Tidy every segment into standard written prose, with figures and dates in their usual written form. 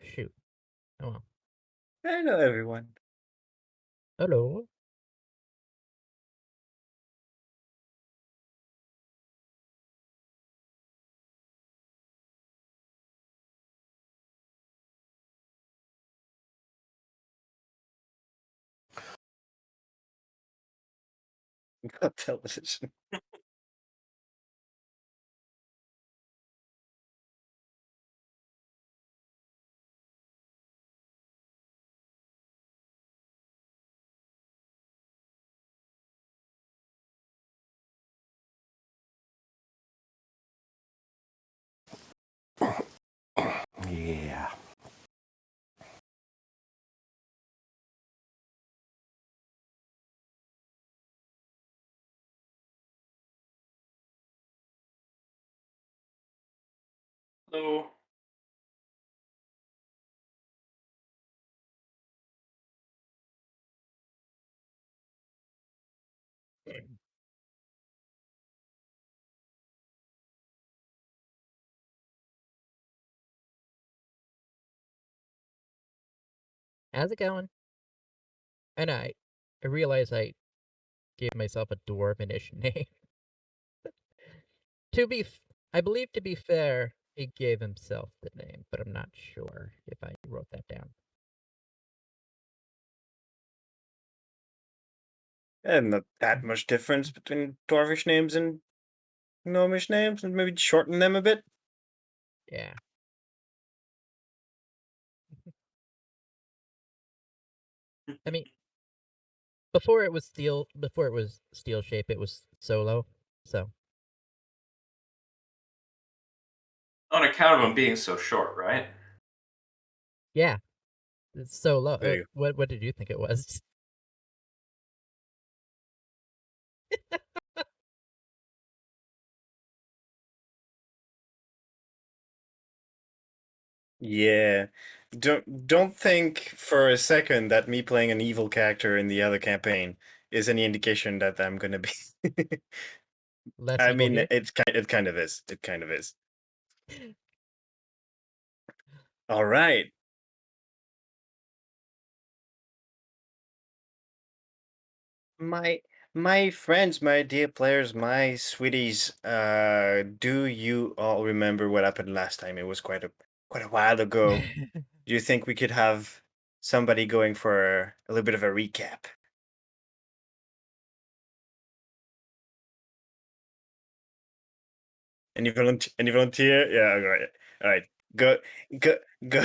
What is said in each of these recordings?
shoot. Oh well. Hello, everyone. Hello. Got television. Yeah. Hello. How's it going? And I realize I gave myself a dwarvenish name. to be, I believe to be fair, he gave himself the name, but I'm not sure if I wrote that down. And not that much difference between dwarvish names and gnomish names, and maybe shorten them a bit. Yeah. I mean, before it was steel shape, it was solo. So On account of him being so short, right? yeah, it's solo. There you What did you think it was? Yeah. Don't think for a second that me playing an evil character in the other campaign is any indication that I'm gonna be. Less I evil mean, here. it kind of is. It kind of is. All right. My my friends, my dear players, my sweeties, do you all remember what happened last time? It was quite a while ago. Do you think we could have somebody going for a little bit of a recap? Any volunteer? Yeah, all right. All right. Go go go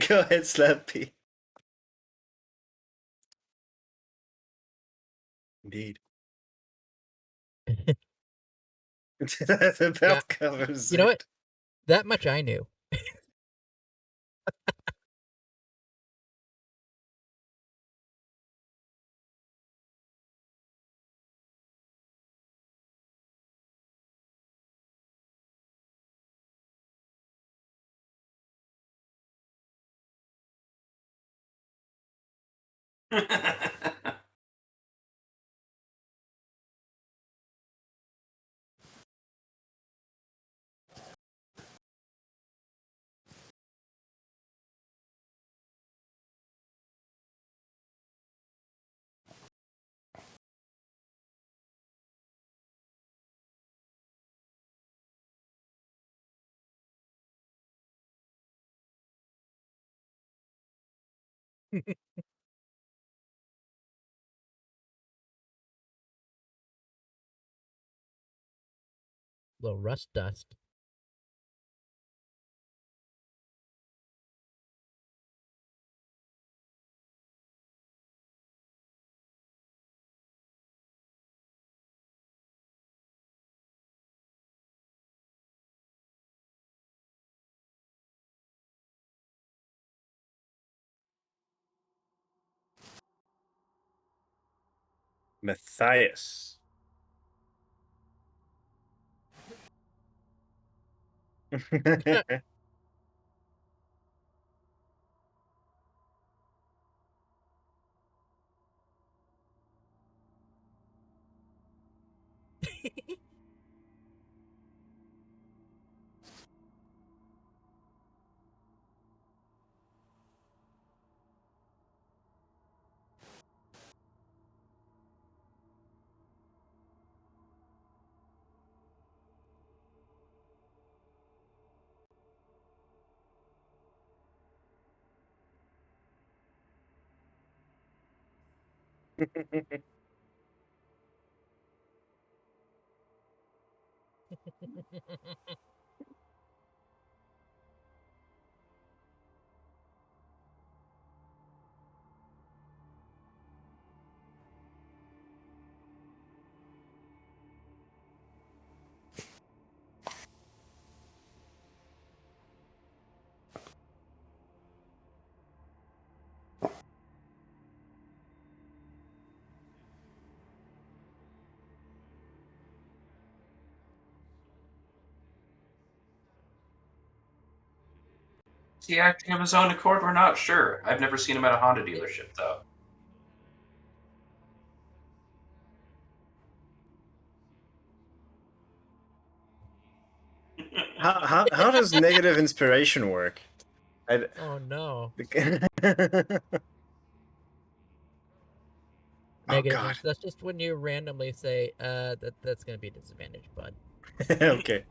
go ahead, Slappy. Indeed. The Yeah, belt covers you know what? it. That much I knew. Little rust dust. Matthias. Is he acting of his own accord? We're not sure. I've never seen him at a Honda dealership, though. How does negative inspiration work? I, Oh no. Oh Negative. God. That's just when you randomly say, that's gonna be a disadvantage, bud. Okay.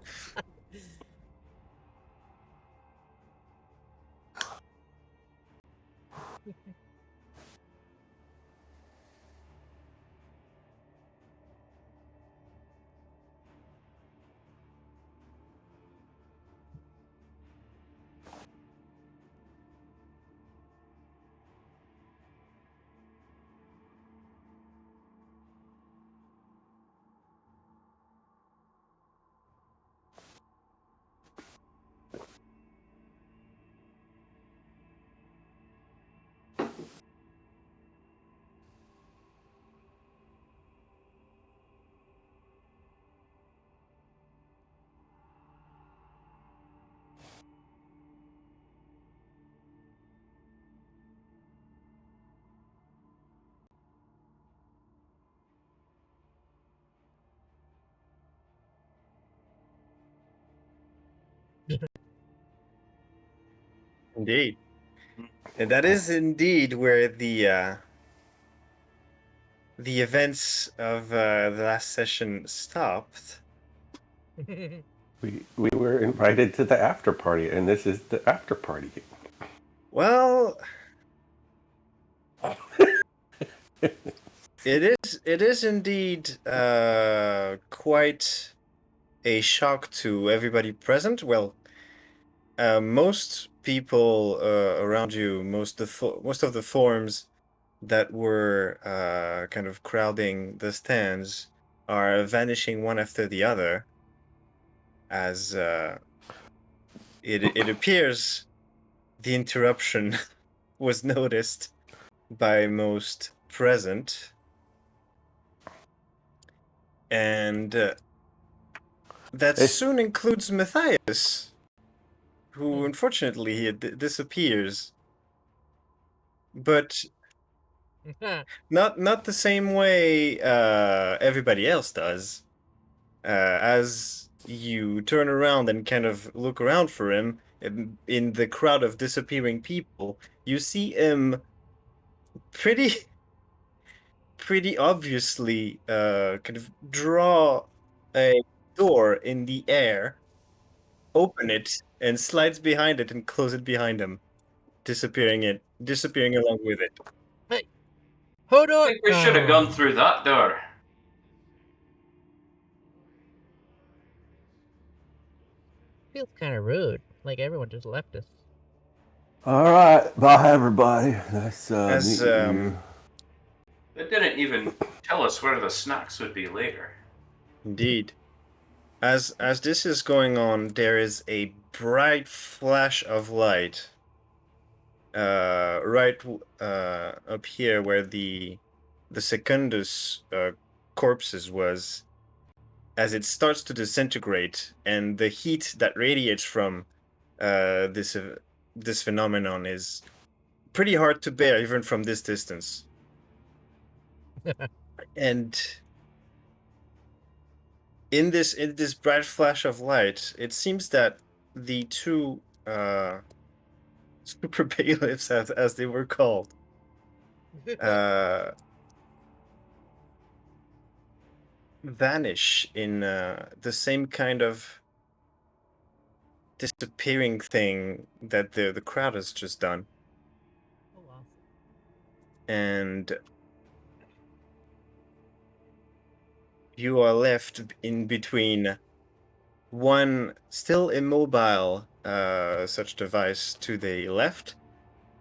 Indeed. And that is indeed where the events of the last session stopped. We were invited to the after party, and this is the after party. Well, it is indeed quite a shock to everybody present. Well, most people around you, most of the forms that were kind of crowding the stands are vanishing one after the other, as it appears the interruption was noticed by most present, and that soon includes Matthias, who unfortunately he disappears, but not the same way everybody else does. As you turn around and kind of look around for him in the crowd of disappearing people, you see him pretty obviously kind of draw a door in the air, open it, and slides behind it and close it behind him, disappearing along with it. Hey, hold I on. think we should have gone through that door. Feels kind of rude. Like everyone just left us. All right, bye everybody. Nice As meeting you. They didn't even tell us where the snacks would be later. Indeed. As this is going on, there is a bright flash of light right up here where the Secundus corpses was, as it starts to disintegrate, and the heat that radiates from this phenomenon is pretty hard to bear even from this distance. And in this bright flash of light, it seems that the two super bailiffs, as they were called, vanish in the same kind of disappearing thing that the crowd has just done. Oh, wow. And you are left in between one still immobile such device to the left,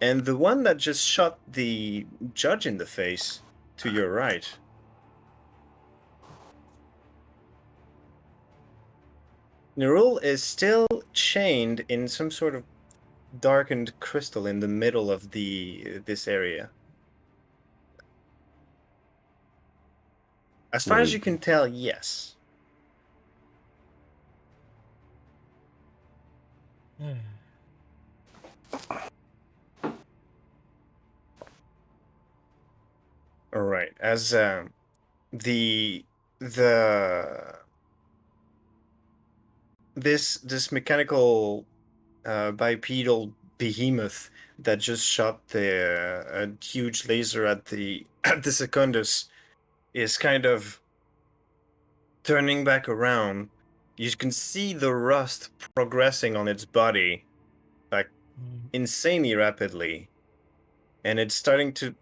and the one that just shot the judge in the face to your right. Nerul is still chained in some sort of darkened crystal in the middle of this area. As far as you can tell, yes. All right. As the this mechanical bipedal behemoth that just shot the a huge laser at the at the Secundus is kind of turning back around. You can see the rust progressing on its body, like insanely rapidly, and it's starting to.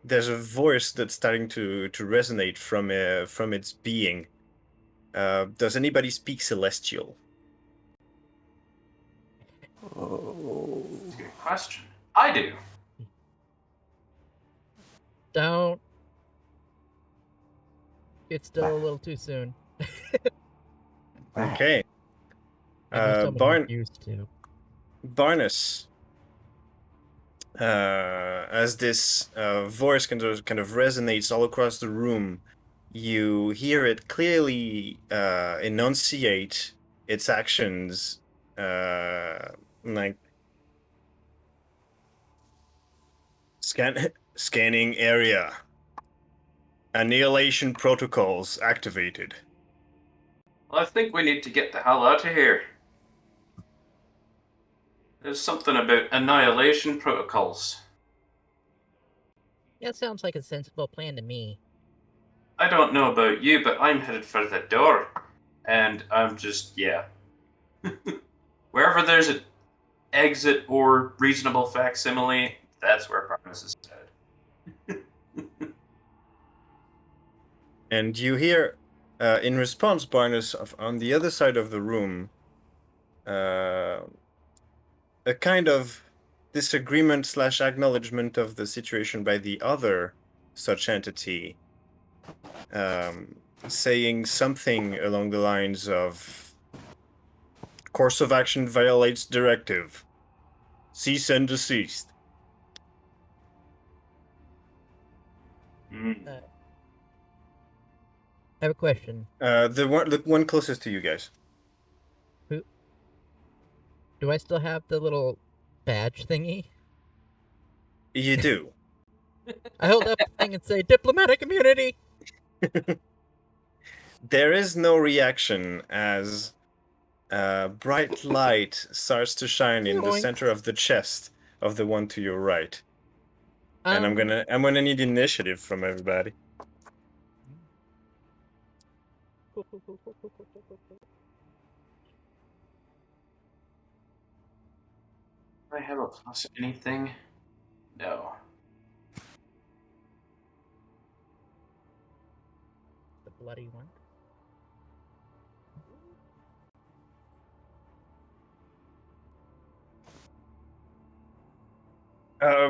There's a voice that's starting to resonate from its being. Does anybody speak Celestial? That's a good question. I do. Don't. It's still a little too soon. Okay. I know someone who used to. Barnus, as this voice kind of resonates all across the room, you hear it clearly enunciate its actions, like scanning area, annihilation protocols activated. Well, I think we need to get the hell out of here. There's something about annihilation protocols. That sounds like a sensible plan to me. I don't know about you, but I'm headed for the door. And I'm just, yeah. Wherever there's an exit or reasonable facsimile, that's where Barnus is headed. And you hear, in response, Barnus, on the other side of the room, a kind of disagreement / acknowledgement of the situation by the other such entity, saying something along the lines of, course of action violates directive. Cease and desist. I have a question. The one closest to you guys. Do I still have the little badge thingy? You do. I hold up the thing and say, diplomatic immunity! There is no reaction as bright light starts to shine in the Yoink. center of the chest of the one to your right. And I'm gonna need initiative from everybody. Cool. Do I have a plus anything? No. The bloody one.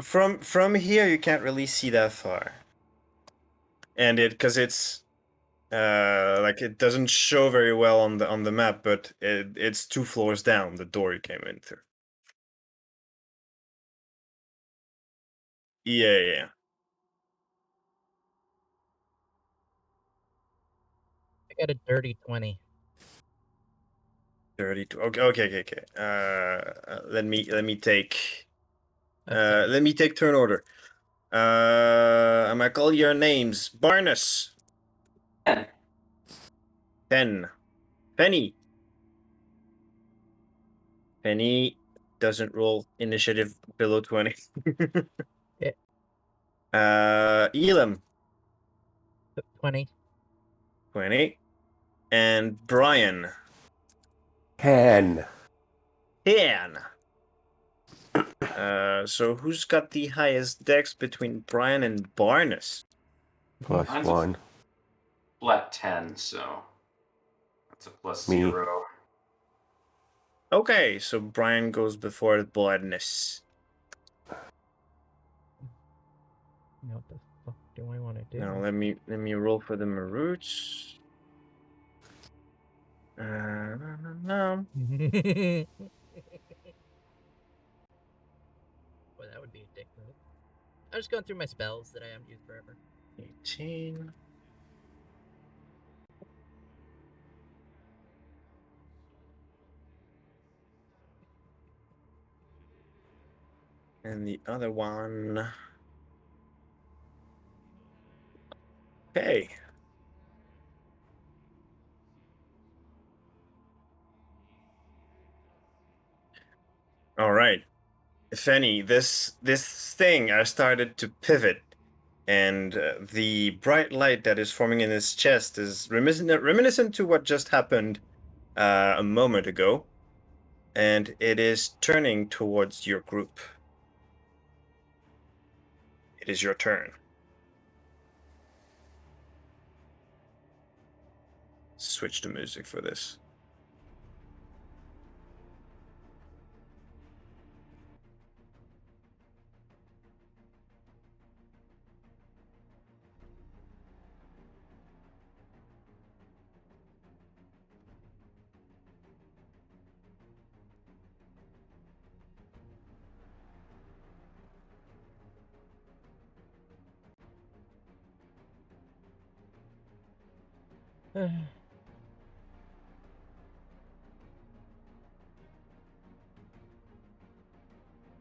From here you can't really see that far, and because it's like it doesn't show very well on the map, but it's 2 floors down the door you came in through. Yeah. I got a dirty 20. 32. Okay. Let me take Okay. let me take turn order. I'm gonna call your names. Barnus. 10. Penny. Penny doesn't roll initiative below 20. Yeah. Elam. 20. 20. And Brian. 10. 10. So who's got the highest dex between Brian and Barnus? Plus Mine's 1. flat 10, so that's a plus Me. 0. Okay, so Brian goes before the bloodness. What the fuck do I want to do? Now let me roll for the Maroots. No. Well, that would be a dick move. I'm just going through my spells that I haven't used forever. 18. And the other one. Okay. All right. Fanny, this thing I started to pivot, and the bright light that is forming in his chest is reminiscent to what just happened a moment ago, and it is turning towards your group. It is your turn. Switch the music for this.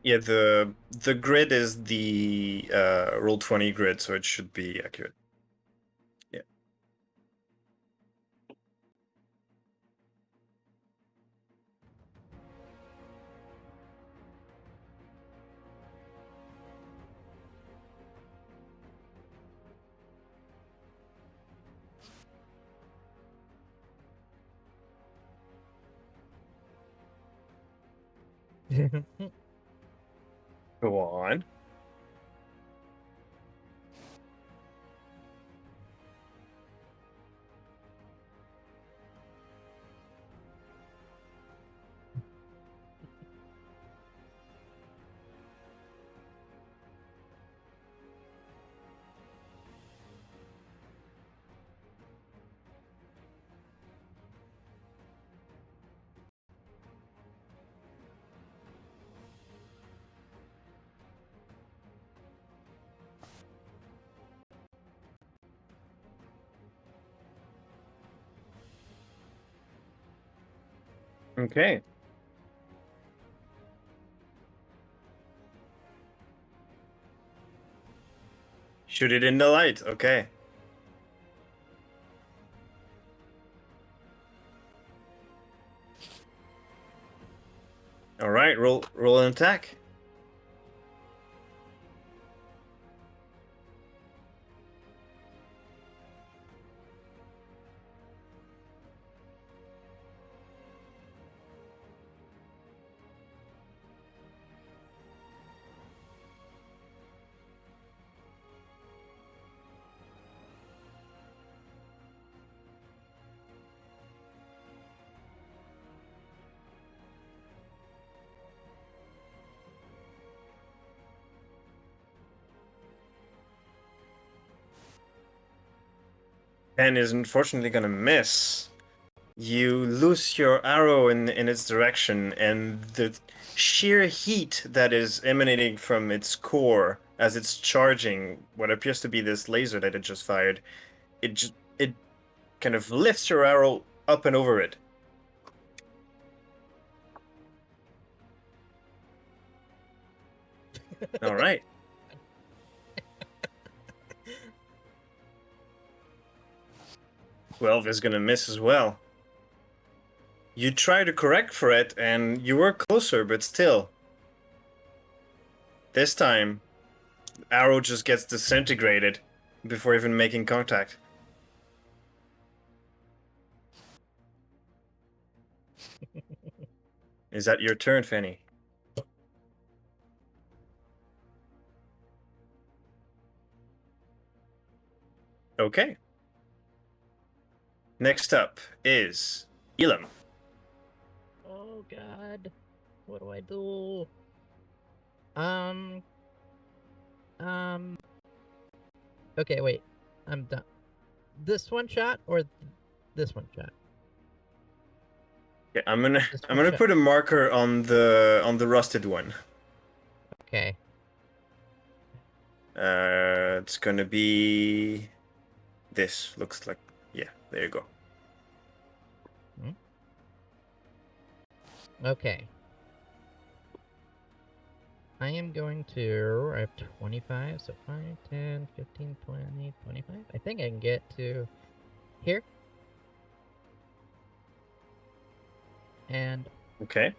Yeah, the grid is the Roll20 grid, so it should be accurate. Yeah. Go on. Okay. Shoot it in the light. Okay. All right. Roll an attack. And is unfortunately gonna miss. You loose your arrow in its direction, and the sheer heat that is emanating from its core as it's charging what appears to be this laser that it just fired, it kind of lifts your arrow up and over it. All right. 12 is gonna miss as well. You try to correct for it, and you were closer, but still. This time, arrow just gets disintegrated before even making contact. Is that your turn, Fanny? Okay. Next up is Elam. Oh God, what do I do? Um. Okay, wait. I'm done. This one shot or this one shot? Yeah, I'm This one gonna shot. put a marker on the rusted one. Okay. It's gonna be this. Looks like, yeah. There you go. Okay. I am going to. I have 25, so 5, 10, 15, 20, 25. I think I can get to here. And Okay.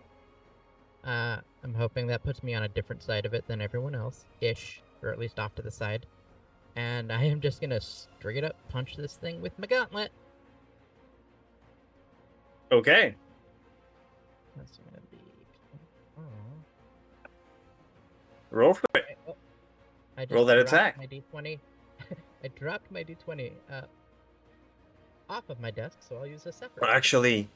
I'm hoping that puts me on a different side of it than everyone else, ish, or at least off to the side. And I am just gonna straight up punch this thing with my gauntlet. Okay. That's gonna be. Oh. Roll for it. Okay, oh, I just Roll that dropped attack. my d20. I dropped my d20 off of my desk, so I'll use a separate. Well, actually,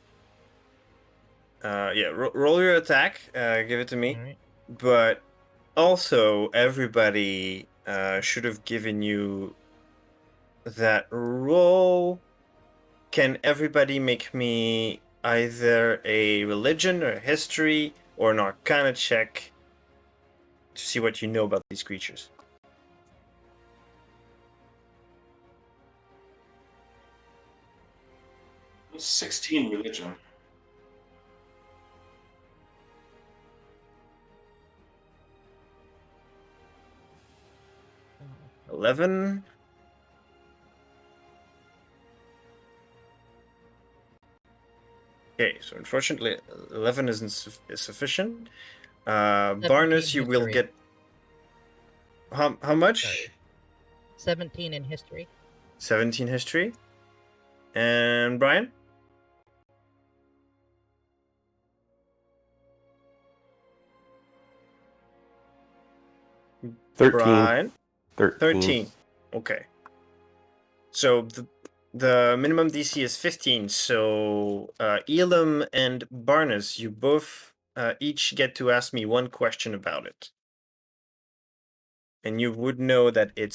yeah. Roll your attack. Give it to me. All right. But also, everybody should have given you that roll. Can everybody make me either a religion or a history or an arcana check to see what you know about these creatures? It's 16 religion. Oh, 11. Okay, so unfortunately, 11 isn't is sufficient. 17 Barnes, you will history. get how much? Sorry. 17 in history. 17 history. And Brian? Brian? 13. Okay. So the minimum DC is 15. So Elam and Barnes, you both each get to ask me one question about it. And you would know that it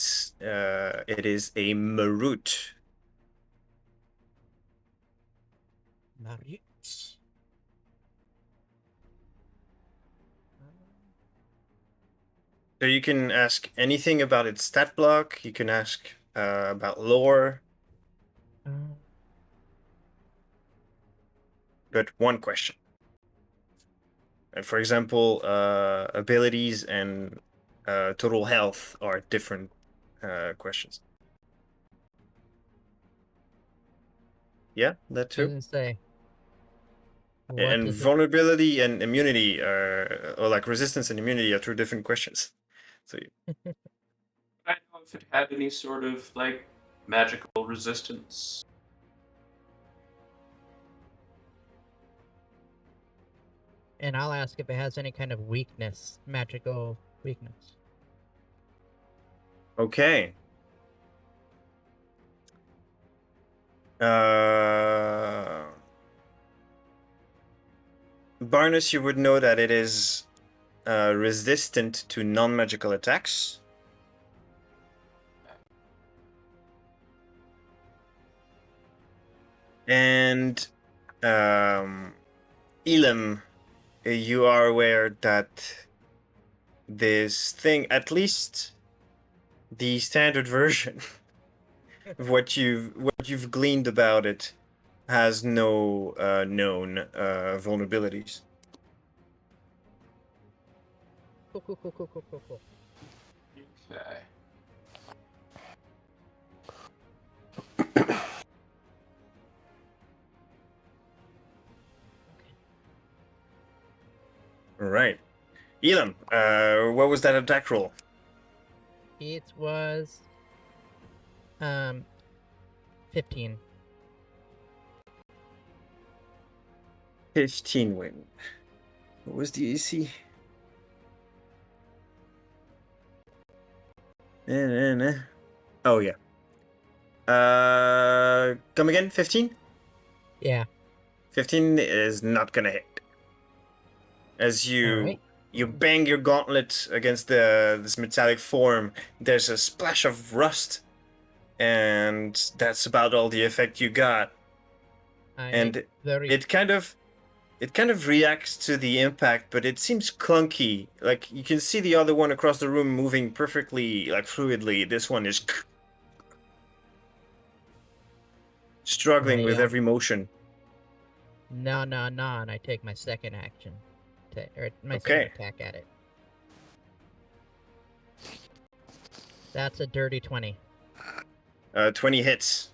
is a Marut. Marut. So you can ask anything about its stat block. You can ask about lore, but one question. And for example, abilities and total health are different questions. Yeah, that too. Doesn't say. What And does it? vulnerability and immunity are, or like resistance and immunity are two different questions. So I don't know if it had any sort of like magical resistance. And I'll ask if it has any kind of weakness, magical weakness. okay. Barnes, you would know that it is resistant to non-magical attacks. And Elam, you are aware that this thing, at least the standard version of what you've gleaned about it, has no known vulnerabilities. Cool. Okay. All right, Elam, what was that attack roll? It was 15. 15 win. What was the AC? Oh yeah. Come again, 15? Yeah. 15 is not gonna hit. As Alright. you bang your gauntlet against this metallic form, there's a splash of rust, and that's about all the effect you got. And very it kind of reacts to the impact, but it seems clunky. Like you can see the other one across the room moving perfectly, like fluidly. This one is struggling with every motion. no, and I take my second action, or my Okay. second attack at it. That's a dirty 20. 20 hits.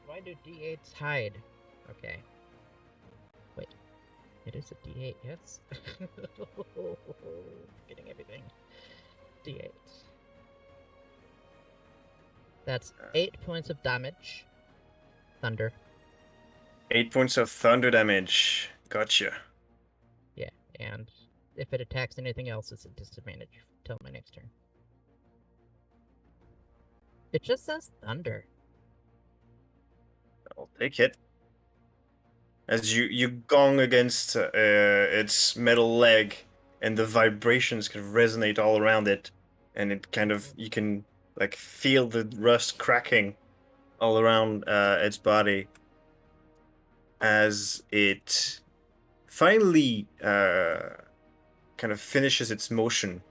Why do D8s hide? Okay. Wait. It is a D8, yes? Forgetting everything. D8. That's 8 points of damage. Thunder. 8 points of thunder damage. Gotcha. Yeah, and if it attacks anything else, it's a disadvantage till my next turn. It just says thunder. I'll take it. As you gong against its metal leg, and the vibrations kind of resonate all around it, and it kind of, you can like feel the rust cracking all around its body as it finally kind of finishes its motion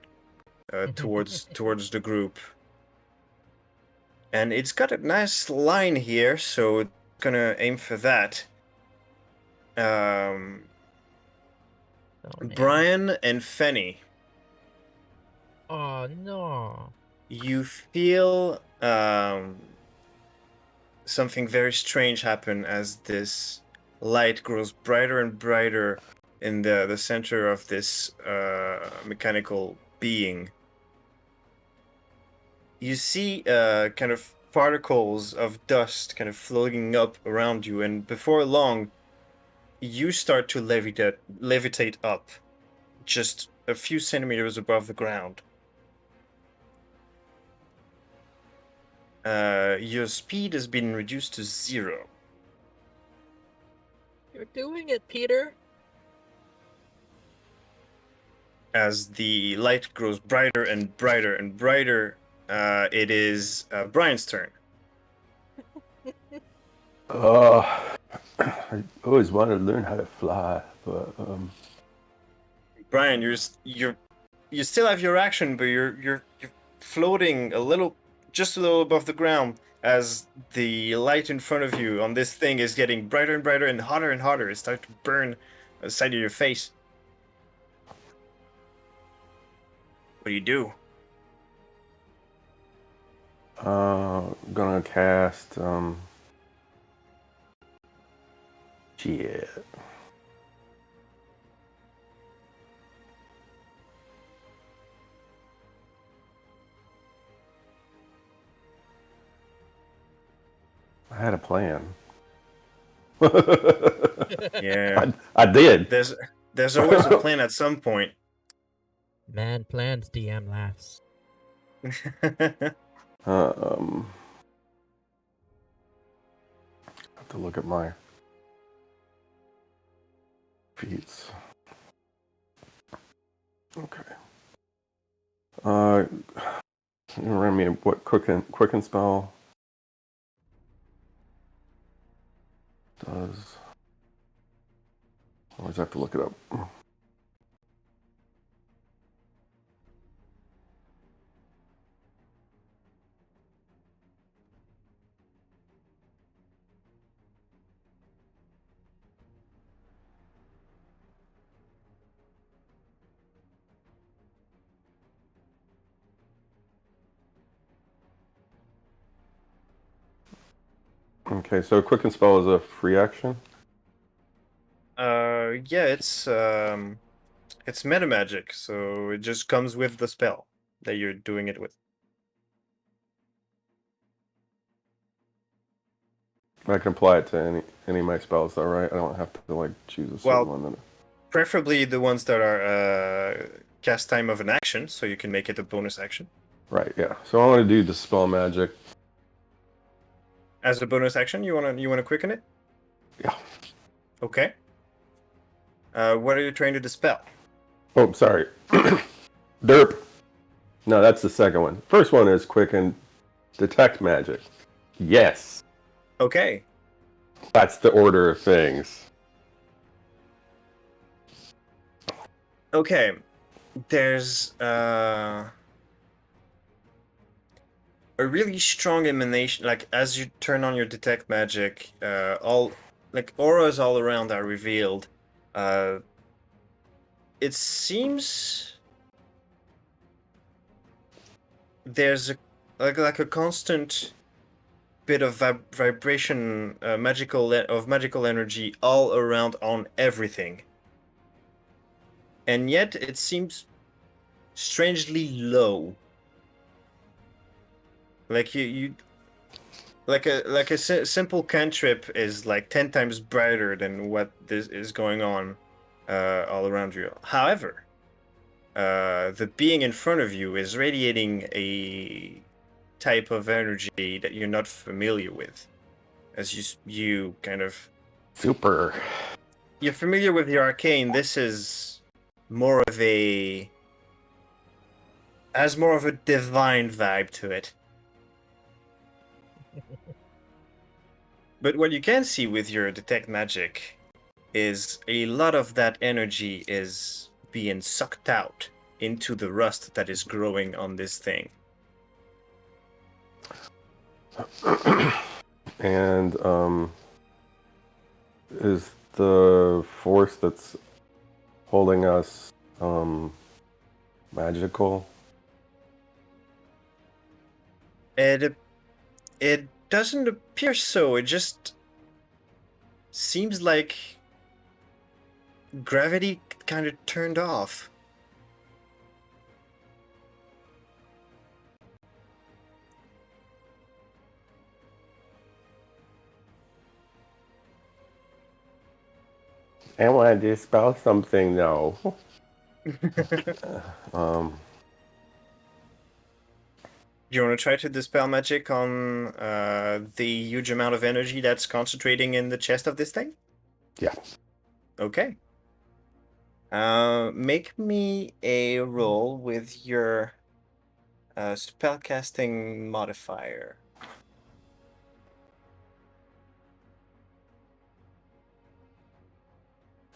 towards the group. And it's got a nice line here, so it's gonna aim for that. Oh, man. Brian and Fenny, Oh, no. you feel something very strange happen as this light grows brighter and brighter in the center of this mechanical being. You see kind of particles of dust kind of floating up around you, and before long, you start to levitate up, just a few centimeters above the ground. Your speed has been reduced to 0. You're doing it, Peter. As the light grows brighter and brighter and brighter, it is Brian's turn. I always wanted to learn how to fly, but Brian, you still have your action, but you're floating just a little above the ground as the light in front of you on this thing is getting brighter and brighter and hotter. It's starting to burn the side of your face. What do you do? gonna cast shit. I had a plan. Yeah, I did. there's always a plan at some point. Man plans, DM laughs. I have to look at my feats. Okay. Can you remind me of what quicken spell does? I always have to look it up. Okay, so quicken spell is a free action. Yeah, it's meta magic, so it just comes with the spell that you're doing it with. I can apply it to any of my spells, though, right? I don't have to like choose a certain one. Preferably the ones that are cast time of an action, so you can make it a bonus action. Right. Yeah. So I want to do dispel magic As a bonus action, you wanna quicken it? Yeah. Okay. What are you trying to dispel? Oh, sorry. Derp. No, that's the second one. First one is quicken detect magic. Yes. Okay. That's the order of things. Okay. There's a really strong emanation. Like as you turn on your detect magic, all like auras all around are revealed. It seems there's a constant bit of vibration, magical energy all around on everything, and yet it seems strangely low. Like you like a simple cantrip is like 10 times brighter than what this is going on all around you. However, the being in front of you is radiating a type of energy that you're not familiar with. As you kind of Super. you're familiar with the arcane, this is more of a has more of a divine vibe to it. But what you can see with your detect magic is a lot of that energy is being sucked out into the rust that is growing on this thing. And is the force that's holding us magical? It doesn't appear so. It just seems like gravity kind of turned off. I want to dispel something though. um, Do you want to try to dispel magic on the huge amount of energy that's concentrating in the chest of this thing? Yeah. Okay. Make me a roll with your spellcasting modifier.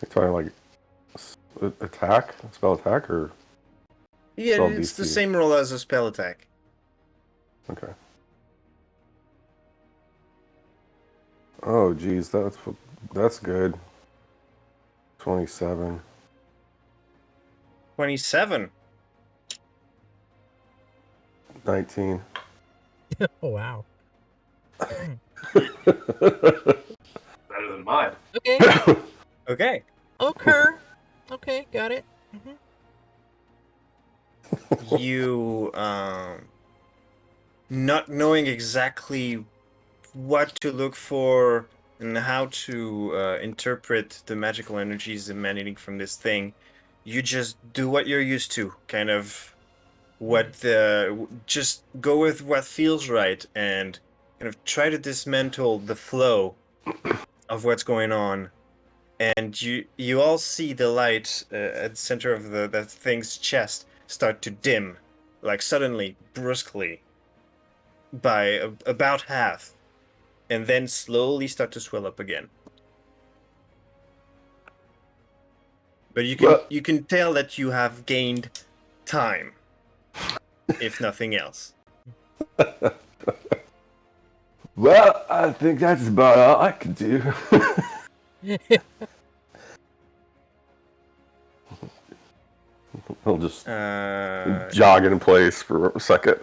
you're talking like attack, spell attack, or Yeah, spell it's the DC? same roll as a spell attack. Okay. Oh, geez, that's good. 27. 27. 19. Oh, wow. Better than mine. Okay. Okay. Okay. Okay, got it. You not knowing exactly what to look for and how to interpret the magical energies emanating from this thing, you just do what you're used to, kind of just go with what feels right and kind of try to dismantle the flow of what's going on. And you all see the light at the center of that thing's chest start to dim, like suddenly, brusquely, by about half, and then slowly start to swell up again. But you can tell that you have gained time, if nothing else. Well, I think that's about all I can do. He'll just jog in place for a second.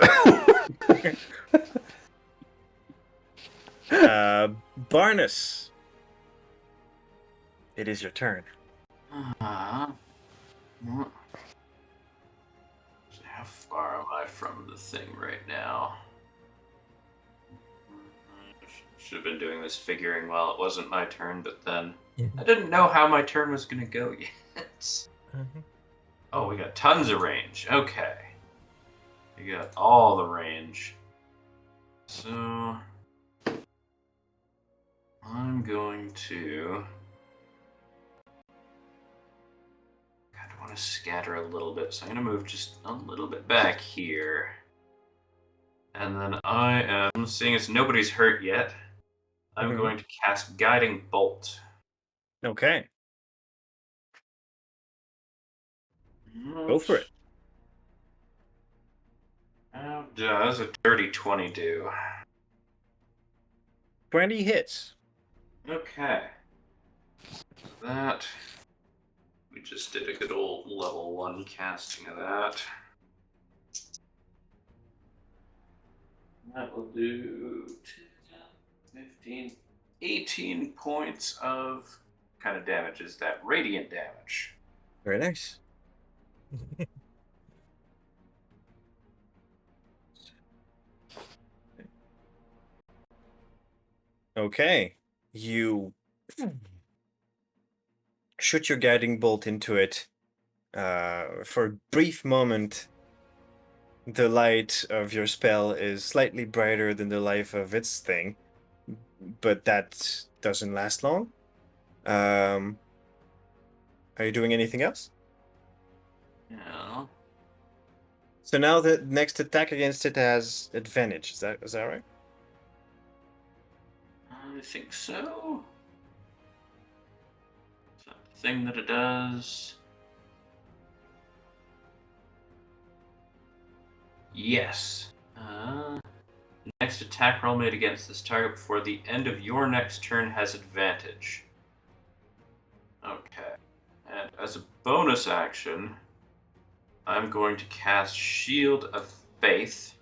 Barnus, it is your turn. How far am I from the thing right now? Should have been doing this figuring while it wasn't my turn, but then I didn't know how my turn was going to go yet. Oh, we got tons of range. Okay. We got all the range. So I'm going to kind of want to scatter a little bit, so I'm going to move just a little bit back here. And then I am, seeing as nobody's hurt yet, I'm Mhm. going to cast Guiding Bolt. Okay, go for it. How does a dirty 20 do? 20 hits. Okay. That. We just did a good old level 1 casting of that. That will do 10, 15, 18 points of kind of damage is that? Radiant damage. Very nice. Okay, you shoot your guiding bolt into it. For a brief moment, the light of your spell is slightly brighter than the life of its thing, but that doesn't last long. Are you doing anything else? Yeah. So now the next attack against it has advantage. Is that right? I think so. Is that the thing that it does? Yes. Next attack roll made against this target before the end of your next turn has advantage. Okay. And as a bonus action, I'm going to cast Shield of Faith.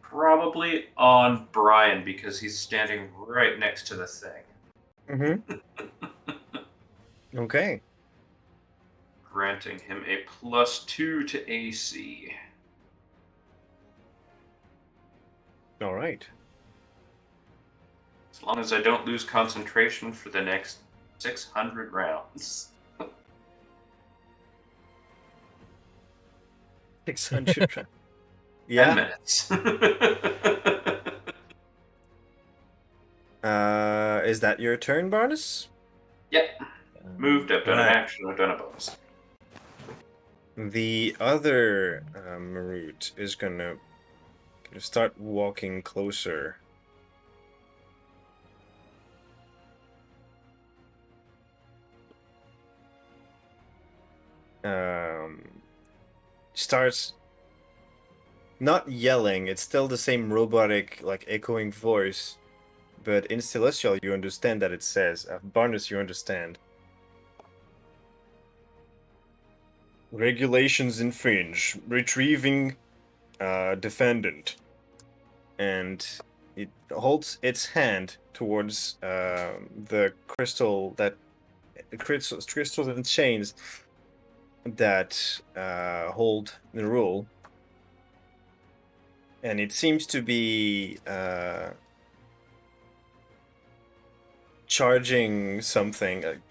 Probably on Brian because he's standing right next to the thing. Mm-hmm. Okay. Granting him a +2 to AC. All right. As long as I don't lose concentration for the next 600 rounds. 600. 10 Yeah. minutes. Is that your turn, Barnes? Yep. Moved, I've done an Right. action, I've done a bonus. The other Marut is gonna start walking closer. Starts not yelling. It's still the same robotic, like echoing voice, but in Celestial, you understand that it says. Barnes, you understand. Regulations infringe. Retrieving defendant. And it holds its hand towards the crystals and chains that hold the rule. And it seems to be charging something.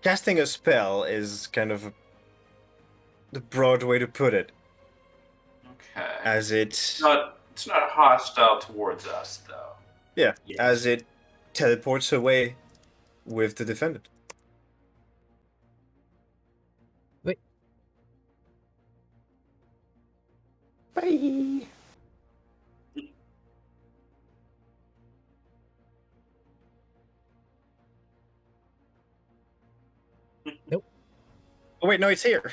Casting a spell is kind of the broad way to put it. Okay. As it, It's not hostile towards us, though. yeah, Yes. as it teleports away with the defendant. Wait. Bye. Nope. Oh wait, no, it's here.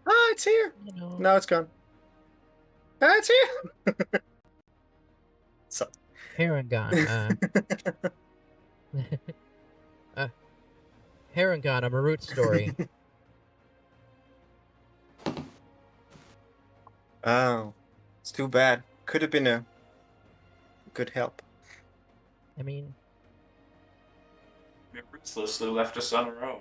Ah, it's here. No. No, it's gone. Ah, it's here. So. Harangon. Harangon, a Marut story. Oh, it's too bad. Could have been a good help. I mean, Ruthlessly left us on our own.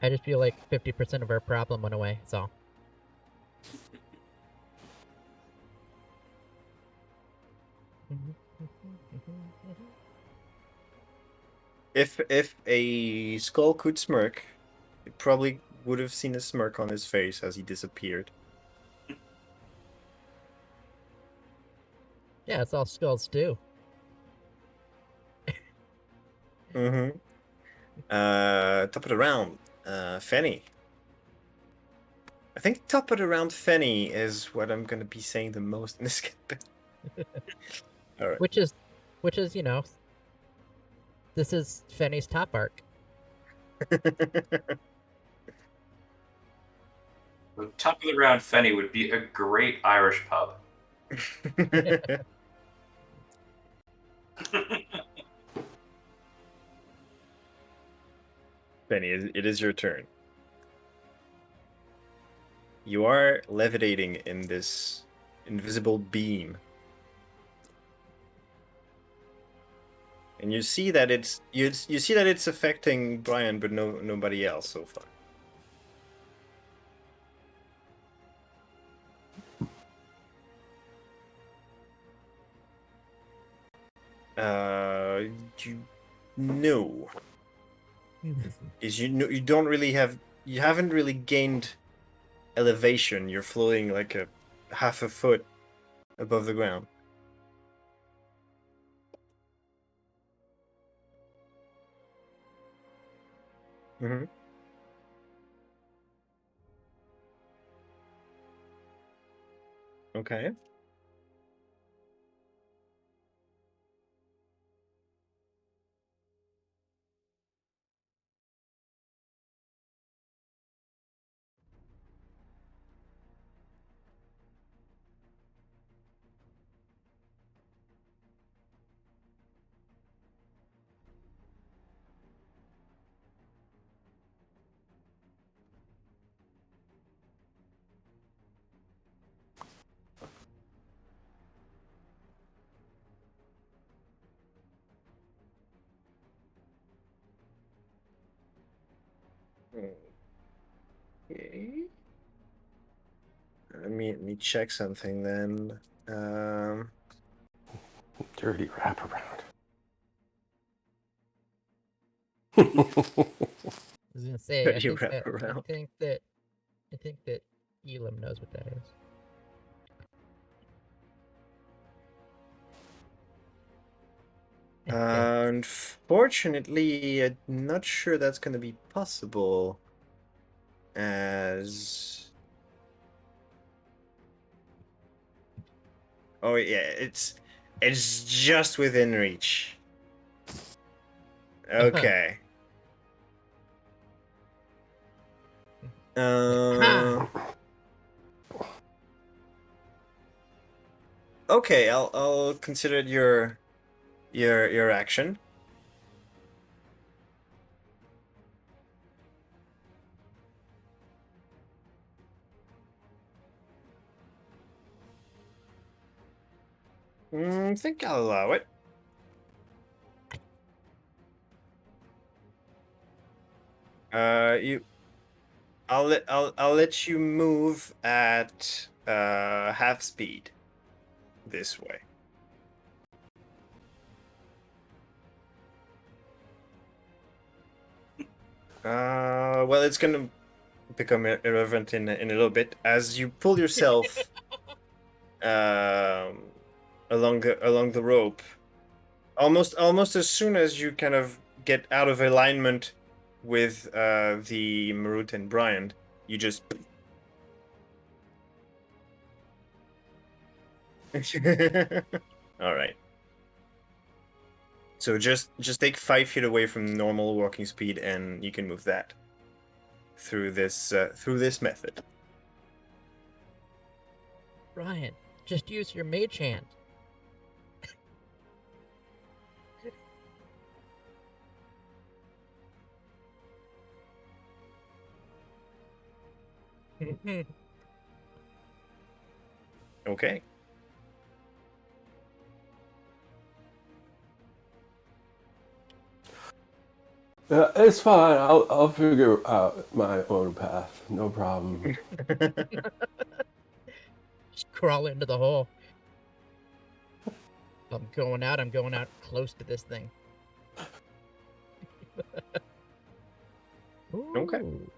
I just feel like 50% of our problem went away, that's all. If a skull could smirk, it probably would have seen a smirk on his face as he disappeared. Yeah, it's all skulls too. Mm-hmm. Top of the round, Fenny. I think top of the round Fenny is what I'm gonna be saying the most in this campaign. All right. Which is, this is Fenny's top arc. The top of the round Fenny would be a great Irish pub. Fenny, it is your turn. You are levitating in this invisible beam. And you see that you see that it's affecting Brian, but nobody else so far. You know, is you don't really you haven't really gained elevation. You're floating like a half a foot above the ground. Mm-hmm. Okay. Okay. Let me check something then. Dirty wraparound. I was gonna say, You wrap around. I think that Elam knows what that is. I think. Unfortunately, I'm not sure that's gonna be possible. As oh yeah, it's just within reach. Okay. Ha! Okay, I'll consider it your action. I think I'll allow it. I'll let you move at half speed this way. Well, it's gonna become irrelevant in a little bit as you pull yourself um along the rope. Almost as soon as you kind of get out of alignment with the Marut and Brian, you just all right. So just take 5 feet away from normal walking speed, and you can move that through this method. Ryan, just use your mage hand. Okay. It's fine. I'll figure out my own path. No problem. Just crawl into the hole. I'm going out close to this thing. Okay. Ooh.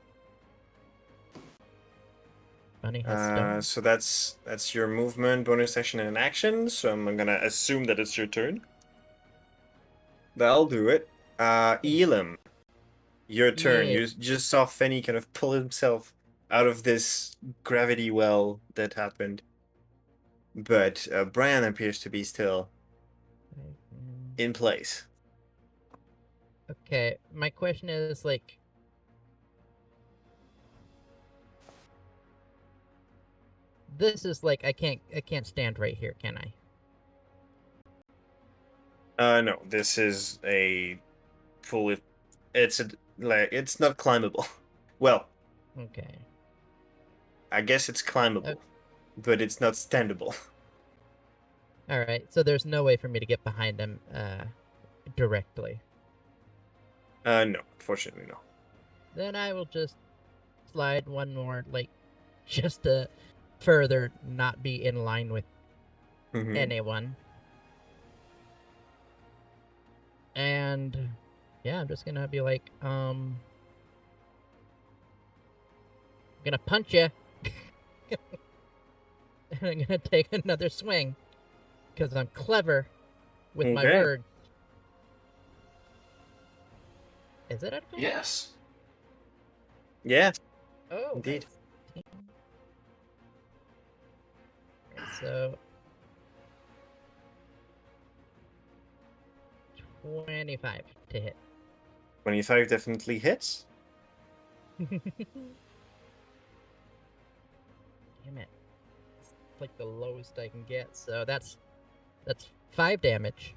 Bunny has stone. So that's your movement, bonus action, and action. So I'm gonna assume that it's your turn. That'll do it. Elam, your turn. Yeah. You just saw Fenny kind of pull himself out of this gravity well that happened, but Brian appears to be still in place. Okay, my question is like, this is like I can't stand right here, can I? No, this is a fully. It's not climbable. Well, Okay. I guess it's climbable, but it's not standable. All right. So there's no way for me to get behind them directly. No, unfortunately, no. Then I will just slide one more, like, just to further not be in line with Mhm. anyone. And yeah, I'm just gonna be like, I'm gonna punch you. And I'm gonna take another swing. Because I'm clever with my Okay. words. Is it advantage? Yes. Yeah. Oh, Indeed. nice. Alright, so 25 to hit. 25 definitely hits. Damn it. It's like the lowest I can get. So that's 5 damage.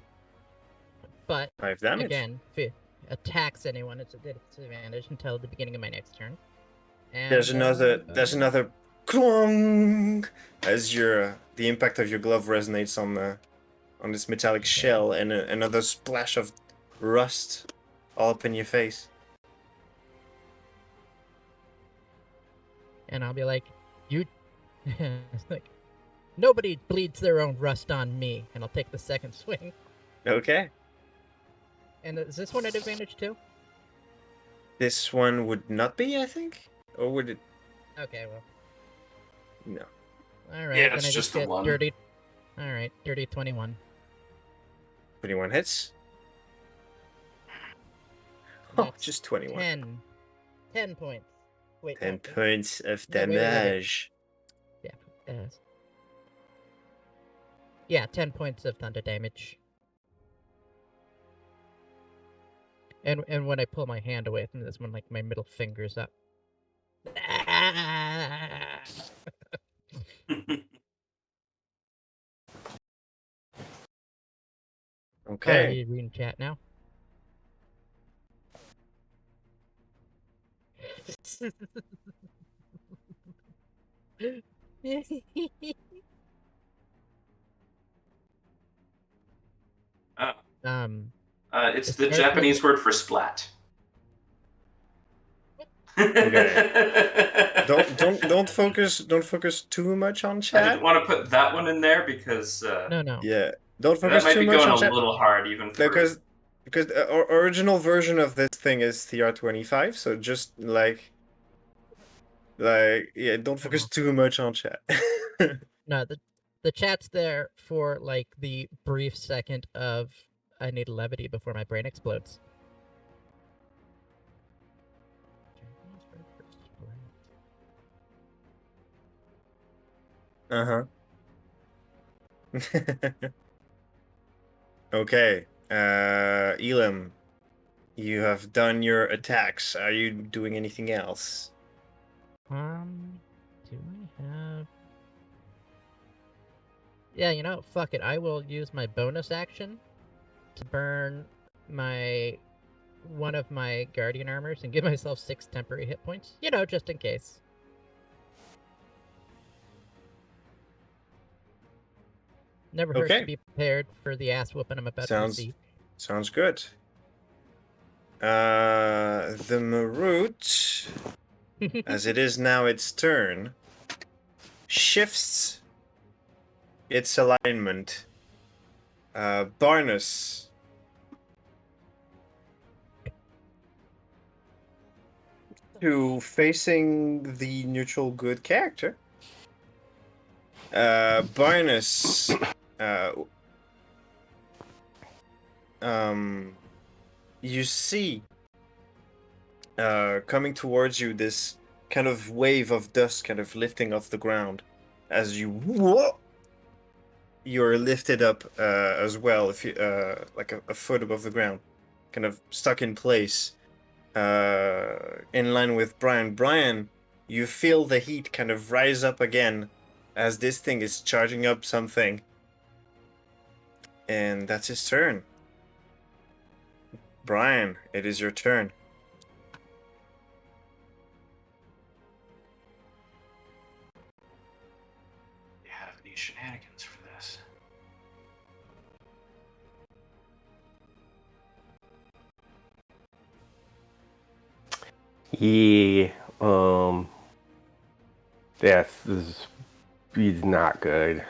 But 5 damage. again, if it attacks anyone, it's a disadvantage until the beginning of my next turn. And There's another clong as the impact of your glove resonates on this metallic shell, and another splash of rust all up in your face. And I'll be like, you it's like, nobody bleeds their own rust on me. And I'll take the second swing. Okay. And is this one at advantage too? This one would not be, I think, or would it? Okay, well, No. all right. Yeah, then it's I just just the get one. dirty. All right, dirty 21. 21 hits. Oh, That's just 21. 10 points. Wait, 10 no, points of No, wait. damage. uh, yeah, 10 points of thunder damage. And when I pull my hand away from this one, like my middle finger's up. Oh, Okay. you reading chat now? Uh, um, it's the It's Japanese word for splat. Okay. Don't focus too much on I chat. didn't want to put that one in there because no. Yeah. Don't that focus might too be much going on a chat. little hard even for. Because the original version of this thing is TR25, so just like yeah, don't focus too much on chat. No, the chat's there for like the brief second of I need levity before my brain explodes. Uh-huh. Okay. Elam, you have done your attacks. Are you doing anything else? Do I have? Yeah, you know, fuck it. I will use my bonus action to burn one of my guardian armors and give myself 6 temporary hit points. You know, just in case. Never hurts Okay. to be prepared for the ass whooping I'm about to receive. Sounds good. The Marut, as it is now its turn, shifts its alignment. Barnus. To facing the neutral good character. Barnus, uh, you see coming towards you this kind of wave of dust kind of lifting off the ground as you're lifted up as well, if you like a foot above the ground, kind of stuck in place in line with Brian. Brian, you feel the heat kind of rise up again as this thing is charging up something. And that's his turn. Brian, it is your turn. Do you have any shenanigans for this? Yeah. This is he's not good.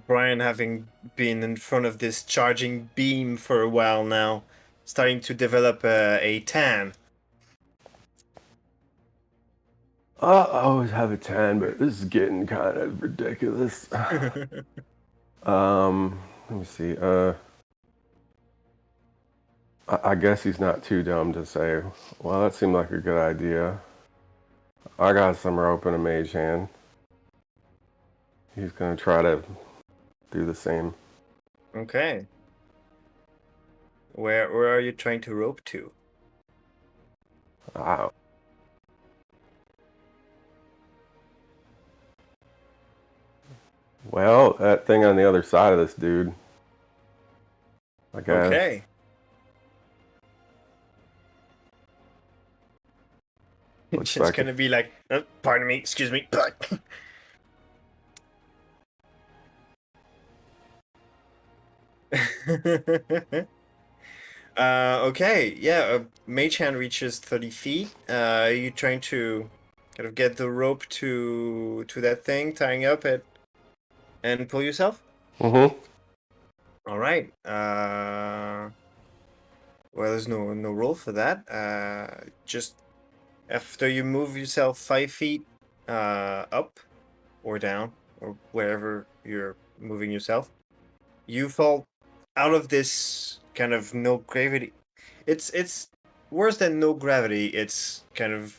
Brian, having been in front of this charging beam for a while now, starting to develop a tan. I always have a 10, but this is getting kind of ridiculous. Let me see. I guess he's not too dumb to say, well, that seemed like a good idea. I got some rope and a mage hand. He's gonna try to do the same. Okay. Where are you trying to rope to? Wow. Well, that thing on the other side of this dude. I guess. Okay. Looks It's like gonna be like, pardon me, excuse me. Okay, yeah, mage hand reaches 30 feet. You trying to kind of get the rope to that thing, tying up it, and pull yourself? Mm-hmm. All right. Well, there's no roll for that. Just after you move yourself 5 feet, up or down or wherever you're moving yourself, you fall out of this kind of no gravity. It's worse than no gravity. It's kind of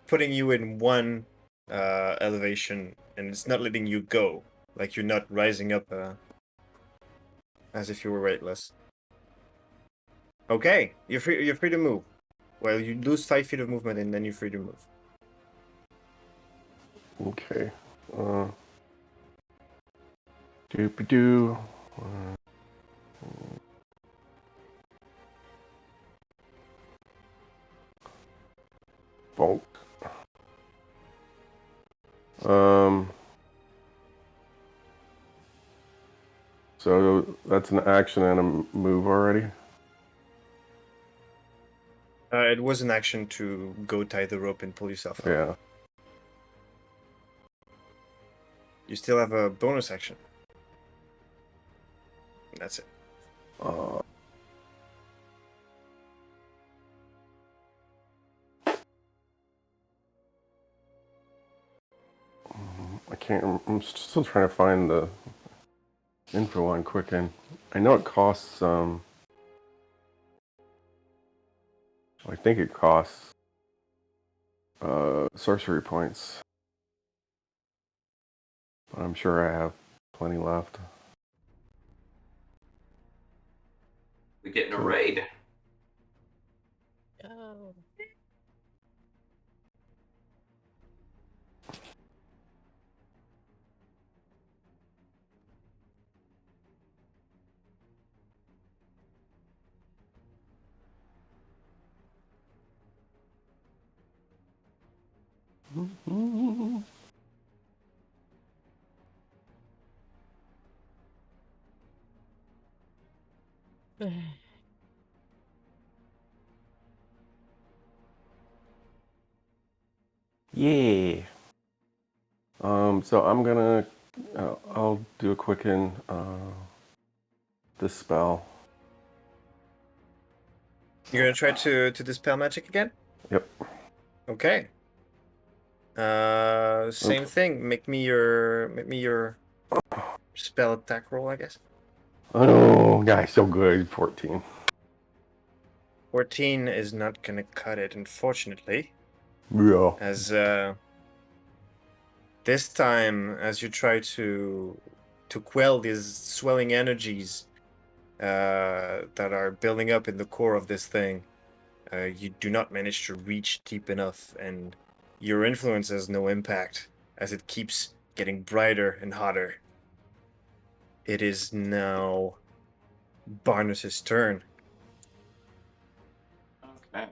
putting you in one elevation, and it's not letting you go. Like you're not rising up as if you were weightless. Okay, you're free. You're free to move. Well, you lose 5 feet of movement, and then you're free to move. Okay. Doopy-doo. Bonk. So that's an action and a move already? It was an action to go tie the rope and pull yourself up. Yeah. You still have a bonus action. That's it. I can't. I'm still trying to find the info on Quicken. I know it costs. I think it costs sorcery points. But I'm sure I have plenty left. We getting a raid. Oh. Yeah. So I'm gonna, I'll do a quicken, dispel. You're gonna try to dispel magic again? Yep. Okay. Same thing. Make me your spell attack roll, I guess. Oh, nice, so good. 14. 14 is not gonna cut it, unfortunately. Yeah. As this time, as you try to quell these swelling energies that are building up in the core of this thing, you do not manage to reach deep enough, and your influence has no impact as it keeps getting brighter and hotter. It is now Barnus's turn. Okay.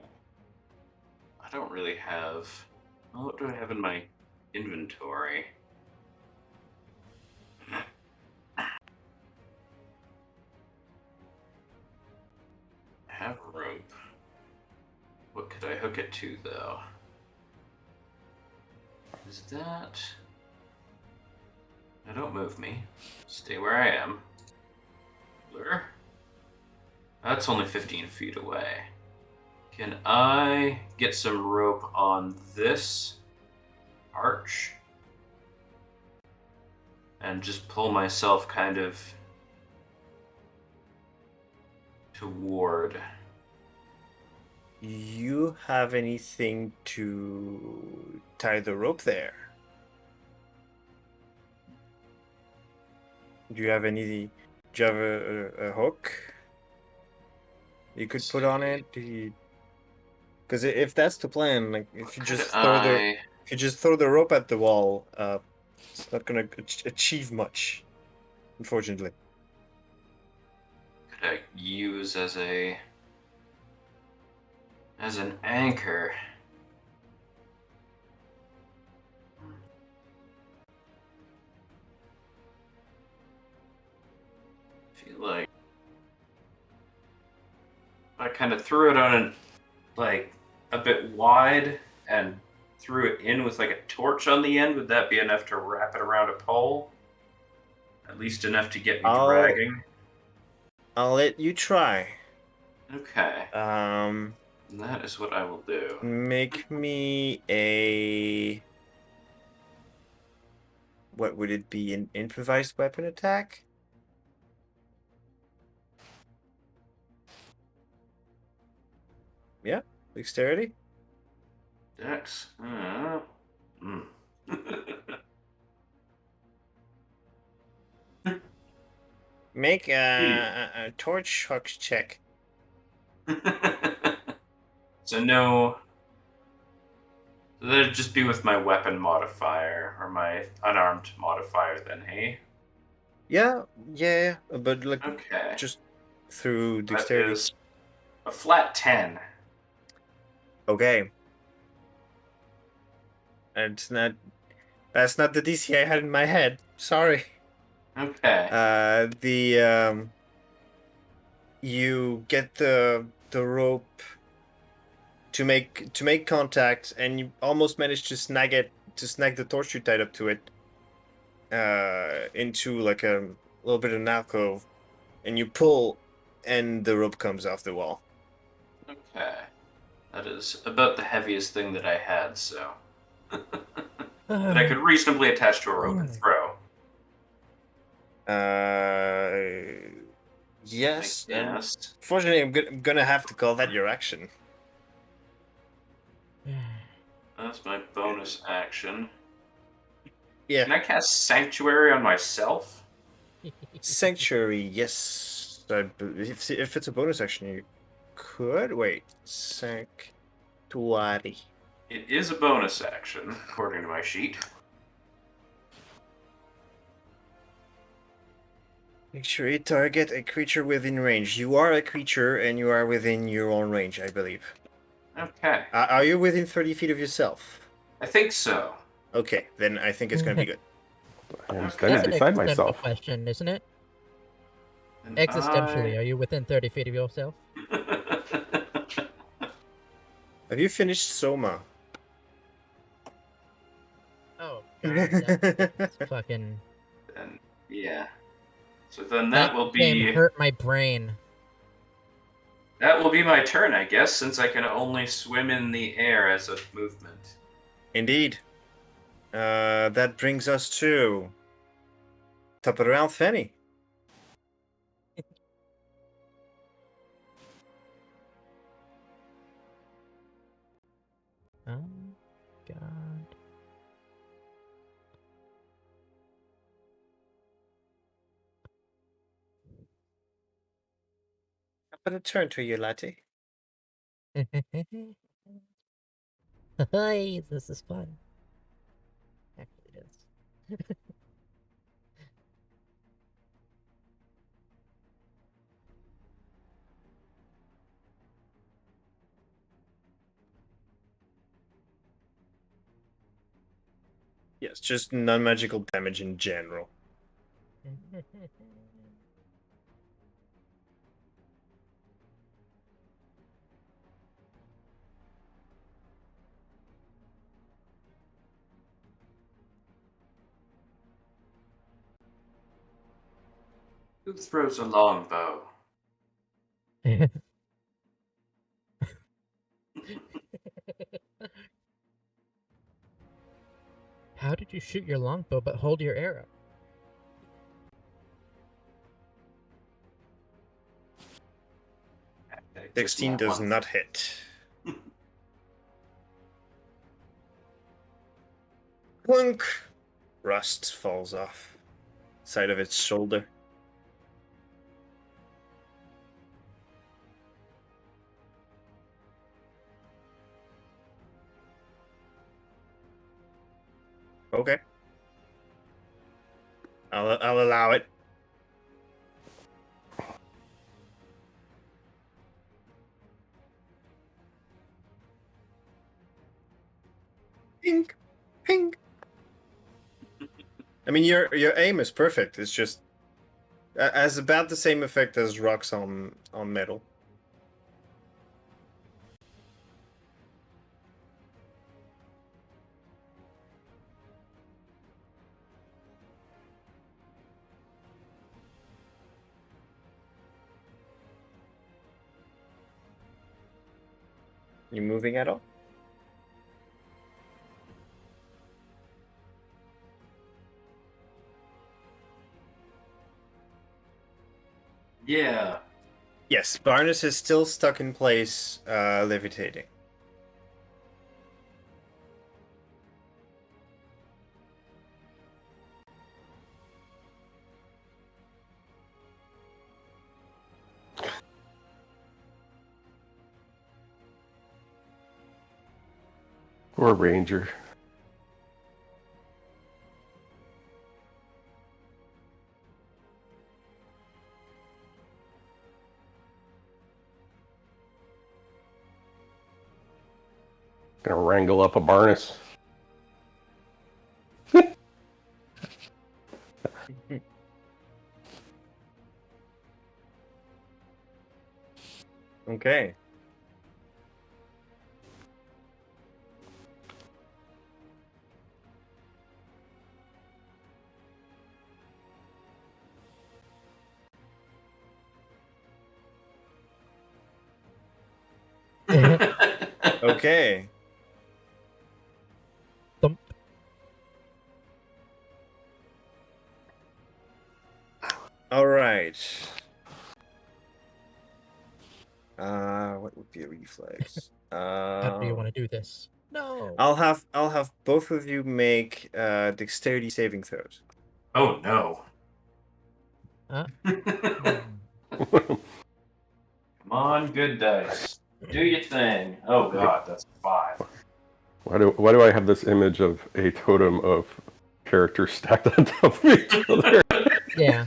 I don't really have. Well, what do I have in my inventory? I have rope. What could I hook it to, though? Is that... Now don't move me. Stay where I am. Lure? That's only 15 feet away. Can I get some rope on this arch? And just pull myself kind of toward... You have anything to tie the rope there? Do you have any? Do you have a hook you could put on it? Because if that's the plan, like if you just throw the rope at the wall, it's not gonna achieve much, unfortunately. Could I use as an anchor? I feel like I kind of threw it on like a bit wide and threw it in with like a torch on the end. Would that be enough to wrap it around a pole? At least enough to get me dragging. I'll let you try. Okay. That is what I will do. Make me a... What would it be? An improvised weapon attack? Yeah, dexterity. Dex. Make a torch hooks check. So no. That'd just be with my weapon modifier or my unarmed modifier then, hey? Yeah, but like Okay. just through That dexterity. is a flat 10. Okay. That's not the DC I had in my head. Sorry. Okay. You get the rope to make contact, and you almost manage to snag the torch you tied up to it into like a little bit of an alcove, and you pull, and the rope comes off the wall. Okay. That is about the heaviest thing that I had, so. That I could reasonably attach to a rope and throw. Yes. Yes. Fortunately, I'm gonna have to call that your action. That's my bonus action. Yeah. Can I cast Sanctuary on myself? Sanctuary, yes. If it's a bonus action, you could. Wait. Sanctuary. It is a bonus action, according to my sheet. Make sure you target a creature within range. You are a creature, and you are within your own range, I believe. Okay. Are you within 30 feet of yourself? I think so. Okay, then I think it's gonna be good. I'm That's standing an beside existential myself. question, isn't it? And Existentially, are you within 30 feet of yourself? Have you finished Soma? Oh god, that's fucking. And yeah. So then That game hurt my brain. that will be my turn, I guess, since I can only swim in the air as a movement. Indeed. That brings us to top of the round, Fanny. Oh god. I'm gonna turn to you, Latte. Hey, this is fun. Actually, it is. Yes, just non-magical damage in general. Who throws a longbow? How did you shoot your longbow but hold your arrow? Just 16 not does one. not hit. Clunk! Rust falls off. Side of its shoulder. Okay. I'll allow it. Pink, pink. I mean, your aim is perfect. It's just has about the same effect as rocks on metal. You moving at all? Yeah. Yes, Barnes is still stuck in place, levitating. Or ranger. Gonna wrangle up a Barnes. Okay. Okay. Thump. All right. What would be a reflex? How do you want to do this? No. I'll have both of you make dexterity saving throws. Oh no. Huh? Come on, good dice. Do your thing. Oh god, that's 5. Why do I have this image of a totem of characters stacked on top of each other? Yeah.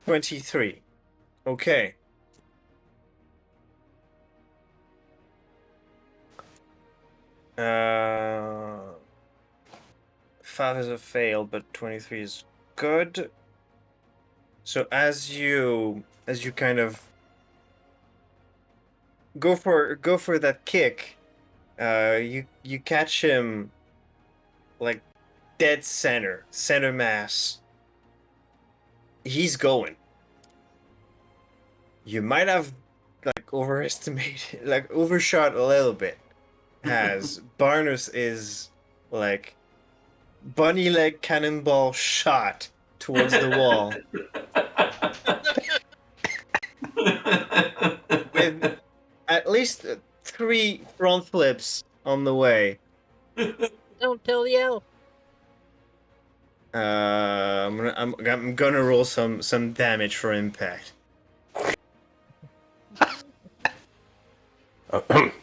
23. Okay. Uh, 5 is a fail, but 23 is good. So as you kind of go for that kick, you catch him like dead center mass. He's going. You might have like overestimated, like overshot a little bit, as Barnus is like bunny leg cannonball shot towards the wall with at least 3 front flips on the way. Don't tell the elf. I'm gonna roll some damage for impact.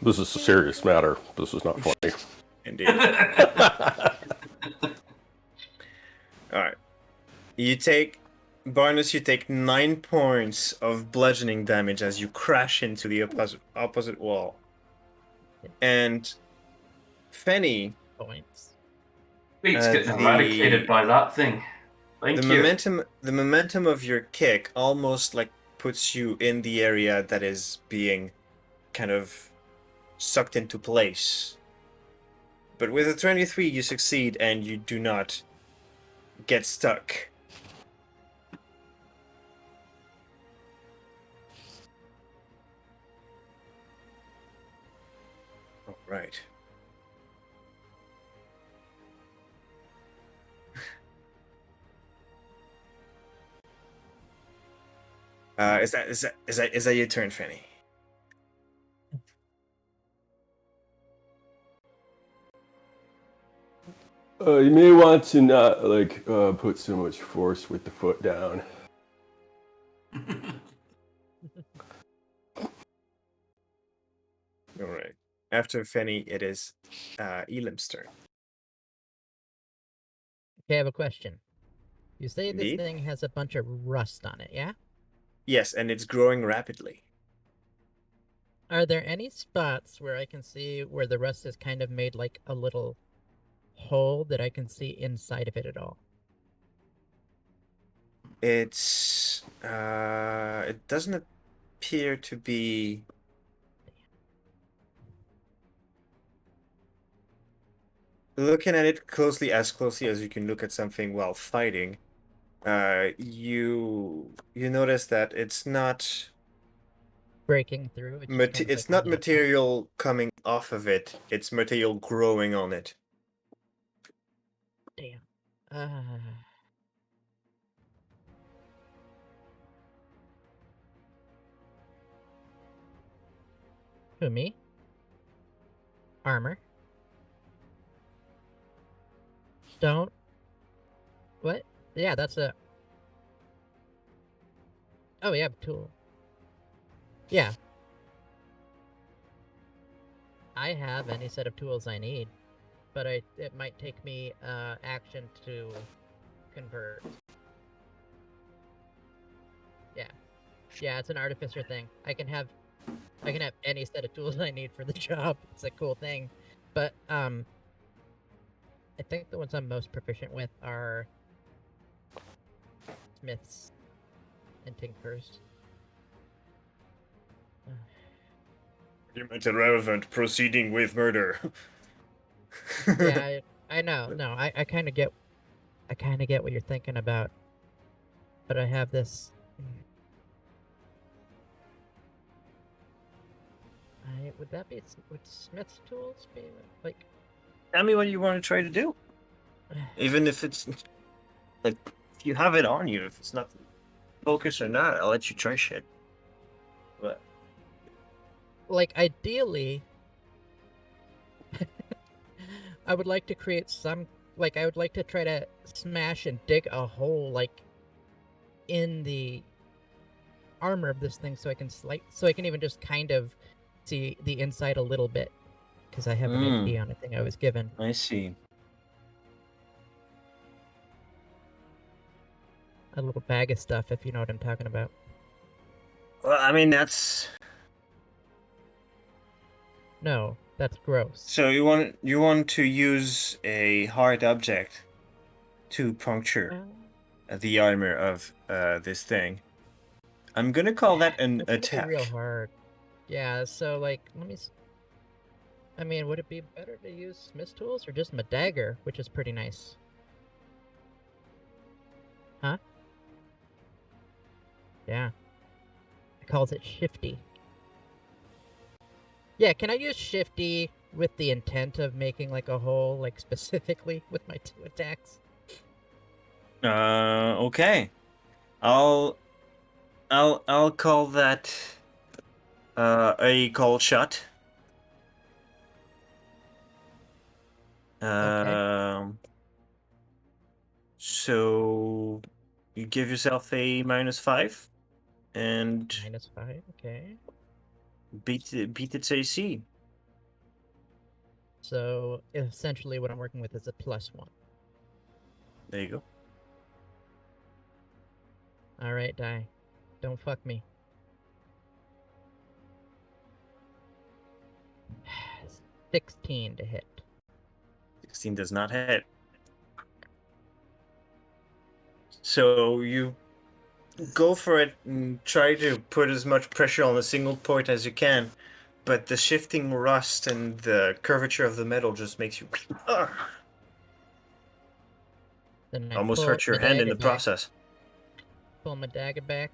This is a serious matter. This is not funny. Indeed. All right. You take 9 points of bludgeoning damage as you crash into the opposite wall. And Fenny, Points. Week's getting eradicated by that thing. Thank the you. momentum of your kick almost like puts you in the area that is being kind of sucked into place. But with a 23, you succeed and you do not get stuck. All right. Is that your turn, Fanny? You may want to not put so much force with the foot down. All right. After Fanny, it is Elim's turn. Okay, I have a question. You say this Indeed. thing has a bunch of rust on it, yeah? Yes, and it's growing rapidly. Are there any spots where I can see where the rust is kind of made like a little hole that I can see inside of it at all? It doesn't appear to be. Looking at it as closely as you can look at something while fighting, you notice that it's not Breaking through? It's, just kind of it's like not natural. material coming off of it. It's material growing on it. Damn. Who, me? Armor? Don't. What? Yeah, that's a. Oh, yeah, tool. Yeah. I have any set of tools I need, but it might take me action to convert. Yeah. Yeah, it's an artificer thing. I can have any set of tools I need for the job. It's a cool thing. But I think the ones I'm most proficient with are smiths and tinkers. Argument irrelevant. Proceeding with murder. Yeah, I know. No, I kind of get what you're thinking about. But I have this. Would that be would Smith's tools be like? Tell me what you want to try to do. Even if it's like, if you have it on you, if it's not focus or not, I'll let you try shit. But Like ideally, I would like to create some. Like I would like to try to smash and dig a hole like in the armor of this thing, so I can even just kind of see the inside a little bit, because I have an ID on a thing I was given. I see. A little bag of stuff, if you know what I'm talking about. Well, I mean that's. No, that's gross. So you want to use a hard object to puncture the armor of this thing. I'm gonna call that an It's gonna be attack. real hard. Yeah. So like, let me. I mean, would it be better to use Smith's tools or just my dagger, which is pretty nice? Huh? Yeah. It calls it Shifty. Yeah, can I use Shifty with the intent of making like a hole, like specifically with my 2 attacks? Okay. I'll call that a call shot. Okay. So you give yourself a -5 and -5, okay. beat its AC. So essentially what I'm working with is a +1. There you go. Alright, die. Don't fuck me. 16 to hit. 16 does not hit. So you go for it and try to put as much pressure on a single point as you can, but the shifting rust and the curvature of the metal just makes you Then I almost pull hurt your my hand in dagger the back, process. pull my dagger back,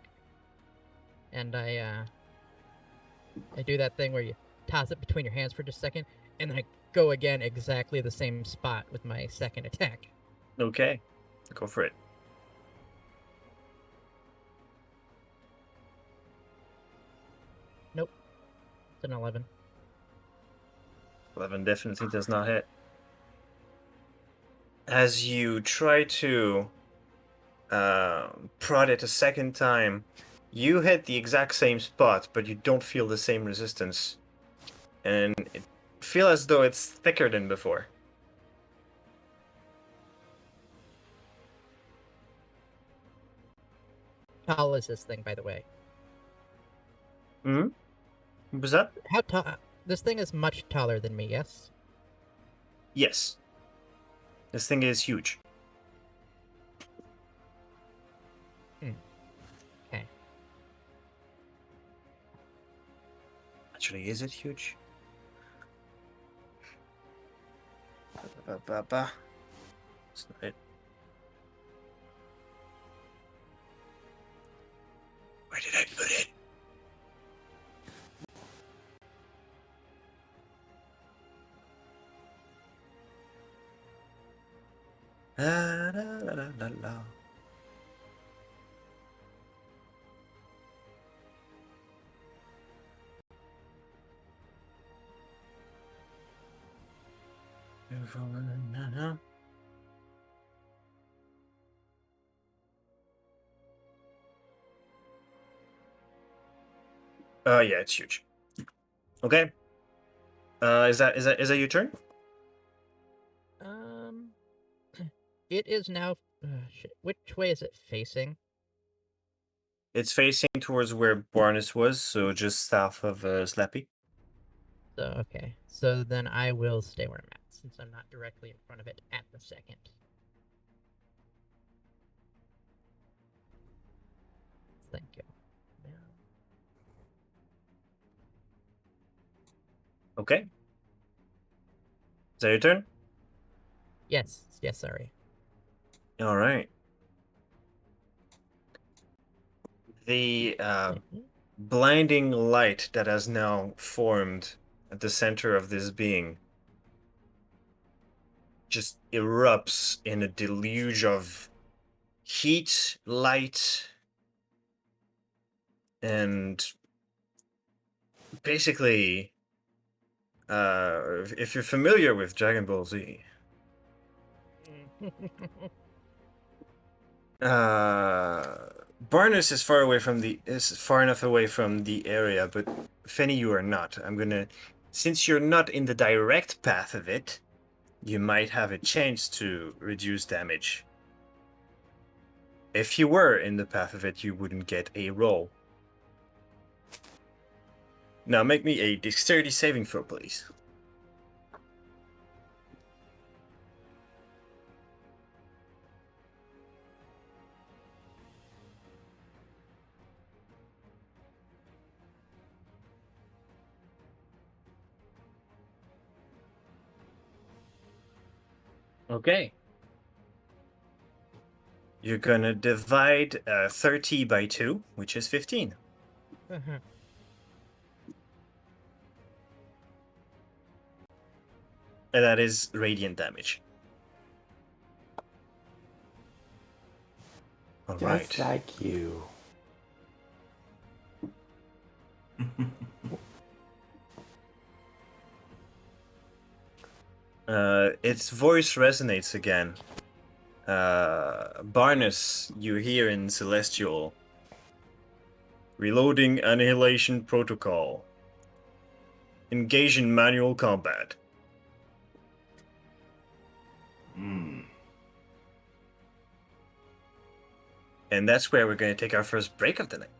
and I do that thing where you toss it between your hands for just a second, and then I go again exactly the same spot with my second attack. Okay, go for it. Nope. It's an 11. 11 definitely does not hit. As you try to prod it a second time, you hit the exact same spot, but you don't feel the same resistance. And it feels as though it's thicker than before. How tall is this thing, by the way? Hmm? What was that? How tall? This thing is much taller than me, yes? Yes. This thing is huge. Okay. Actually, is it huge? Ba-ba-ba-ba. That's not it. Where did I put it? La, la, la, la, la, la. Yeah, it's huge. Okay. Is that your turn? Um, it is now. Shit, which way is it facing? It's facing towards where Barnes was, so just south of Slappy. So okay. So then I will stay where I'm at, since I'm not directly in front of it at the second. Thank you. Yeah. Okay. Is that your turn? Yes. Yes. Sorry. All right. The Mhm. blinding light that has now formed at the center of this being just erupts in a deluge of heat, light, and basically, if you're familiar with Dragon Ball Z, Barnes is far enough away from the area, but Fenny, you are not. Since you're not in the direct path of it, you might have a chance to reduce damage. If you were in the path of it, you wouldn't get a roll. Now make me a dexterity saving throw, please. Okay. You're gonna divide 30 by 2, which is 15. Uh-huh. And that is radiant damage. All right. Just like you. Its voice resonates again. Barnes, you hear in Celestial. Reloading Annihilation Protocol. Engage in manual combat. Hmm. And that's where we're going to take our first break of the night.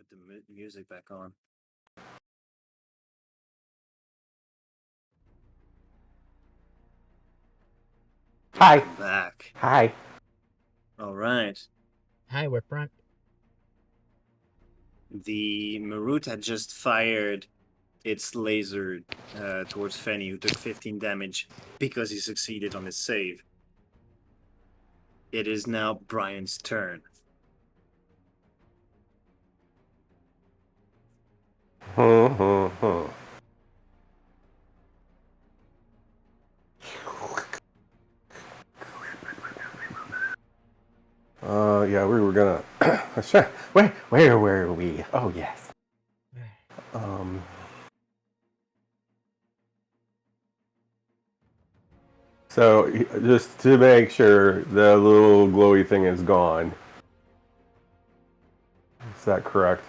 put the music back on. Hi. Welcome back. Hi. All right. Hi, we're front. The Marut had just fired its laser towards Fenny, who took 15 damage because he succeeded on his save. It is now Brian's turn. Yeah, we were gonna. Where were we? Oh yes. So just to make sure, the little glowy thing is gone. Is that correct?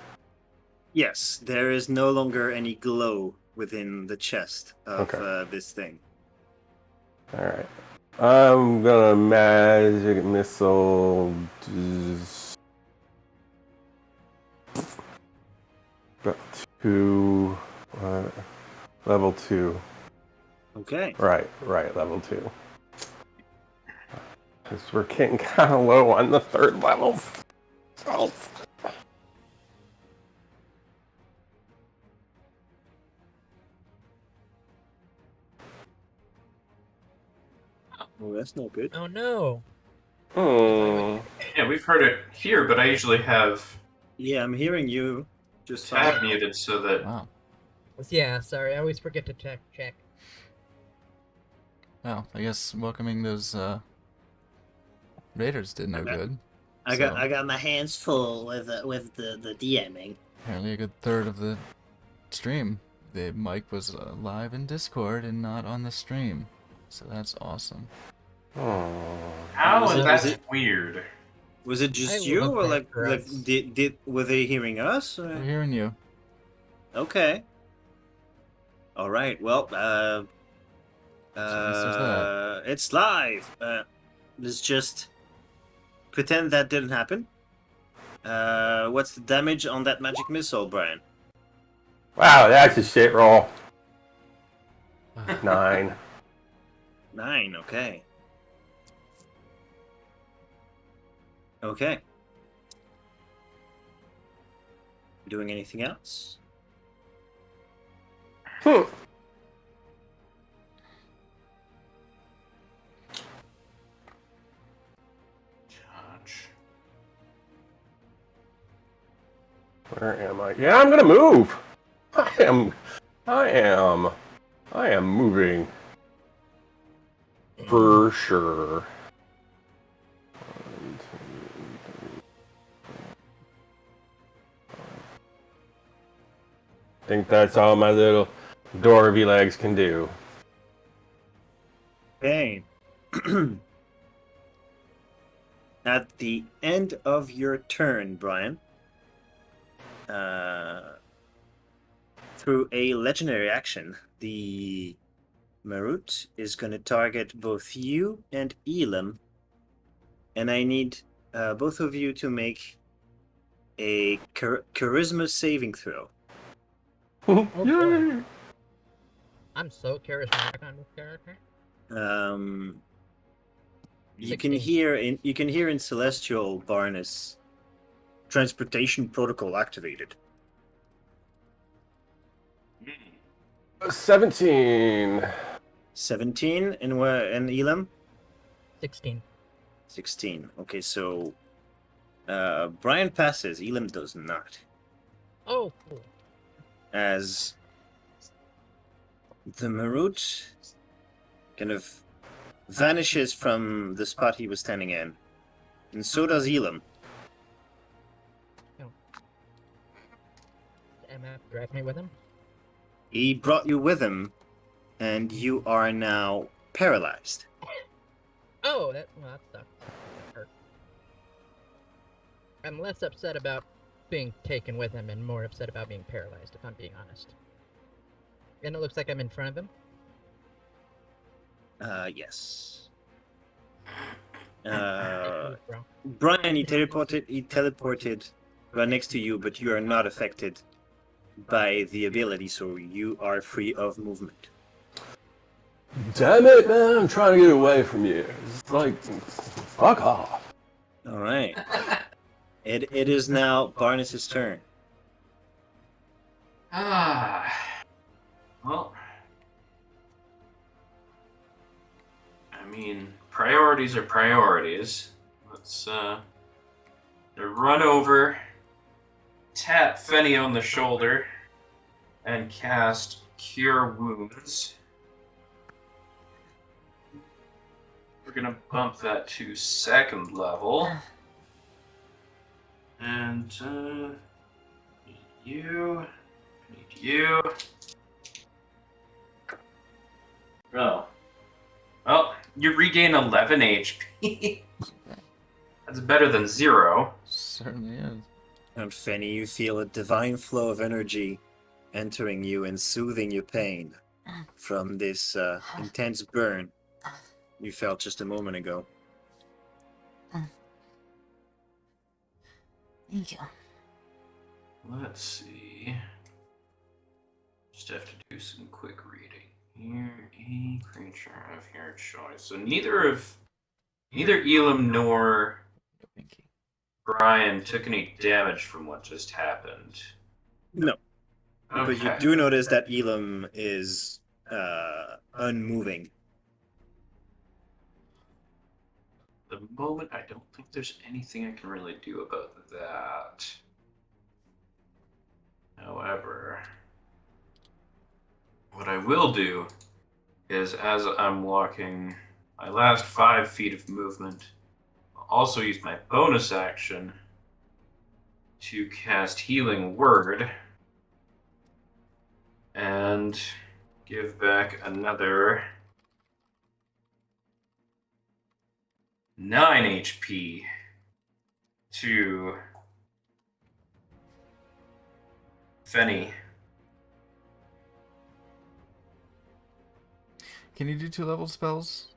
Yes, there is no longer any glow within the chest of this thing. All right. I'm gonna magic missile. To level 2. Okay. Right, level 2. Because we're getting kind of low on the third levels. Oh. Oh, that's not good. Oh no. Yeah, we've heard it here, but I usually have Yeah, I'm hearing you. Just fine. tab muted so that. Wow. Yeah, sorry, I always forget to check. Well, I guess welcoming those raiders did no good. I got my hands full with the DMing. Apparently a good third of the stream, the mic was live in Discord and not on the stream. So that's awesome. How is that weird? Was it just I you, love or that like for us. were they hearing us? Or? We're hearing you. Okay. All right. Well, it's live. Let's just pretend that didn't happen. What's the damage on that magic missile, Brian? Wow, that's a shit roll. 9. 9. Okay. Okay. Doing anything else? Where am I? Yeah, I'm gonna move. I am moving. For sure. 1, 2, 3, 4, 5. I think that's all my little Dorvy legs can do. Okay. At the end of your turn, Brian, through a legendary action, the Marut is going to target both you and Elam, and I need both of you to make a charisma saving throw. Oh, boy. I'm so charismatic on this character. You can hear in Celestial Barnes, transportation protocol activated. 17. 17 and where and Elam? 16. 16. Okay, so Brian passes, Elam does not. Oh, cool. As the Marut kind of vanishes from the spot he was standing in, and so does Elam. MF drag me with him? He brought you with him, and you are now paralyzed. Oh, that sucks. That hurt. I'm less upset about being taken with him and more upset about being paralyzed, if I'm being honest. And it looks like I'm in front of him. Yes. Bro. Brian, he teleported right next to you, but you are not affected by the ability, so you are free of movement. Damn it, man! I'm trying to get away from you. It's like, fuck off. All right. It is now Barnes' turn. Well, I mean, priorities are priorities. Let's run over, tap Fenny on the shoulder, and cast Cure Wounds. We're gonna bump that to 2nd level. And need you. Oh. Well, you regain 11 HP. That's better than 0. Certainly is. And Fenny, you feel a divine flow of energy entering you and soothing your pain from this intense burn you felt just a moment ago. Thank you. Let's see. Just have to do some quick reading. Here, a creature of your choice. So neither Elam nor Thank you. Brian took any damage from what just happened. No. Okay. But you do notice that Elam is unmoving. At the moment, I don't think there's anything I can really do about that. However, what I will do is, as I'm walking my last 5 feet of movement, I'll also use my bonus action to cast Healing Word and give back another 9 HP to Fenny. Can you do 2-level spells?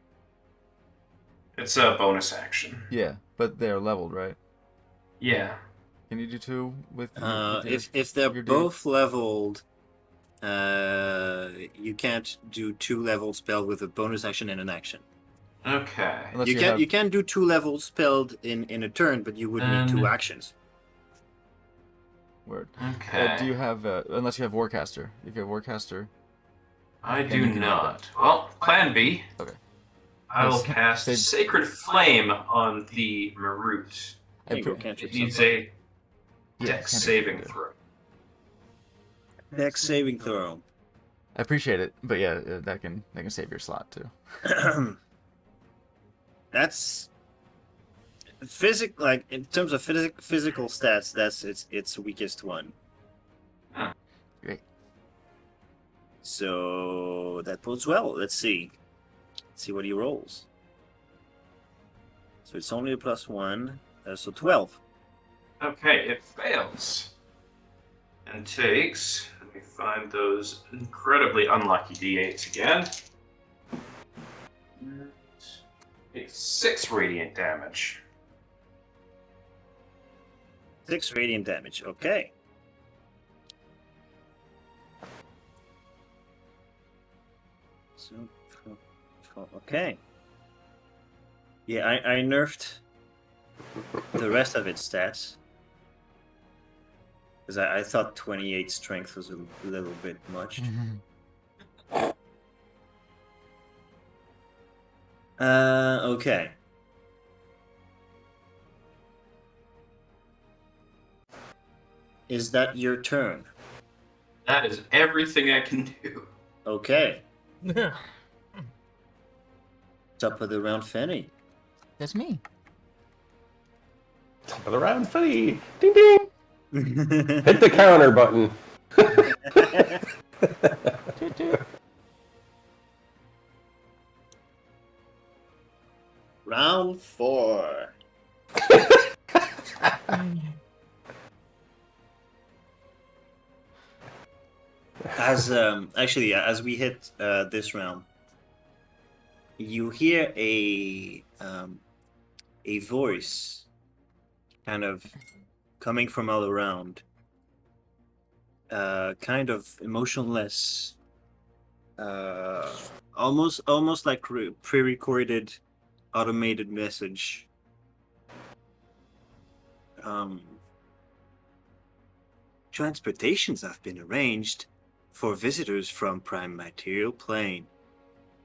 It's a bonus action. Yeah, but they're leveled, right? Yeah. Can you do 2 with If they're your both leveled, you can't do 2-level spell with a bonus action and an action. Okay. Unless You can do 2-level spelled in a turn, but you would need 2 actions. Word. Okay. Do you have, unless you have Warcaster. If you have Warcaster. I then do you can do not. that. Well, plan B. Okay. I will Yes. cast Save- Sacred Flame on the Marut. There you go, It cantrip. needs a Yeah, Dex cantrip saving would do. throw. Dex saving throw. I appreciate it, but yeah, that can save your slot too. That's like in terms of physical stats, that's its weakest one. Great. So that bodes well. Let's see what he rolls. So it's only a +1, so 12. Okay, it fails. And takes, let me find those incredibly unlucky d8s again. It's 6 radiant damage. 6 radiant damage. Okay. So, okay. Yeah, I nerfed the rest of its stats. Because I thought 28 strength was a little bit much. Okay. Is that your turn? That is everything I can do. Okay. Top of the round, Fenny. That's me. Top of the round, funny. Ding ding. Hit the counter button. Round 4. As we hit this round, you hear a voice kind of coming from all around. Kind of emotionless, almost like pre-recorded, automated message. Transportations have been arranged for visitors from Prime Material Plane.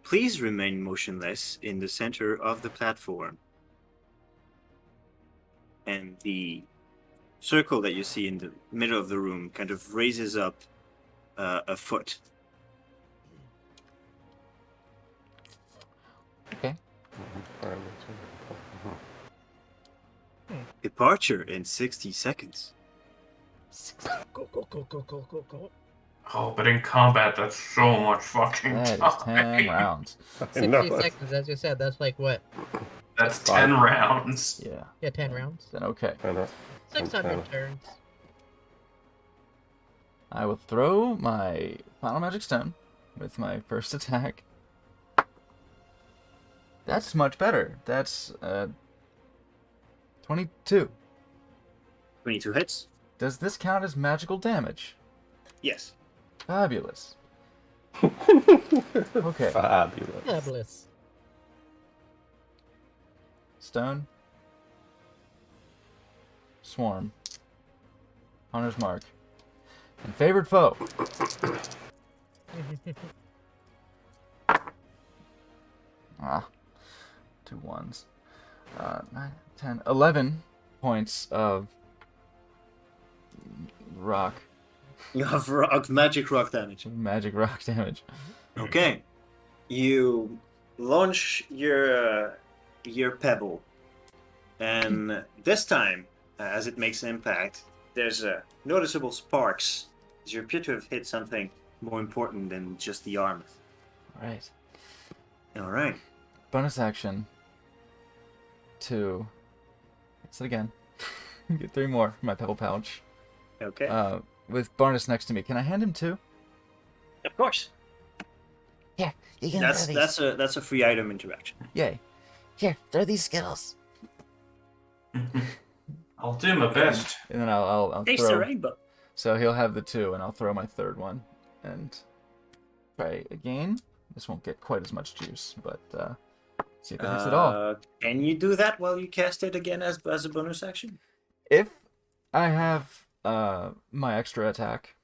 Please remain motionless in the center of the platform. And the circle that you see in the middle of the room kind of raises up a foot. Okay. Departure in 60 seconds. Go, go, go, go, go, go, go. Oh, but in combat, that's so much fucking That time. is 10 rounds. I 60 know, that's- seconds, as you said. That's like what? That's 10 rounds. Yeah. Yeah, 10 rounds. Then okay. I know. 600 turns. I will throw my Final Magic Stone with my first attack. That's much better. That's 22. 22 hits? Does this count as magical damage? Yes. Fabulous. Okay. Fabulous. Fabulous. Stone. Swarm. Hunter's Mark. And favored foe. Ah. 2 1s. 9, 10, 11 points of rock. You have magic rock damage. Magic rock damage. Okay. You launch your pebble, and this time, as it makes an impact, there's noticeable sparks as you appear to have hit something more important than just the armor. Alright. All right. Bonus action. 2. Hits it again. Get 3 more from my pebble pouch. Okay. With Barnus next to me, can I hand him 2? Of course. Here, you can That's throw these. that's a free item interaction. Yay. Here, throw these Skittles. I'll do my best. And then I'll Taste the throw. rainbow. So he'll have the 2, and I'll throw my 3rd one. And try again. This won't get quite as much juice, but see if it hits at all. Can you do that while you cast it again as a bonus action? If I have my extra attack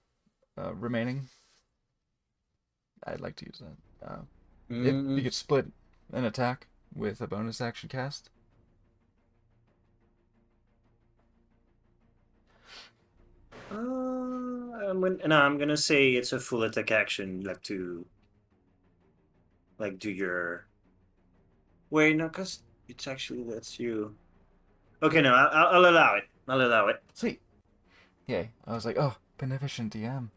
remaining, I'd like to use that. If you could split an attack with a bonus action cast. I'm gonna say it's a full attack action, do your. Wait, no, cause it's actually lets you. Okay, no, I'll allow it. I'll allow it. Sweet. Yay. I was like, oh, beneficent DM.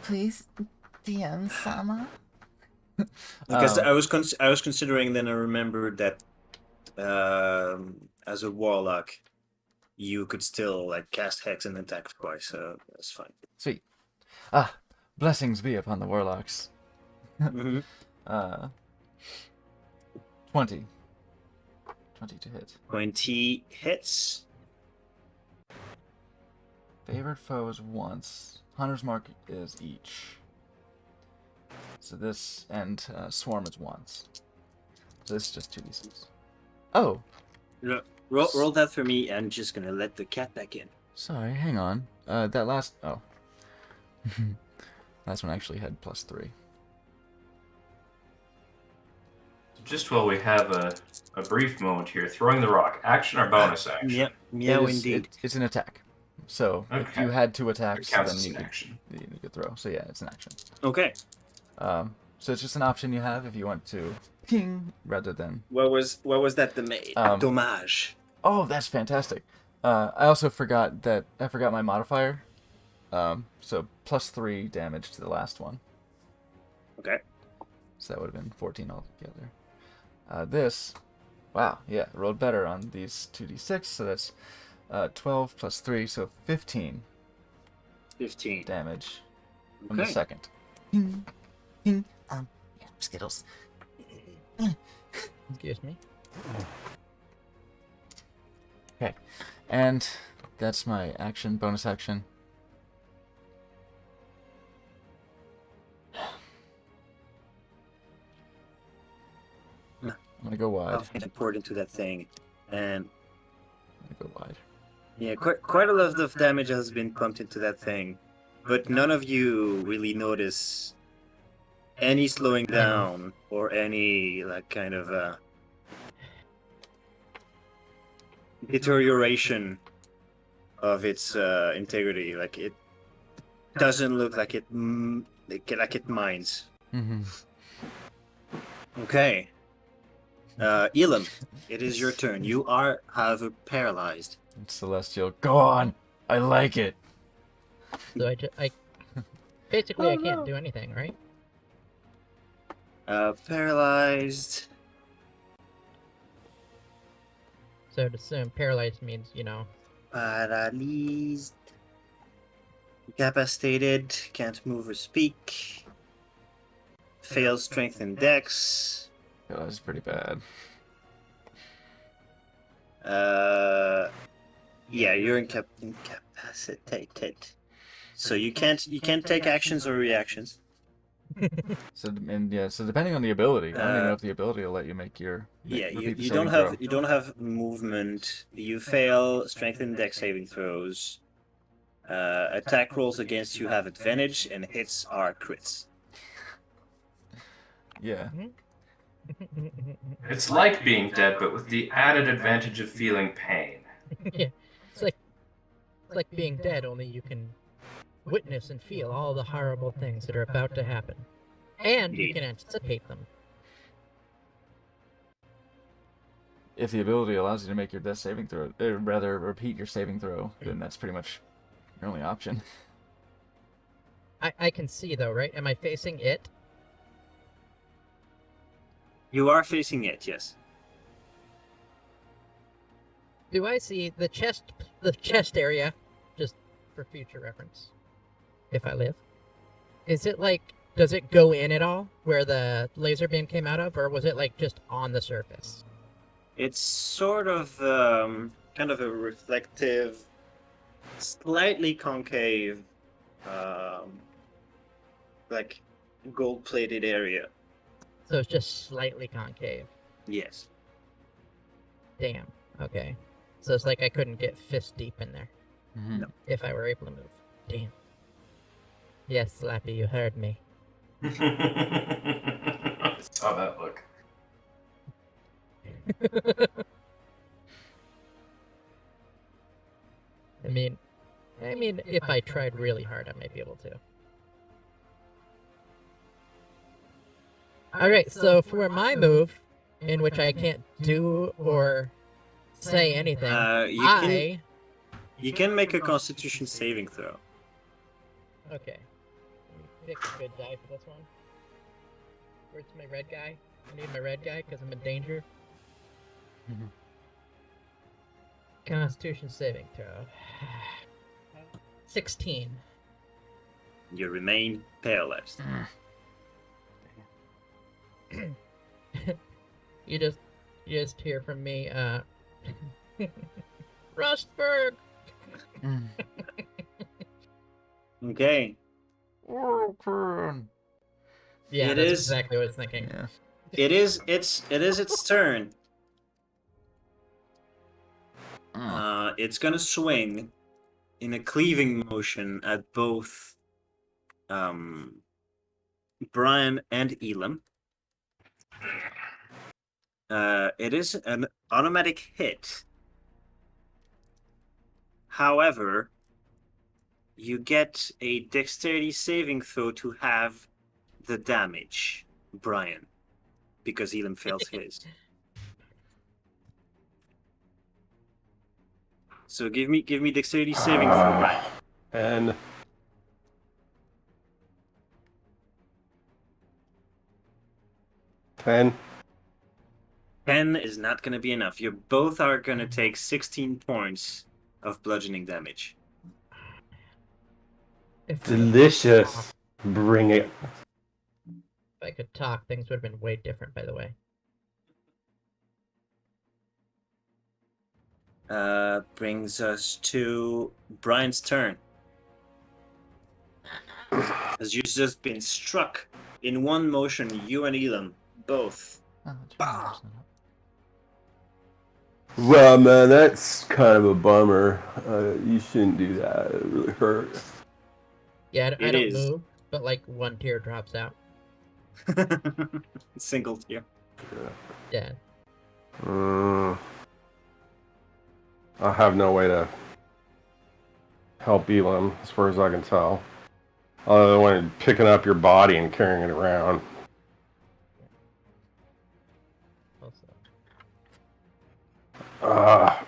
Please, DM Sama. Because I was considering, then I remembered that as a warlock, you could still cast hex and attack twice, so that's fine. Sweet. Blessings be upon the warlocks. 20. 20 to hit. 20 hits. Favored foe is once. Hunter's Mark is each. So this, and Swarm is once. So this is just 2d6. Oh! Roll that for me. I'm just gonna let the cat back in. Sorry, hang on. That last... Oh. Last one actually had +3. Just while we have a brief moment here, throwing the rock, action or bonus action? Yep. Meow It is- indeed. it's an attack. So if Okay. you had 2 It attacks, counts then as you an could, action. you could throw. So yeah, it's an action. Okay. So it's just an option you have if you want to ping rather than... What was that dommage? Oh, that's fantastic. I also forgot my modifier. So +3 damage to the last one. Okay. So that would have been 14 altogether. This, wow, yeah, rolled better on these 2d6, so that's 12 plus 3, so 15 15. damage from the Okay. second. Ping, ping. Yeah, Skittles. Excuse me. Okay. And that's my action, bonus action. No. I'm gonna go wide. I'll poured into that thing, and I'm gonna go wide. yeah, quite a lot of damage has been pumped into that thing, but none of you really notice any slowing down or any like kind of deterioration of its integrity. Like it doesn't look like it like it mines. Mm-hmm. Okay. Elam, it is your turn. You are, however, paralyzed. Celestial, go on. I like it. So I basically I can't do anything, right? Paralyzed. So to assume paralyzed means, Paralyzed. Incapacitated. Can't move or speak. Fails strength and dex. Oh, that's pretty bad. Yeah, you're incapacitated. So you can't take actions or reactions. So depending on the ability, I don't even know Uh, if the ability will let you make your Yeah, repeat the you saving don't have throw. you don't have movement. You fail strength and dex saving throws. Attack rolls against you have advantage, and hits are crits. Yeah. It's like being dead, but with the added advantage of feeling pain. Yeah. It's like being dead, only you can witness and feel all the horrible things that are about to happen. And you Indeed. can anticipate them. If the ability allows you to make your death saving throw, or rather repeat your saving throw, then that's pretty much your only option. I can see though, right? Am I facing it? You are facing it, yes. Do I see the chest area, just for future reference, if I live? Is it like, does it go in at all where the laser beam came out of, or was it like just on the surface? It's sort of kind of a reflective, slightly concave, like gold-plated area. So it's just slightly concave. Yes. Damn. Okay. So it's like I couldn't get fist deep in there Mm-hmm. No. if I were able to move. Damn. Yes, Slappy, you heard me. I saw that look. I mean, if I tried really hard, I might be able to. Alright, so for my move, in which I can't do or say anything, You can make a Constitution saving throw. Okay. Pick a good die for this one. Where's my red guy? I need my red guy because I'm in danger. Mhm. Constitution saving throw. 16. You remain paralyzed. You just hear from me, Rustberg! Mm. Okay. Whirlpool. Yeah, It that's is- exactly what I was thinking. Yeah. It is its turn. It's gonna swing in a cleaving motion at both Brian and Elam. It is an automatic hit. However, you get a dexterity saving throw to have the damage, Brian, because Elam fails his. So give me dexterity saving throw, Brian. And 10. 10 is not going to be enough. You both are going to take 16 points of bludgeoning damage. If Delicious. Bring it. I could talk, things would have been way different, by the way. brings us to Brian's turn. As you've just been struck in one motion, you and Elam both. Oh, that's Well, man, that's kind of a bummer. You shouldn't do that. It really hurt. Yeah, I It don't is. move, but like one tear drops out. Single tear. Yeah. I have no way to help Elam, as far as I can tell. Other than when picking up your body and carrying it around. Also. I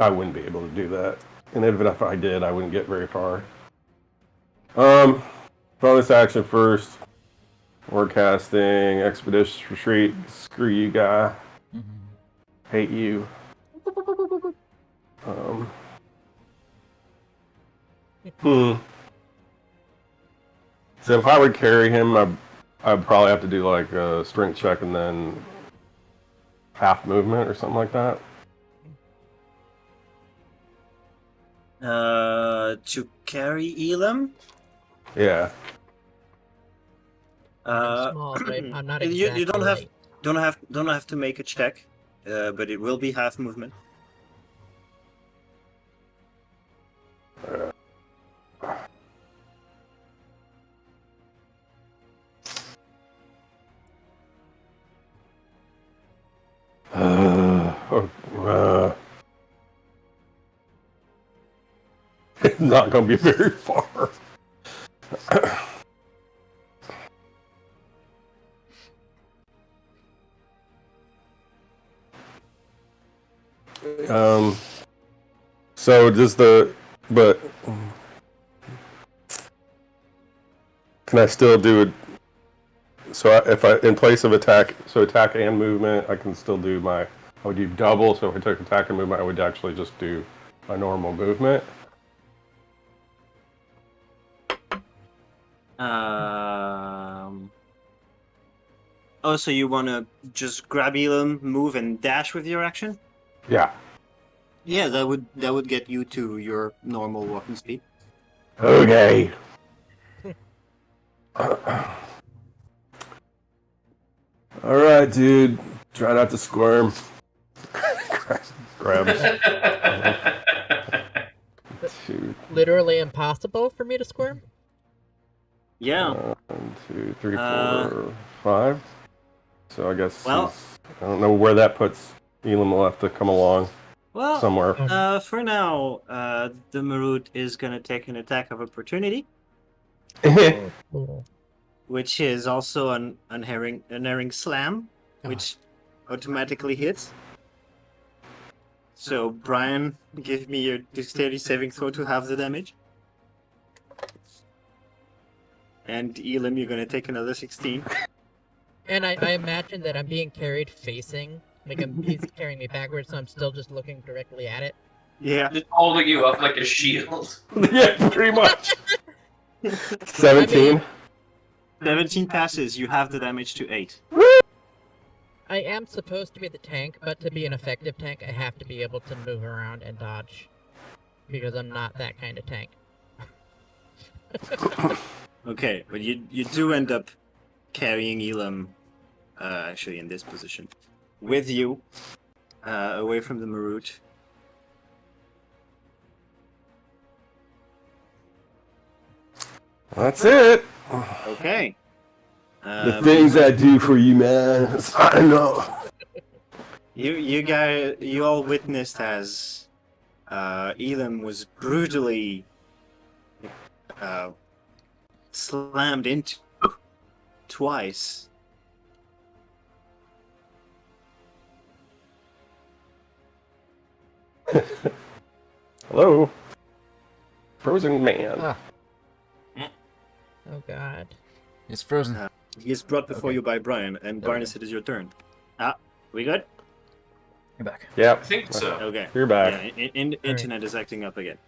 wouldn't be able to do that. And even if I did, I wouldn't get very far. Bonus action first. Forecasting, expeditious retreat. Screw you, guy. Hate you. So if I would carry him, I'd probably have to do like a strength check and then half movement or something like that. To carry Elam? Yeah. I'm small, so I'm not exactly you don't have light. don't have to make a check, but it will be half movement. It's not going to be very far. So does but can I still do it? So if I, in place of attack and movement, I can still do I would do double. So if I took attack and movement, I would actually just do my normal movement. Oh, so you want to just grab Elam, move, and dash with your action? Yeah. Yeah, that would get you to your normal walking speed. Okay. All right, dude. Try not to squirm. Grabs. Two. Literally impossible for me to squirm? Yeah. 1, 2, 3, 4, 5. So I guess Well, I don't know where that puts Elam. Will have to come along well, somewhere. for now, the Marut is gonna take an attack of opportunity, Cool. which is also an unerring slam, which automatically hits. So Brian, give me your dexterity saving throw to halve the damage. And Elam, you're gonna take another 16. And I imagine that I'm being carried facing, like he's carrying me backwards, so I'm still just looking directly at it. Yeah. Just holding you up like a shield. Yeah, pretty much. 17. 17 passes, you have the damage to 8. I am supposed to be the tank, but to be an effective tank, I have to be able to move around and dodge. Because I'm not that kind of tank. Okay, but you do end up carrying Elam, actually in this position, with you, away from the Marut. That's it. Okay. The things I do for you, man. I know. You all witnessed as Elam was brutally slammed into twice. Hello. Frozen man. Oh god. It's frozen. He is brought before Okay. you by Brian, and Barnes, it is your turn. We good? You're back. Yep. I think so. Okay. You're back. Yeah, internet is acting up again.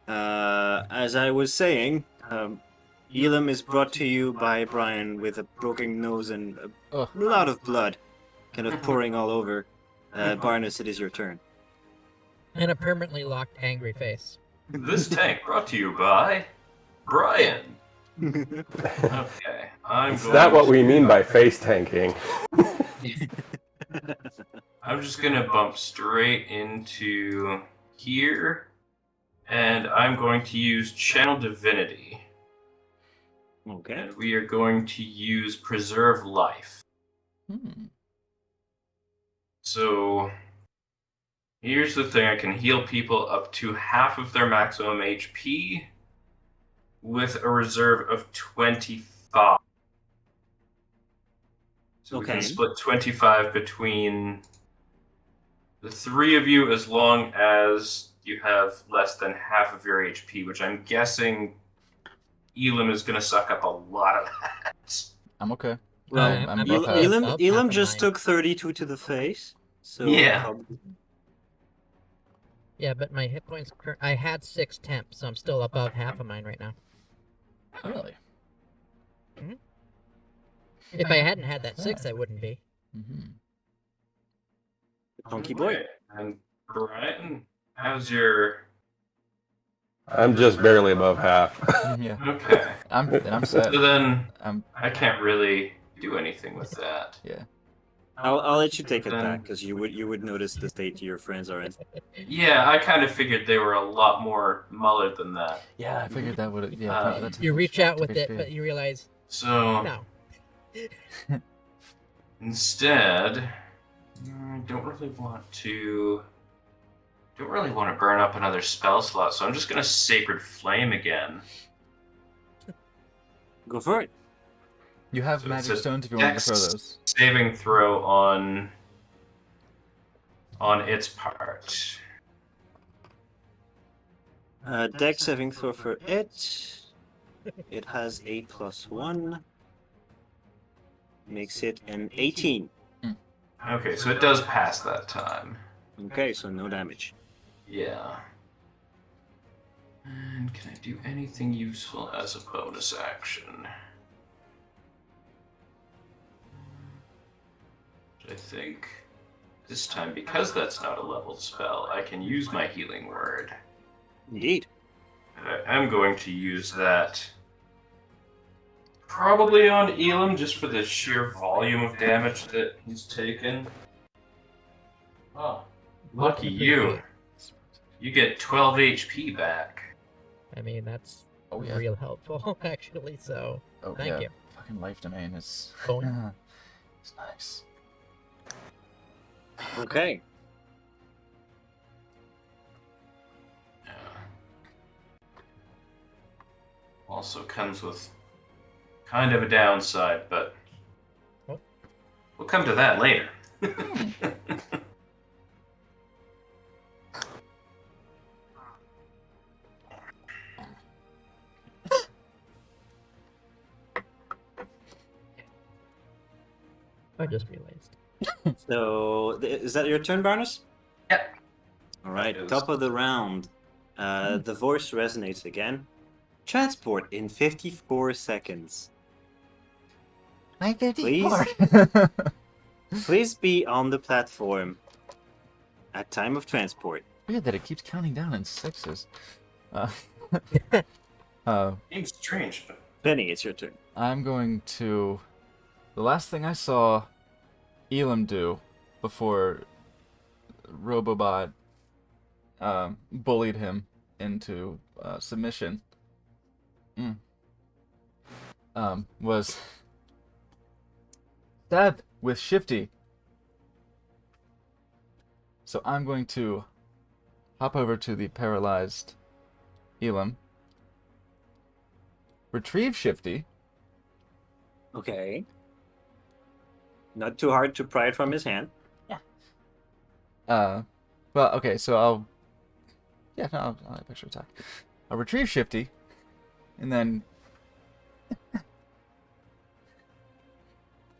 As I was saying, Elam is brought to you by Brian with a broken nose and a Ugh. lot of blood. kind of pouring all over. Barnes, it is your turn. And a permanently locked angry face. This tank brought to you by Brian. Okay, I'm Is going that what we to- mean by face tanking? I'm just gonna bump straight into here, and I'm going to use Channel Divinity. Okay. And we are going to use Preserve Life. Hmm. So here's the thing: I can heal people up to half of their maximum HP with a reserve of 25. So we Okay. can split 25 between the three of you as long as you have less than half of your HP, which I'm guessing Elam is going to suck up a lot of that. I'm okay. Well, I'm I'm above actually half. Elam, above Elam half of just mine. took 32 to the face. So Yeah. Yeah, but my hit points. I had 6 temp, so I'm still above half of mine right now. Really? If I hadn't had that 6, I wouldn't be. Mm-hmm. Funky boy. Okay. And Brian, how's your... I'm just barely above half. Yeah. Okay. I'm set. So then I'm I can't really do anything with that. yeah. I'll let you take it Then- back because you would notice the state your friends are in. Yeah, I kind of figured they were a lot more mullered than that. Yeah, I figured that would yeah. That's You reach out with activate it, fear. but you realize, So no. instead, I don't really want to burn up another spell slot, so I'm just gonna Sacred Flame again. Go for it. You have So magic it's a stones if you want to throw dex those. saving throw on its part. Dex saving throw for it. It has 8 plus 1. Makes it an 18. Okay, so it does pass that time. Okay, so no damage. Yeah. And can I do anything useful as a bonus action? I think this time, because that's not a leveled spell, I can use my healing word. Indeed. I'm going to use that probably on Elam just for the sheer volume of damage that he's taken. Oh, lucky you. You get 12 HP back. I mean, that's Oh yeah. real helpful, actually, so Oh thank yeah. you. Fucking life domain is. Oh. It's nice. Okay. Yeah. Also comes with kind of a downside, but Oh. we'll come to that later. I just realized. So, is that your turn, Barnes? Yep. All right, It is. top of the round. The voice resonates again. Transport in 54 seconds. 954. Please be on the platform at time of transport. Weird that it keeps counting down in sixes. Uh, Seems strange, but Penny, it's your turn. I'm going to. The last thing I saw Elam do before Robobot bullied him into submission was stab with Shifty. So I'm going to hop over to the paralyzed Elam, retrieve Shifty. Okay. Not too hard to pry it from his hand. Well, okay, so I'll have extra attack. I'll retrieve Shifty, and then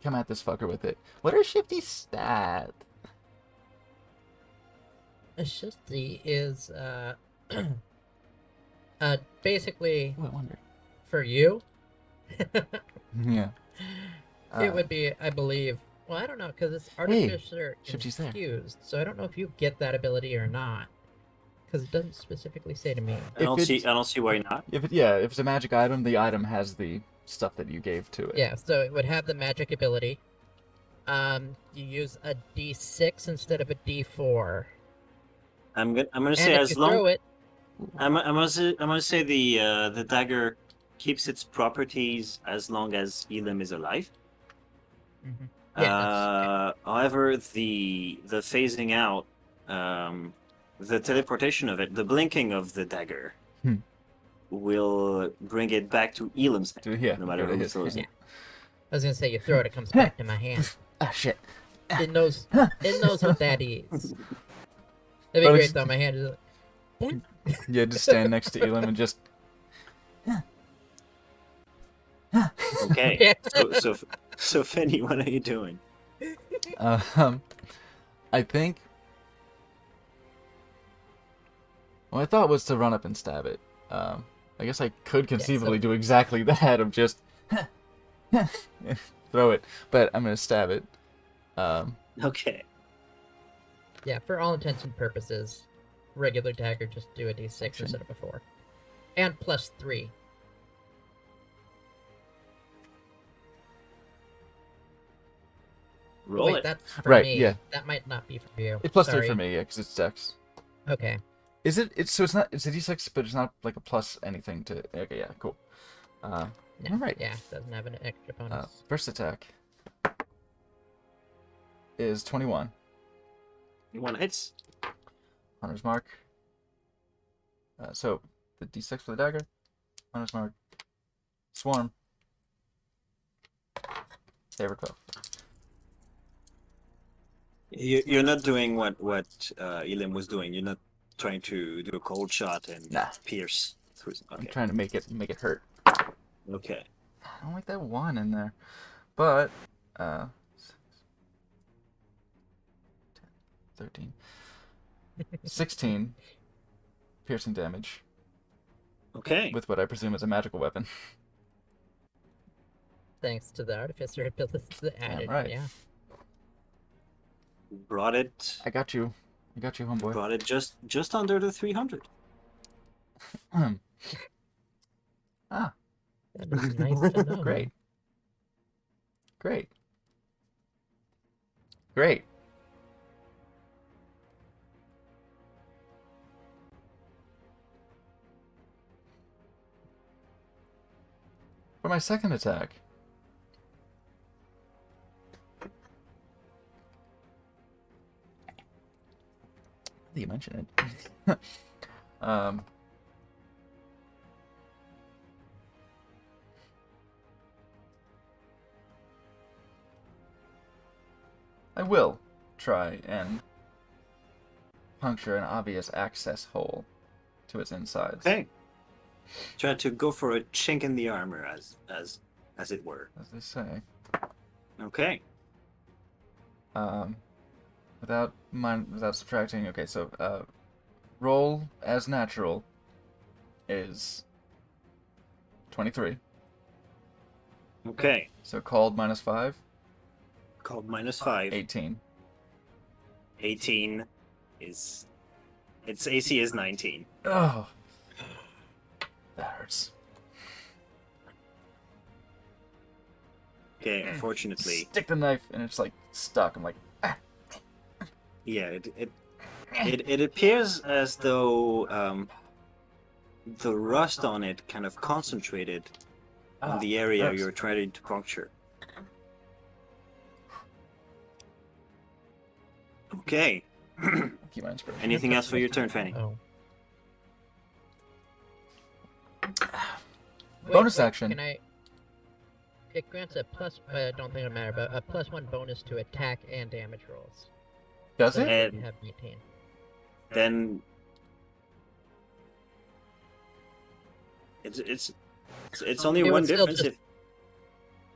come at this fucker with it. What are Shifty's stats? Shifty is basically Oh, I wonder. for you. Yeah. It would be, I believe, Well, I don't know because it's artificer Shifty's there. infused, so I don't know if you get that ability or not, because it doesn't specifically say to me. If it's- I don't see why not. If it's a magic item, the item has the stuff that you gave to it. Yeah, so it would have the magic ability. You use a D6 instead of a D4. I'm gonna And say if as you long throw it, I'm gonna say the dagger keeps its properties as long as Elim is alive. Mhm. Yeah, However, the phasing out, the teleportation of it, the blinking of the dagger, Hmm. will bring it back to Elim's hand, Yeah. no matter go to who his throws hand. it. I was gonna say you throw it, it comes back to my hand. Ah, shit. It knows what that is. That'd be But great it's- though. My hand is like, Yeah, just stand next to Elim and just. Okay. Yeah. So Fenny, what are you doing? I think. What I thought was to run up and stab it. I guess I could conceivably do exactly that of just throw it, but I'm gonna stab it. Okay. Yeah, for all intents and purposes, regular dagger just do a D6 Action. instead of a 4, and +3. Roll Wait, it. that's for Right, me. yeah. That might not be for you. It's +3 Sorry. for me, yeah, because it's Dex. Okay. Is it? It's so it's not. It's a D6, but it's not like a plus anything to. Okay, yeah, cool. No, Alright. Yeah, doesn't have an extra bonus. First attack is 21. One hits. Hunter's mark. So the D6 for the dagger. Hunter's mark. Swarm. Favorite 12. You're not doing what Elim was doing. You're not trying to do a cold shot and Nah. pierce through. I'm Okay. trying to make it hurt. Okay. I don't like that 1 in there, but 13, 16 piercing damage Okay. with what I presume is a magical weapon. Thanks to the artificer ability added. right. Yeah. Brought it. I got you, homeboy. Brought it just under the 300. Ah, That is nice to know. great. Great. For my second attack. Now that you mention it. I will try and puncture an obvious access hole to its insides. Okay. Try to go for a chink in the armor, as it were. As they say. Okay. Without subtracting. Okay, so roll as natural is 23. Okay. So called -5, Called -5. 18. 18 is. Its AC is 19. Oh, that hurts. Okay. Unfortunately, Stick the knife and it's like stuck. I'm like, ah. yeah. It appears as though the rust on it kind of concentrated on the area hurts. you're trying to puncture. Okay. Keep my inspiration. Anything else for your turn, Fanny? Oh. Bonus action. Can I? It grants a plus. I don't think it'll matter, but a +1 bonus to attack and damage rolls. Does So it? you have 18. Then it's only It one would still difference. just-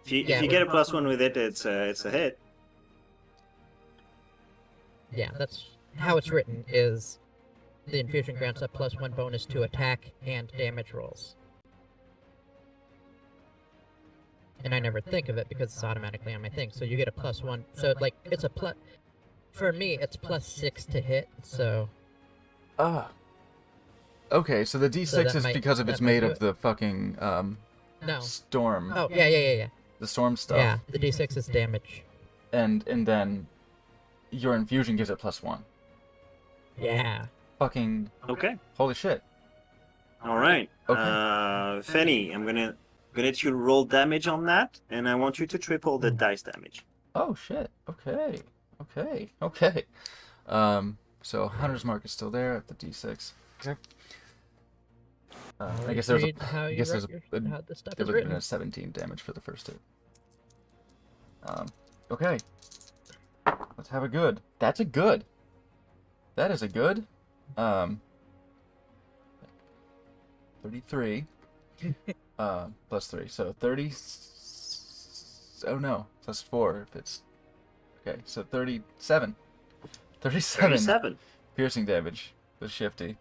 If you Yeah, if you it get a would- +1 with it, it's a hit. Yeah, that's how it's written. Is the infusion grants a +1 bonus to attack and damage rolls. and I never think of it because it's automatically on my thing. So you get a +1. So like it's a plus. For me, it's +6 to hit. So Ah. Okay, so the D6 that is might- because of that it's might made do of it. the fucking no. storm, Oh yeah. the storm stuff, Yeah, the D6 is damage. and then your infusion gives it +1. Yeah. Fucking Okay. holy shit! All right. Okay. Fenny, I'm gonna let you roll damage on that, and I want you to triple the dice damage. Oh shit. Okay. So Hunter's Mark is still there at the D6. Okay. I guess there's Read how I you guess write there's your- how the stuff there is would have been written. a 17 damage for the first hit. Okay. Let's have a good. That's a good. That is a good. 33. Plus 3. So 30. Oh no. Plus 4 if it's. Okay, so 37. 37. 37. Piercing damage with Shifty.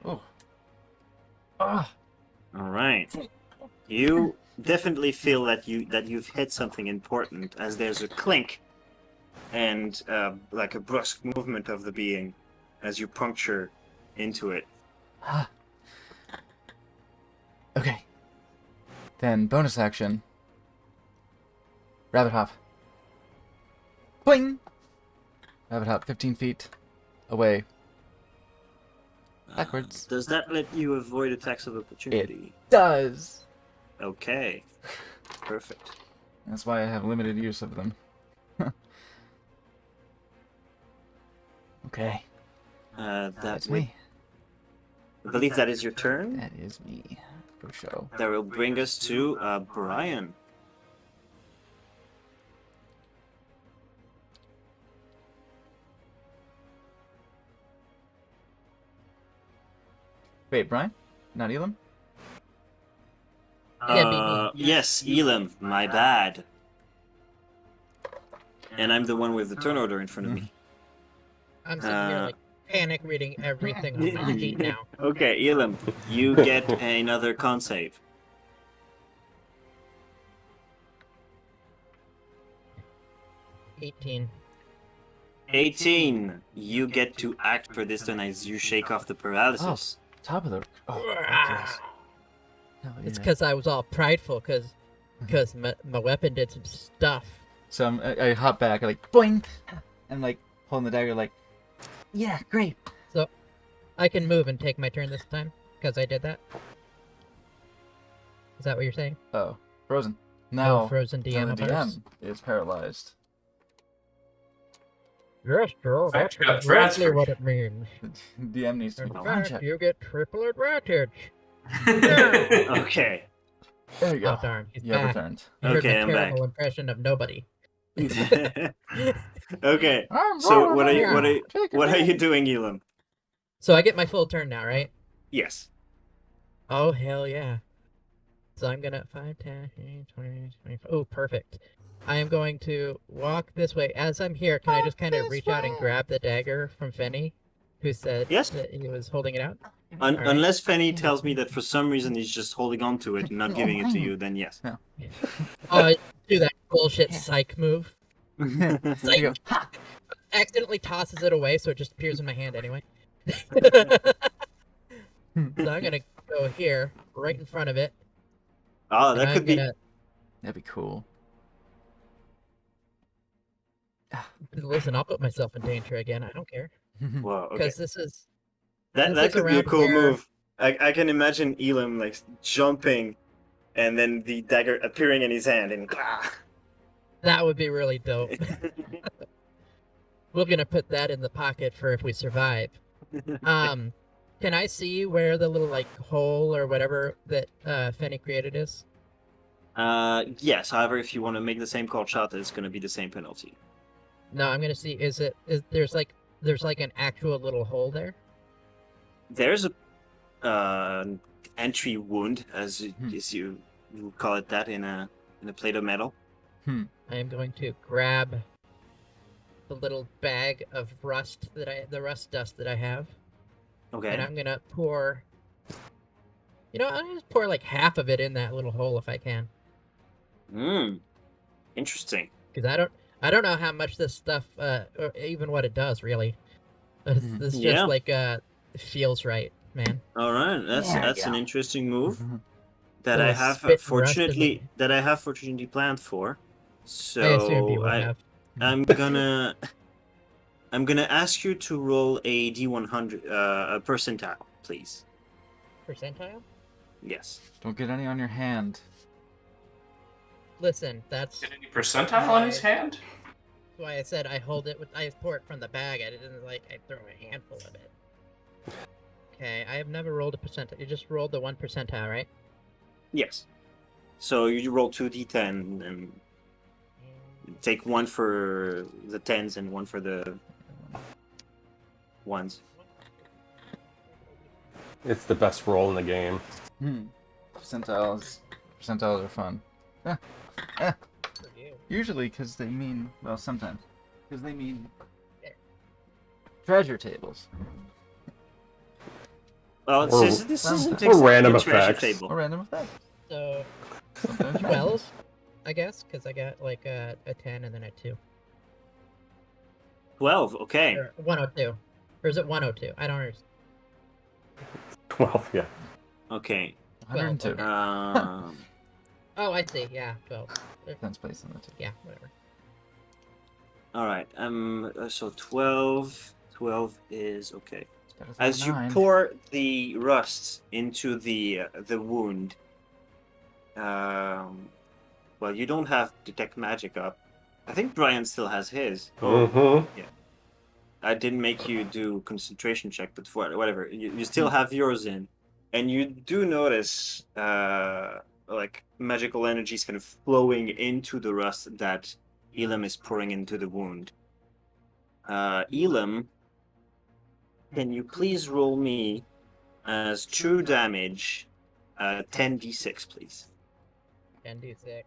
Oh. Ah! All right. You definitely feel that you've hit something important, as there's a clink and like a brusque movement of the being as you puncture into it. Ah. Okay. Then bonus action. Rabbit hop. Boing! Rabbit hop 15 feet away. Backwards. Does that let you avoid attacks of opportunity? Does! Okay. Perfect. That's why I have limited use of them. Okay. That That's would, me. I believe that is your turn. That is me. For show. That will bring us to Brian. Wait, Brian? Not Elam? Yeah, be me. Yes, Elam. My bad. And I'm the one with the turn order in front of me. I'm sitting here like panic reading everything on my sheet now. Okay, Elam, you get another con save. 18. 18. You get to act per this turn as you shake off the paralysis. Top of the. Oh, yes. Hell It's yeah. because I was all prideful because my weapon did some stuff. So I hop back, I like, boing! And like, holding the dagger, like, yeah, great. So I can move and take my turn this time because I did that. Is that what you're saying? Oh, frozen. No, Now, frozen DM. now the attacks. DM is paralyzed. Yes, Joe, that's Fact got exactly transferred. what it means. The DM needs to In be fact, contact. you get triple advantage. Okay. There you go. Oh darn, he's You have back. returned. You heard Okay, my I'm back. terrible impression of nobody. Okay. So what are you doing, Elam? So I get my full turn now, right? Yes. Oh hell yeah. So I'm gonna 5, 10, 15, 20, 25. Oh, perfect. I am going to walk this way. As I'm here, can I just kind of reach out and grab the dagger from Fenny, who said Yes. that he was holding it out? Alright. Unless Fenny tells me that for some reason he's just holding on to it and not giving it to you, then yes. Oh, do that bullshit psych move. There you go. Ha! Accidentally tosses it away, so it just appears in my hand anyway. So I'm gonna go here, right in front of it. Oh, and that I'm could be. gonna That'd be cool. listen. I'll put myself in danger again. I don't care Wow. Okay. because this is That this is could be a around cool where- move. I can imagine Elam like jumping, and then the dagger appearing in his hand, and that would be really dope. We're gonna put that in the pocket for if we survive. Can I see where the little like hole or whatever that Fenny created is? Yes. However, if you want to make the same call shot, it's going to be the same penalty. No, I'm gonna see. Is there's like an actual little hole there? There's a entry wound, as you would call it that in a plate of metal. I am going to grab the little bag of the rust dust that I have, Okay. and I'm gonna pour. I'm gonna pour like half of it in that little hole if I can. Interesting. Because I don't know how much this stuff, or even what it does really. It's Yeah. just like it feels right, man. All right, that's an interesting move that Little I have spit rust in fortunately planned for. I assumed you So would have. I'm gonna ask you to roll a D100 a percentile, please. Percentile? Yes. Don't get any on your hand. Listen, that's Get any percentile on his hand? why I said I pour it from the bag. I didn't like I throw a handful of it. Okay, I have never rolled a percentile. You just rolled the 1 percentile, right? Yes. So you roll 2d10 and take one for the tens and one for the ones. It's the best roll in the game. Percentiles are fun. For you. Usually because they mean, well, sometimes. Because they mean treasure tables. Well, Or- this isn't or exactly random a treasure effects. table. Or random effects. So Sometimes 12, I guess, because I got like a 10 and then a 2. 12, okay. Or 102. Or is it 102? I don't understand. 12, yeah. Okay. 102. okay. Oh, I see. Yeah, 12. 10th place in the two. Yeah, whatever. All right. So 12 is okay. It's better than As you 9. pour the rust into the wound, well, you don't have detect magic up. I think Brian still has his. Mm-hmm. I didn't make you do concentration check, but whatever. You still have yours in, and you do notice like magical energies kind of flowing into the rust that Elam is pouring into the wound. Elam, can you please roll me as true damage 10d6, please? 10d6.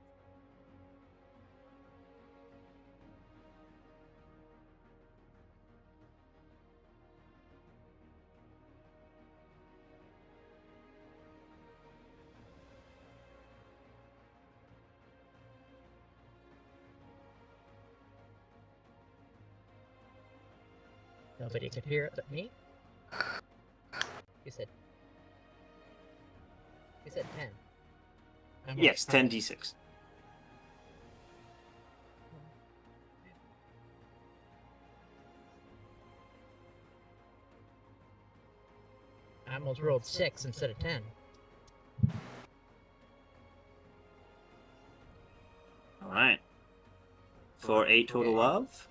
Nobody could hear it but me. You said 10. Yes, 10d6. I almost rolled 6 instead of 10. All right. For a total of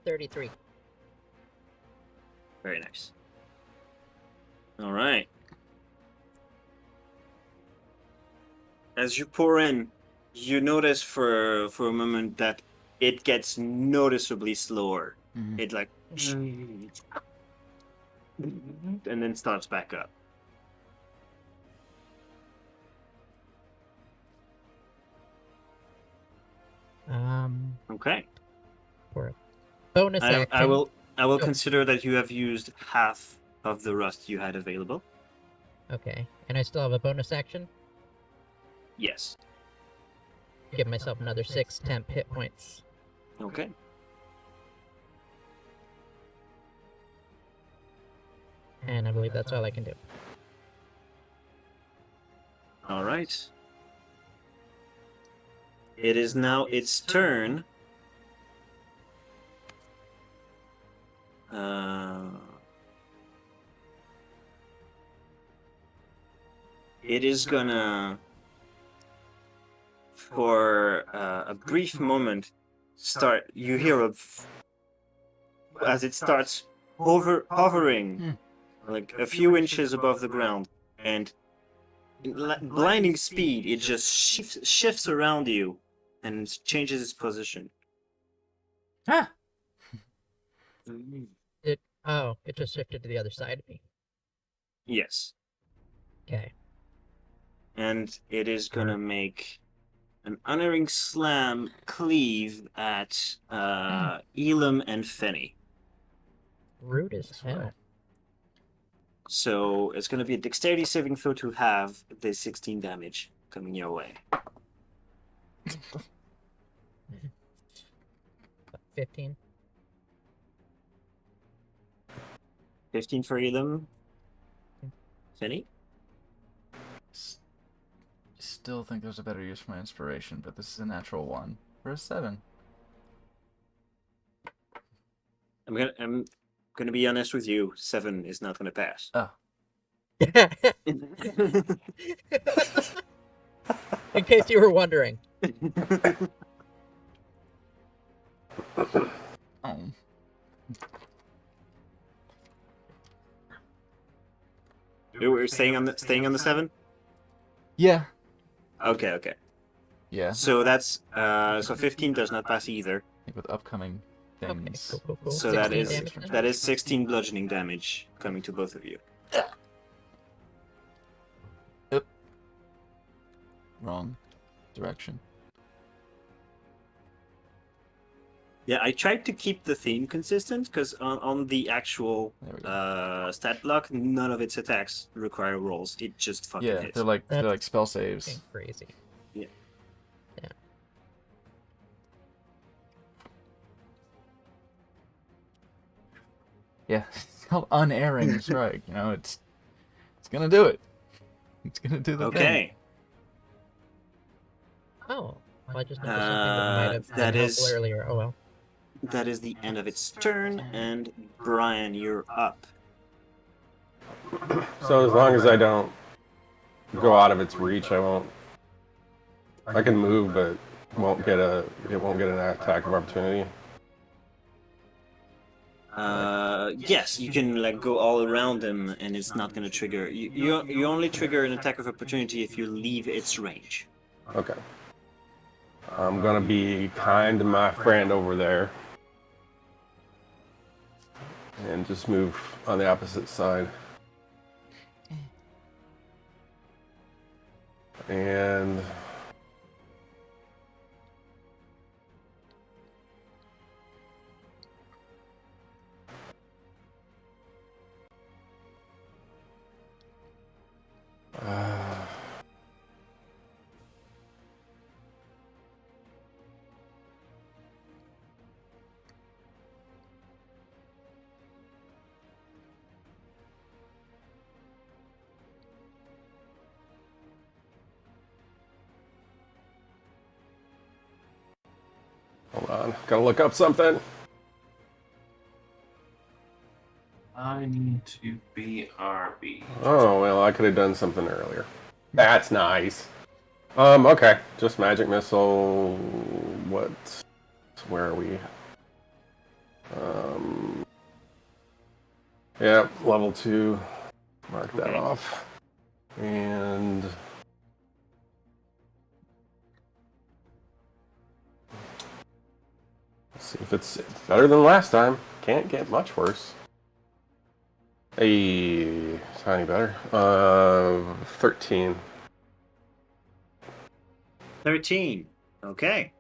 33. very nice. All right. As you pour in, you notice for a moment that it gets noticeably slower. Mhm. It like and then starts back up. Okay. For a bonus action. I will Oh. consider that you have used half of the rust you had available. Okay, and I still have a bonus action. Yes. Give myself another 6 temp hit points. Okay. And I believe that's all I can do. All right. It is now its turn. It is gonna, for a brief moment, start. You hear as it starts hovering, like a few inches above the ground, and in blinding speed, it just shifts around you and changes its position. Ah! It just shifted to the other side of me. Yes. Okay. And it is gonna make an unerring slam cleave at Elam and Fenny. Rude as hell. So it's going to be a dexterity saving throw to have the 16 damage coming your way. 15. 15 for Elam. Finny? Still think there's a better use for my inspiration, but this is a natural 1 for a 7. I'm gonna be honest with you. 7 is not gonna pass. Oh, In case you were wondering. oh. You were staying on the 7. Yeah. Okay. Yeah. So that's so 15 does not pass either. I think with upcoming Okay, things. cool. So that 16 is damage then? that is 16 bludgeoning damage coming to both of you. Wrong direction. Yeah, I tried to keep the theme consistent because on the actual There we go. stat block, none of its attacks require rolls. It just fucking Yeah, hits. they're like That's spell saves. Fucking crazy. Yeah, it's called unerring strike. You know, it's gonna do it. It's gonna do the thing. Okay. Oh, well, I just noticed something that might have that been helpful is- earlier. Oh well. That is the end of its turn, and Brian, you're up. So as long as I don't go out of its reach, I won't. I can move, but it won't get an attack of opportunity. Yes, you can like go all around them, and it's not gonna trigger. You only trigger an attack of opportunity if you leave its range. Okay. I'm gonna be kind to my friend over there. And just move on the opposite side. And hold on, gotta look up something. I need to BRB. Oh well, I could have done something earlier. That's nice. Okay, just magic missile. What? Where are we? Yeah, level 2. Mark that off. And let's see if it's better than last time. Can't get much worse. A tiny better. 13. 13. Okay.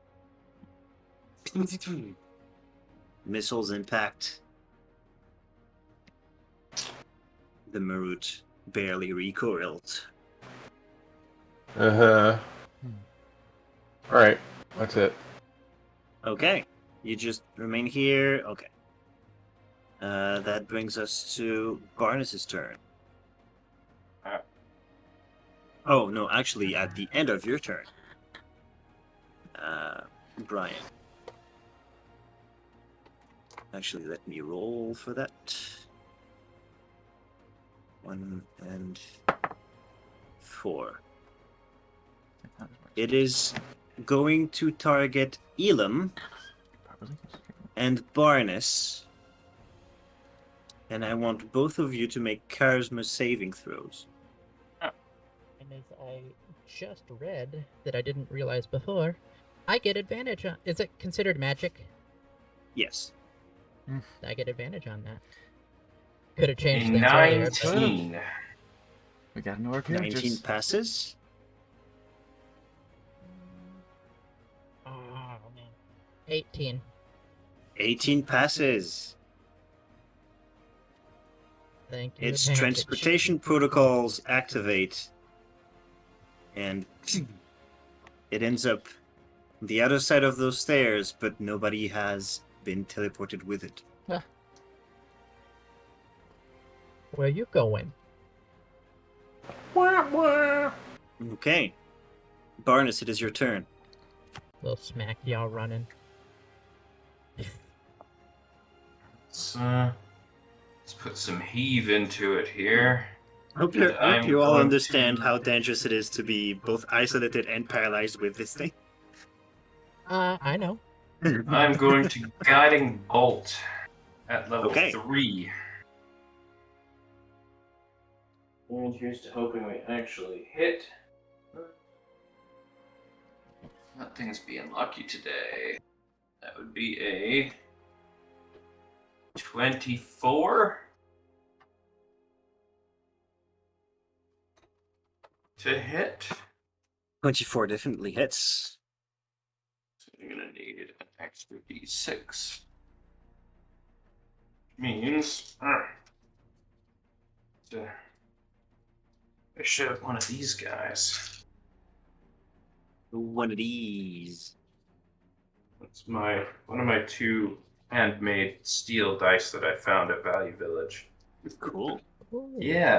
Missiles impact. The Marut barely recoiled. All right, that's it. Okay. You just remain here. Okay. That brings us to Barnes's turn. Oh, no, actually, at the end of your turn. Brian. Actually, let me roll for that. 1 and 4. It is going to target Elam and Barnes. And I want both of you to make charisma saving throws. And as I just read that I didn't realize before, I get advantage on. Is it considered magic? Yes. I get advantage on that. Could have changed things earlier. But... 19. We got into our 19 characters. passes. Oh man. 18. 18 passes. Thank you. Its advantage. transportation protocols activate, and it ends up on the other side of those stairs, but nobody has been teleported with it. Where you going? Okay. Barnes, it is your turn. Little smack y'all running. Let's put some heave into it here. I hope you all understand how dangerous it is to be both isolated and paralyzed with this thing. I know. I'm going to guiding bolt at level Okay. 3. And here's to hoping we actually hit. That thing's being lucky today. That would be a 24 to hit. 24 definitely hits. So you're gonna need an extra d6. Means to shoot one of these guys. One of these. That's one of my 2 handmade steel dice that I found at Value Village. Cool. Ooh. Yeah.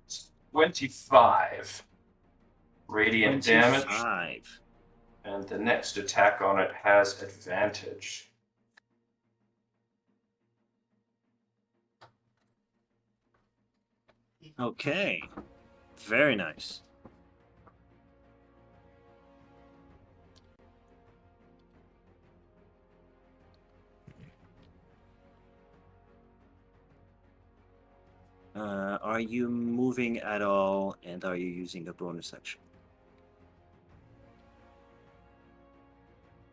It's 25 radiant damage, 25. and the next attack on it has advantage. Okay. Very nice. Are you moving at all, and are you using a bonus action?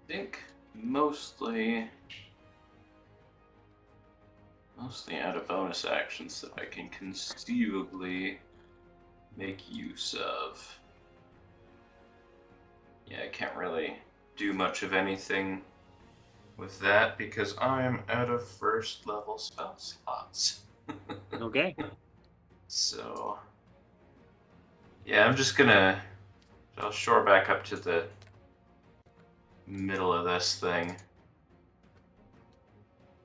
I think mostly out of bonus actions that I can conceivably make use of. Yeah, I can't really do much of anything with that because I'm out of first level spell slots. Okay. So, yeah, I'll shore back up to the middle of this thing.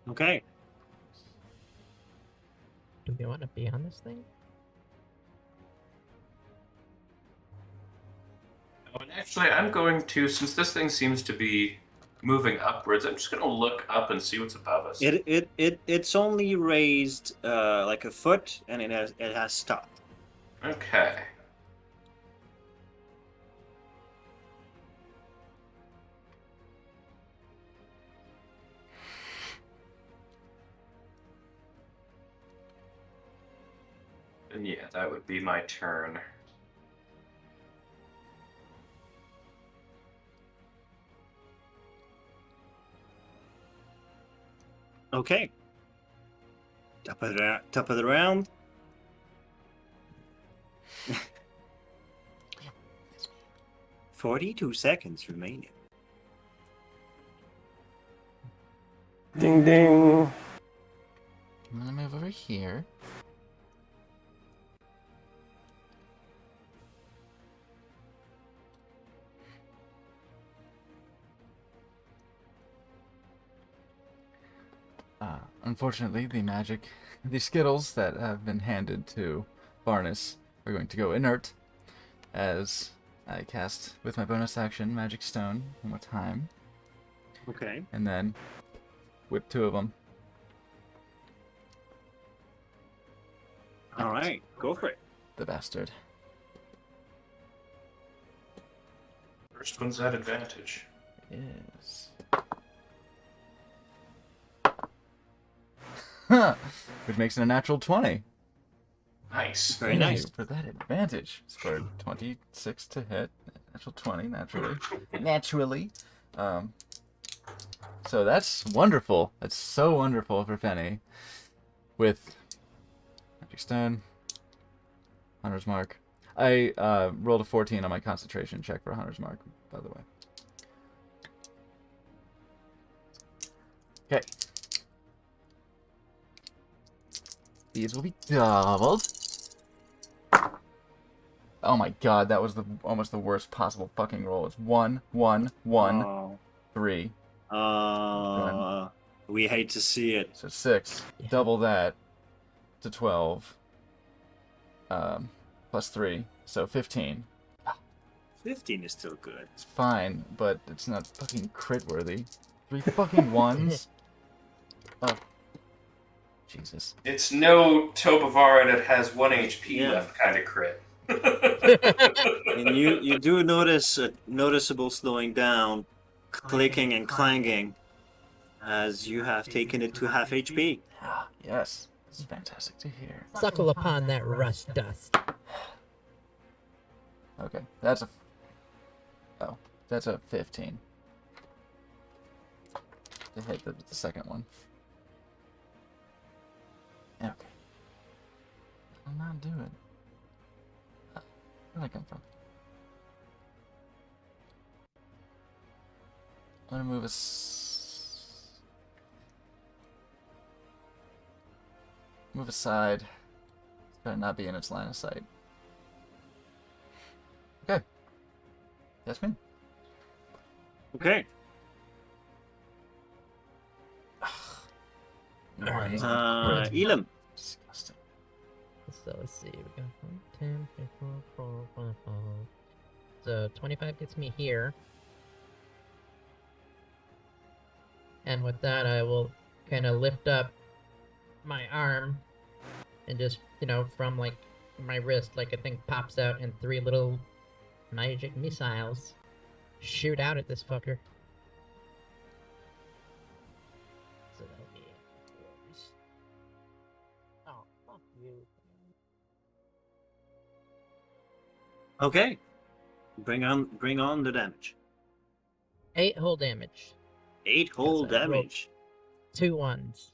Okay. Do we want to be on this thing? Oh, and actually, I'm going to, since this thing seems to be moving upwards, I'm just going to look up and see what's above us. It's only raised like a foot, and it has stopped. Okay. And yeah, that would be my turn. Okay. Top of the round. This way. 42 seconds remaining. Ding ding. I'm gonna move over here. Unfortunately, the Skittles that have been handed to Barnes are going to go inert as I cast, with my bonus action, Magic Stone one more time, Okay. and then whip 2 of them. All right. Go for it. The bastard. First one's at advantage. Is. Which makes it a natural 20. Nice. Very Thank nice. you for that advantage. Scored 26 to hit. Natural 20, naturally. Naturally. So that's wonderful. That's so wonderful for Penny. With Magic Stone, Hunter's Mark. I rolled a 14 on my concentration check for Hunter's Mark, by the way. Okay. These will be doubled. Oh my god, that was almost the worst possible fucking roll. It's 1, 1, 1, Oh. 3. We hate to see it. So 6. Yeah. Double that to 12. Plus 3. So 15. 15 is still good. It's fine, but it's not fucking crit worthy. 3 fucking 1s. Oh. Jesus. It's no Tobavara that has 1 HP Yeah. left kind of crit. And you do notice a noticeable slowing down, clicking and clanging, as you have taken it to half HP. Ah, yes. This is fantastic to hear. Suckle upon that rust dust. Okay, that's a... Oh, that's a 15. To hit the second one. Okay. I'm not doing. Where'd I come from? I'm gonna move move aside. It's gonna not be in its line of sight. Okay. That's me. Okay. Nice. Elam. Disgusting. So let's see, we got 10, 24, 4, 5. So 25 gets me here. And with that, I will kind of lift up my arm and just, from like my wrist, like a thing pops out and 3 little magic missiles shoot out at this fucker. So that'll be yours. Oh, fuck you. Okay. Bring on the damage. 8 whole damage. 8 whole Yes, I rolled- damage. 2 1s.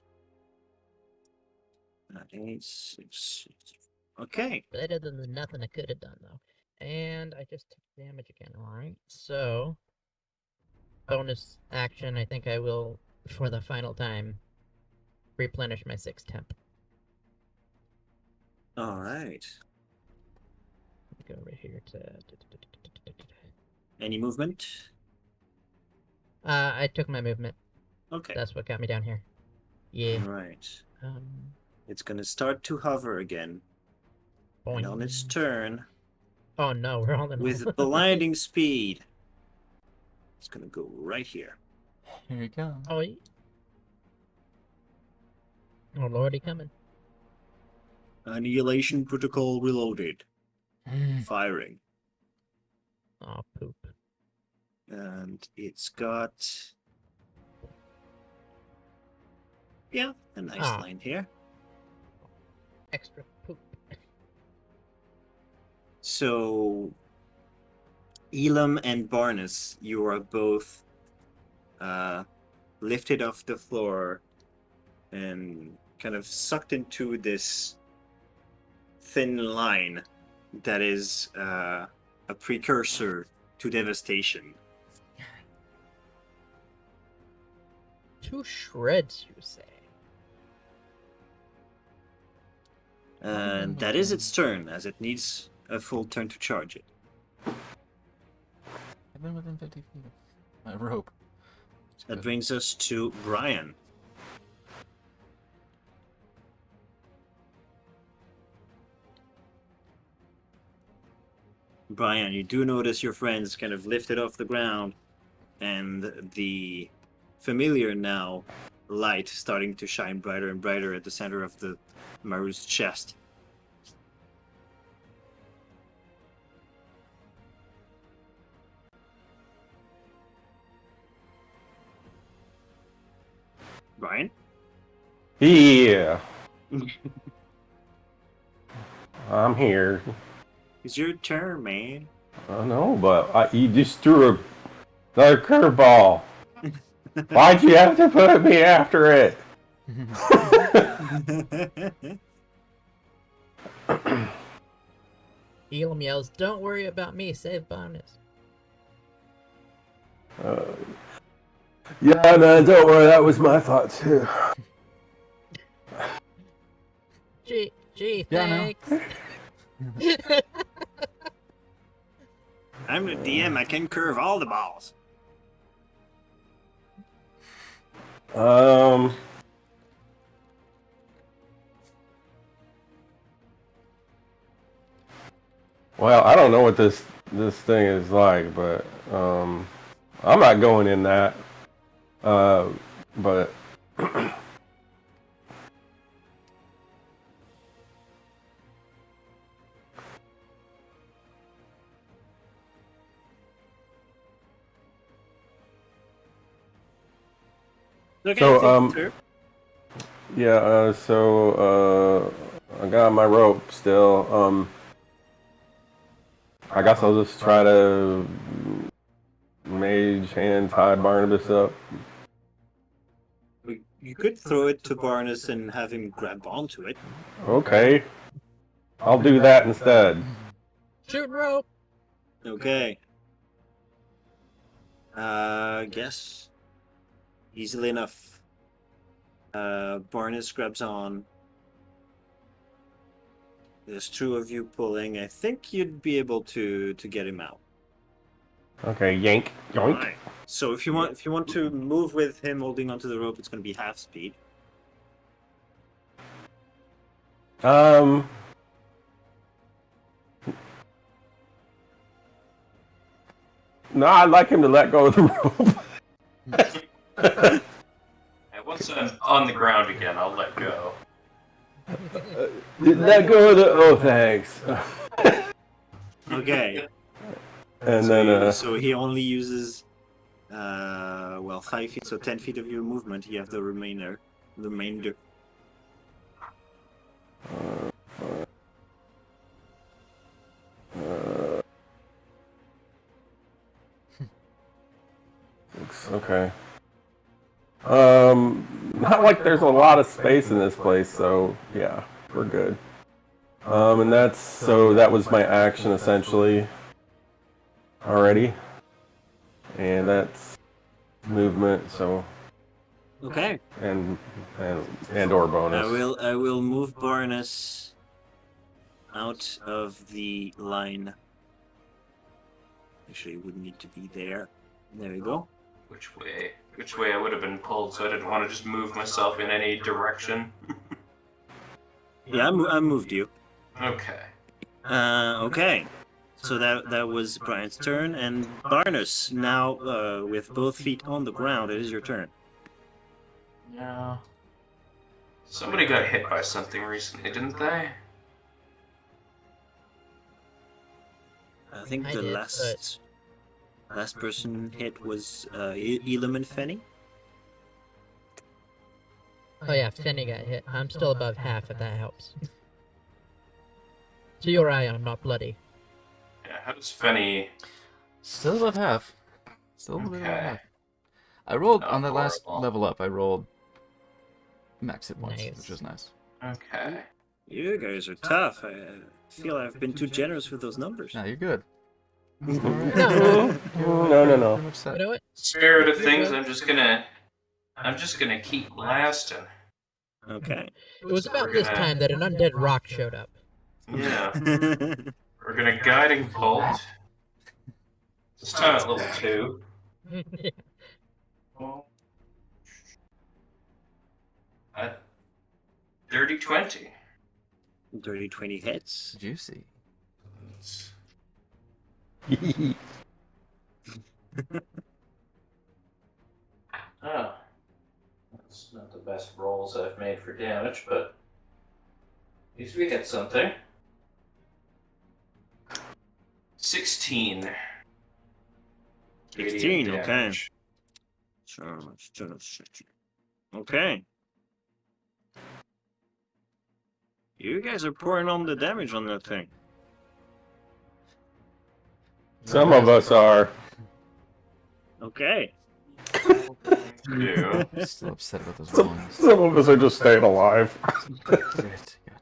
8, 6. Okay. Better than the nothing I could have done, though. And I just took damage again, alright? So, bonus action, I think I will, for the final time, replenish my 6 temp. All right. Go over here to... Any movement? I took my movement. Okay. That's what got me down here. Yeah. All right. Um, It's gonna start to hover again. And on its turn, Oh no, we're all in with blinding speed, it's gonna go right here. Here you go. Oh, oh lordy, coming. Annihilation Protocol reloaded. Firing. Oh, poop. And it's got... Yeah, a nice Ah. line here. Extra poop. So, Elam and Barnes, you are both lifted off the floor and kind of sucked into this thin line that is a precursor to devastation. To shreds, you say? And that is its turn, as it needs a full turn to charge it. I've been within 50 feet of my rope. It's That good. brings us to Brian. Brian, you do notice your friends kind of lifted off the ground, and the familiar now light starting to shine brighter and brighter at the center of the Maru's chest. Brian? Yeah. I'm here. It's your turn, man. I know, but you just threw another curveball. Why'd you have to put me after it? Elam yells, "Don't worry about me, save bonus." Yeah, man, don't worry. That was my thought too. Gee, Yeah, I thanks. I'm the DM. I can curve all the balls. Well, I don't know what this thing is like, but I'm not going in that. But Okay, So, take your turn. yeah, so I got my rope still. I guess I'll just try to mage hand tie Barnabas up. You could throw it to Barnes and have him grab onto it. Okay, I'll do that instead. Shoot rope. Okay. Guess. Easily enough. Barnes grabs on. There's two of you pulling. I think you'd be able to get him out. Okay, yank, yoink. Alright. So if you want to move with him holding onto the rope, it's going to be half speed. No, I'd like him to let go of the rope. And once I'm on the ground again, I'll let go. Let go of the. Oh, thanks. Okay. And so then, so he only uses 5 feet, so 10 feet of your movement. You have the remainder. Okay. Not like there's a lot of space in this place, so yeah, we're good. And that was my action essentially already. And that's movement, so Okay. and or bonus. I will move Barnes out of the line. Actually, it wouldn't need to be there. There we go. Which way I would have been pulled, so I didn't want to just move myself in any direction. Yeah, I moved you. Okay. Okay. So that was Brian's turn, and Barnes now with both feet on the ground. It is your turn. Yeah. Somebody got hit by something recently, didn't they? I think I the did, last person hit was Elam and Fenny. Oh yeah, Fenny got hit. I'm still above half, if that helps. So you're right, I'm not bloody. Yeah, how does Fenny... Still above half. Still a little bit above Okay. half. I rolled Not on the last horrible. level up. I rolled max hit points, Nice. which was nice. Okay. You guys are tough. I feel I've been too generous with those numbers. Now you're good. All right. No. No. Pretty much set. You know what? Spirit of things, I'm just gonna keep blasting. Okay. It was about this time that an undead rock showed up. Yeah. We're gonna guiding bolt. This time at level 2. Well, at 30-20. Dirty 20 hits. Juicy. Oh. That's not the best rolls I've made for damage, but at least we hit something. 16. 16, okay. damage. Okay. You guys are pouring on the damage on that thing. Some of us are. Okay. Yeah. Still upset about those Some, rolls. some of us are just staying alive. Shit, God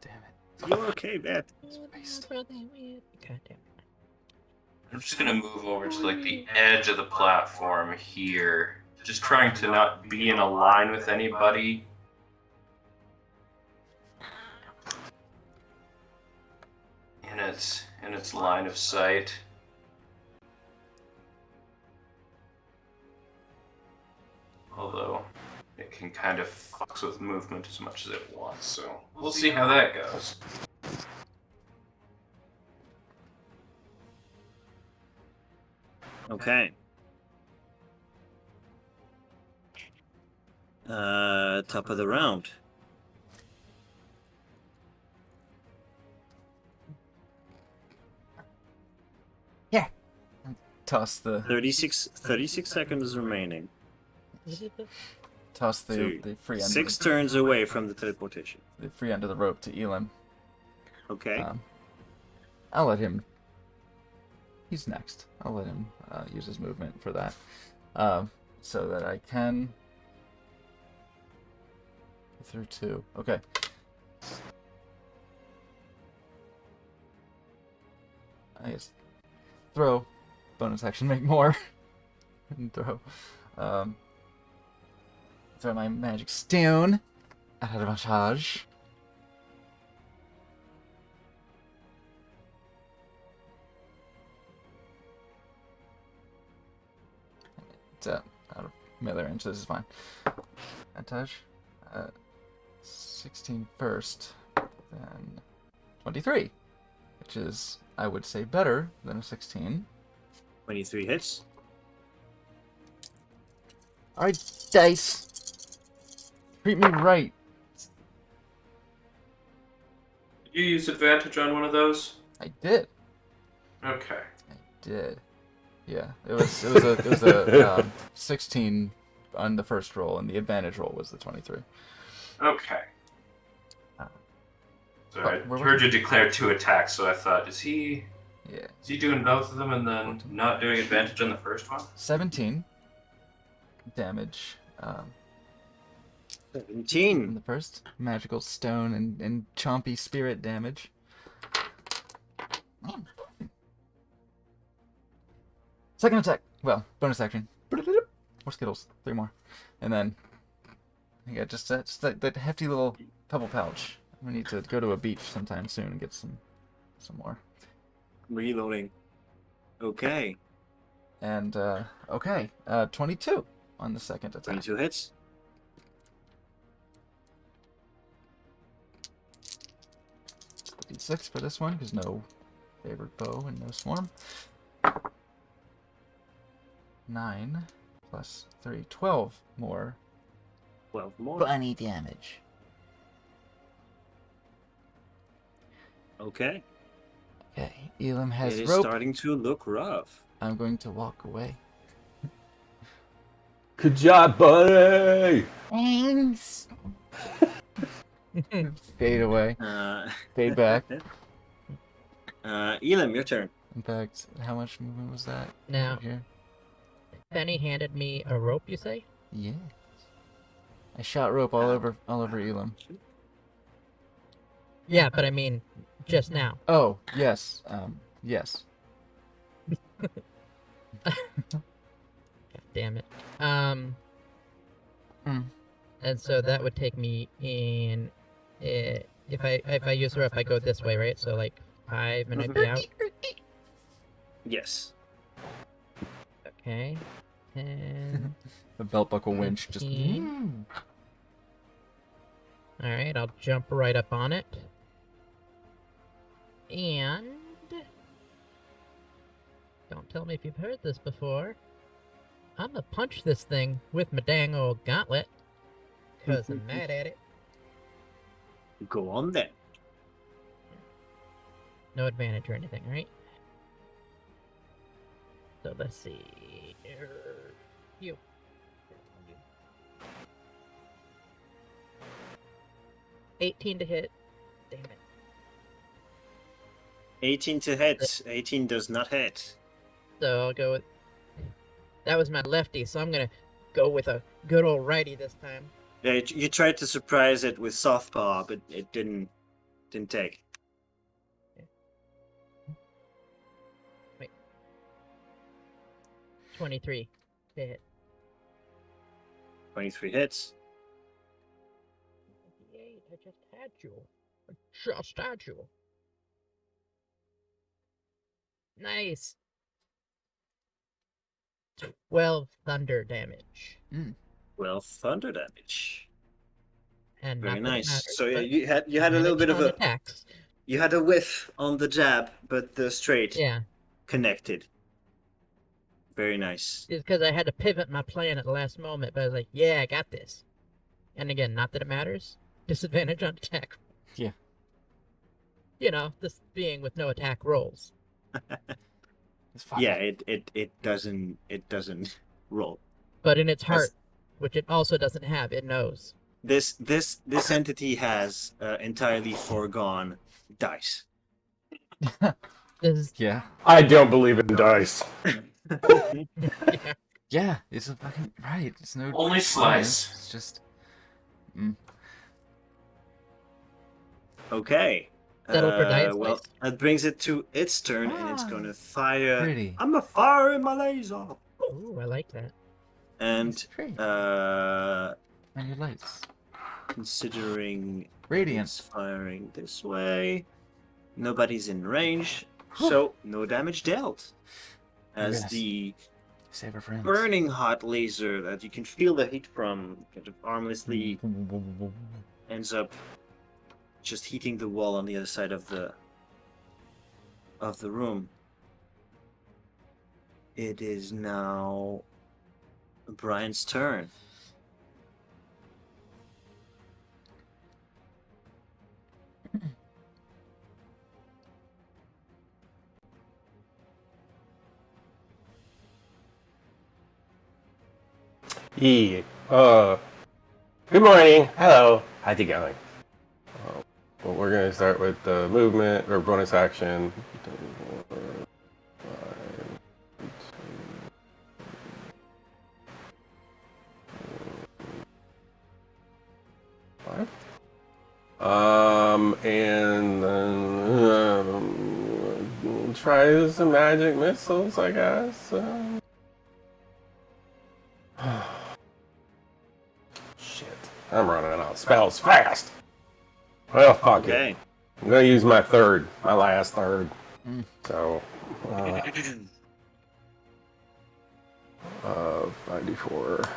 damn it. You're okay, man. God damn it. I'm just gonna move over to like the edge of the platform here, just trying to not be in a line with anybody. In its line of sight. Although it can kind of fucks with movement as much as it wants, so we'll see how that goes. Okay. Top of the round. Toss the 36 seconds remaining. toss So the free end. 6 turns away from the teleportation. The free end of the rope to Elam. Okay. I'll let him. He's next. I'll let him use his movement for that, so that I can through 2. Okay. I guess throw, bonus action, make more, and throw. Throw my magic stone at advantage. It's out of melee range, so this is fine. Advantage. 16 first, then 23, which is, I would say, better than a 16. 23 hits. Alright, dice. Treat me right. Did you use advantage on one of those? I did. Okay. I did. Yeah, it was a 16 on the first roll, and the advantage roll was the 23. Okay. So I We're heard you working- declare 2 attacks, so I thought, is he Yeah. doing both of them and then not doing advantage on the first one? 17 damage. On 17. the first magical stone and chompy spirit damage. Second attack. Well, bonus action. More Skittles. 3 more, and then I got just that hefty little pebble pouch. We need to go to a beach sometime soon and get some more. Reloading. Okay. And okay, 22 on the second attack. 22 hits. D6 for this one, because no favored foe and no swarm. 9 plus 3, 12 more 12 more. Bunny damage. Okay. Okay, Elam has It is rope. starting to look rough. I'm going to walk away. Good job, buddy. Thanks. Fade away. Fade back. Elam, your turn. In fact, how much movement was that? Now, Right here? Penny handed me a rope, you say? Yes. I shot rope all over Elam. Yeah, but I mean, just now. Oh, yes. Yes. Damn it. Mm. And so that would take me in. If I use the rope, I go this way, right? So like 5, and I'd be out. Yes. Okay. 10. The belt buckle winch just. 15. All right, I'll jump right up on it. And don't tell me if you've heard this before. I'm gonna punch this thing with my dang old gauntlet, cause I'm mad at it. Go on then. No advantage or anything, right? So let's see. You. 18 to hit. Damn it. 18 to hit. 18 does not hit. So I'll go with. That was my lefty, so I'm gonna go with a good old righty this time. Yeah, you tried to surprise it with softpaw, but it didn't take. 23 to hit. 23 hits. 98, I just had you. I just had you. Nice. 12 thunder damage. Well, thunder damage. And Very not that it nice. matters, So yeah, but you had a little advantage bit of on a attacks. you had a whiff on the jab, but the straight Yeah, connected. Very nice. it's because I had to pivot my plan at the last moment, but I was like, yeah, I got this. And again, not that it matters. Disadvantage on attack. Yeah. You know, this being with no attack rolls. It's fine. Yeah, it doesn't roll. But in its As- heart, which it also doesn't have, it knows. This entity has entirely foregone dice. This is, Yeah. I don't believe in dice. yeah. Yeah, it's a fucking right. It's no Only bias, slice. It's just Okay. Settle for dice well, dice. that brings it to its turn, and it's going to fire. pretty. I'm a fire in my laser. Ooh, I like that. And It's pretty. And your lights. considering Radiant. it's firing this way, nobody's in range, so no damage dealt. As Yes. the Save our friends. burning hot laser that you can feel the heat from kind of harmlessly ends up just heating the wall on the other side of the room. It is now Brian's turn. Yeah. Good morning. Hello. How's it going? Well, we're gonna start with the movement or bonus action. Five. And then we'll try some magic missiles, I guess. Shit. I'm running out of spells fast. Well, fuck it. Okay. I'm gonna use my last third. So, 5d4.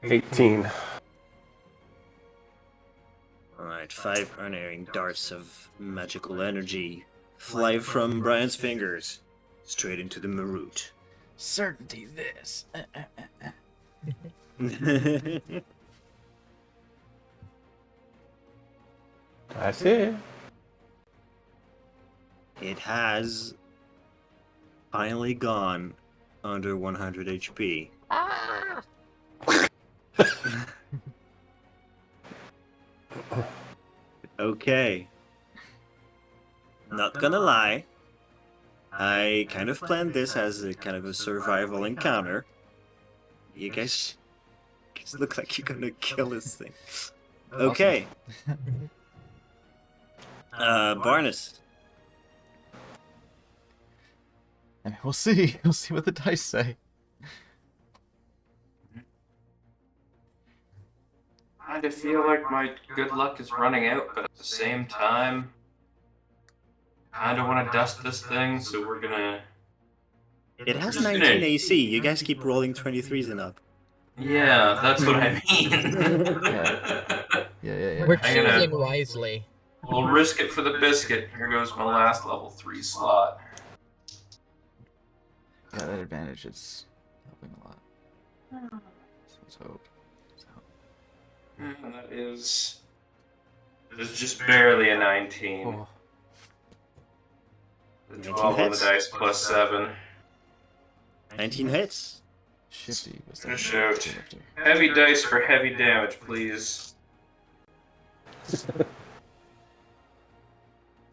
18. Alright, 5 unerring darts of magical energy fly from Brian's fingers straight into the Marut. Certainty this. That's it. It has finally gone under 100 HP. Okay. Not gonna lie. I kind of planned this as a kind of a survival encounter. You guys look like you're gonna kill this thing. Okay. Barnes. I mean, we'll see. We'll see what the dice say. I feel like my good luck is running out, but at the same time, kind of want to dust this thing, so we're gonna. It has Just 19 gonna- AC. You guys keep rolling 23s and up. Yeah, that's what I mean. Yeah. We're I'm gonna- choosing wisely. We'll risk it for the biscuit. Here goes my last level 3 slot. Yeah, that advantage is helping a lot. So let's hope. And that is. It is just barely a 19. Oh, The 12 on the dice plus 7. 19 hits. shifty. Was Gonna that shout. Heavy dice for heavy damage, please.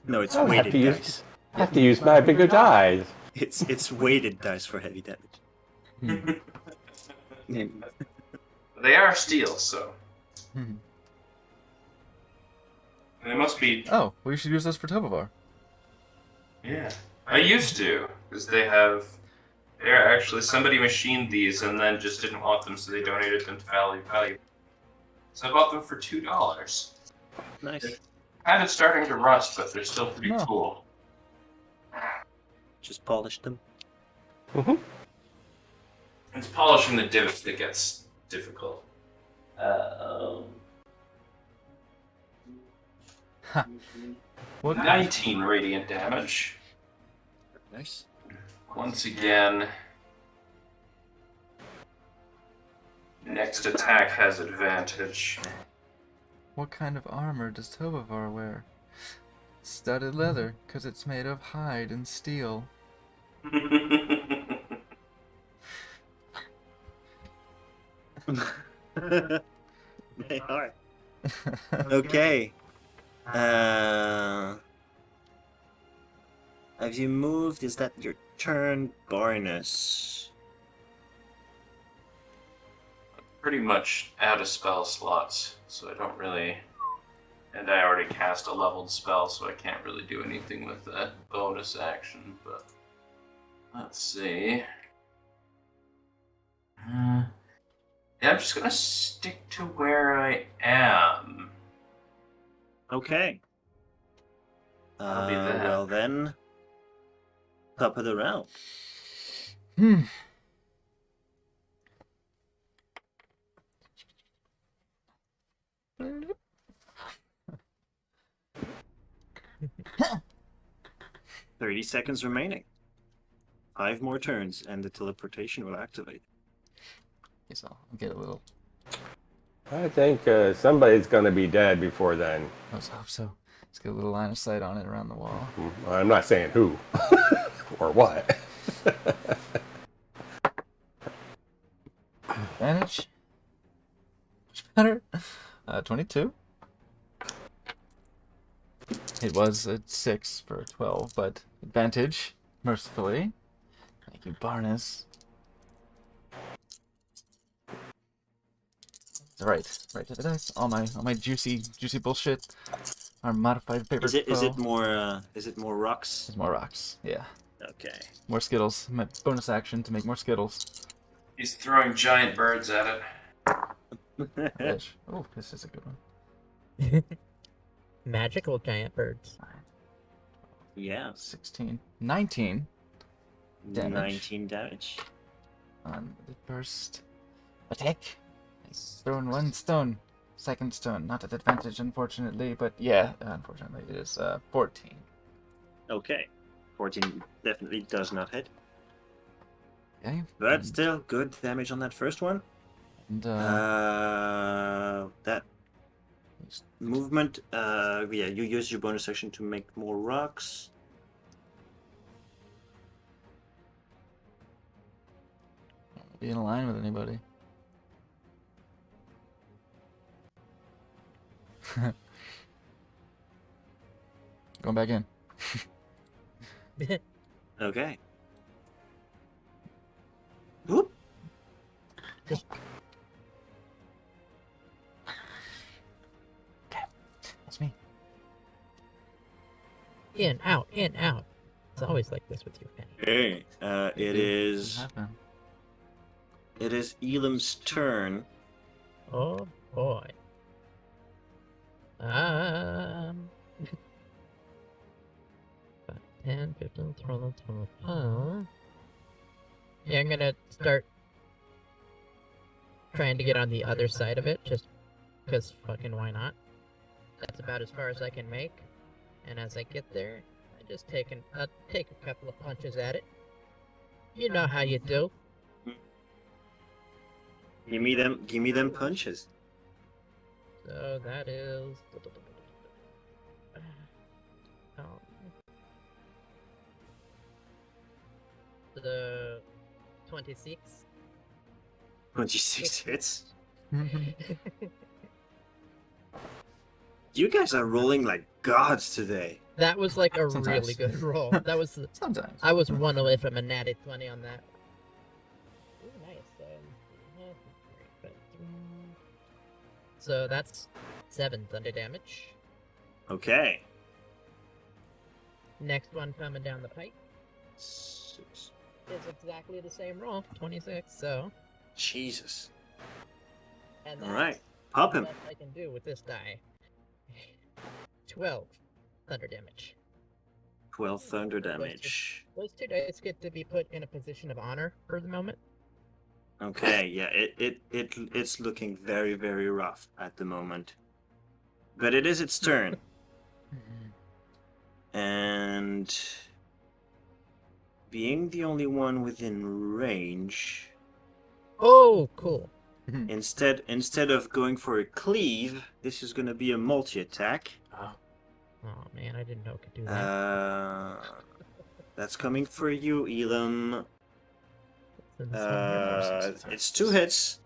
No, it's I'll have weighted to use- dice. I have to use my bigger dice. It's weighted dice for heavy damage. They are steel, so. Hmm. They must be. Oh, we should use those for Tobovar. Yeah. I used to, because they have Yeah, actually, somebody machined these and then just didn't want them, so they donated them to Value. So I bought them for $2. Nice. Kind of starting to rust, but they're still pretty No. cool. Just polish them. It's polishing the divots that gets difficult. What? 19 radiant damage. Nice. Once again, next attack has advantage. What kind of armor does Tobavar wear? Studded leather, because it's made of hide and steel. They are. Okay. Have you moved? Is that your turn, Barnus? Pretty much out of spell slots, so I don't really. And I already cast a leveled spell, so I can't really do anything with that bonus action. But let's see. Yeah, I'm just gonna stick to where I am. Okay. I'll be that. Well then, top of the round. Hmm. Huh. 30 seconds remaining. 5 more turns, and the teleportation will activate. Guess I'll get a little. I think somebody's going to be dead before then. Let's hope so. Let's get a little line of sight on it around the wall. I'm not saying who or what. Advantage. Much better. 22. It was a 6 for a 12, but advantage, mercifully. Thank you, Barnus. Right to the dice. All my juicy bullshit. Our modified paper. Is it more rocks? It's more rocks. Yeah. Okay. More Skittles. My bonus action to make more Skittles. He's throwing giant birds at it. Oh, this is a good one. Magical giant birds. Yeah. 16. 19 damage. 19 damage. On the first attack. Throwing one stone. Second stone. Not at advantage, unfortunately, but yeah, unfortunately, it is 14. Okay. 14 definitely does not hit. Okay. But still, good damage on that first one. And, that movement, yeah, you use your bonus action to make more rocks. be in line with anybody. Going back in. Okay. Whoop. Okay, that's me. In, out, in, out. It's always like this with you, Penny. Okay. It is. Happen. It is Elam's turn. Oh boy. 10, 15, 20, 25. Yeah, I'm gonna start trying to get on the other side of it, just because fucking why not? That's about as far as I can make. And as I get there, I just take a couple of punches at it. You know how you do. Give me them punches. So that is the 26. 26 hits. You guys are rolling like gods today. That was like a Sometimes. really good roll. That was Sometimes. I was one away from a natty 20 on that. Ooh, nice. So that's 7 thunder damage. Okay. Next one coming down the pipe. 6. is exactly the same roll, 26. So, Jesus. and All right, that's pop the him. best I can do with this die. 12 thunder damage. 12 thunder damage. Those two dice get to be put in a position of honor for the moment. Okay, yeah, it's looking very, very rough at the moment. But it is its turn. And being the only one within range, Oh, cool. instead of going for a cleave, this is gonna be a multi-attack. Oh man, I didn't know it could do that. That's coming for you, Elam. It's insane. It's 2 hits.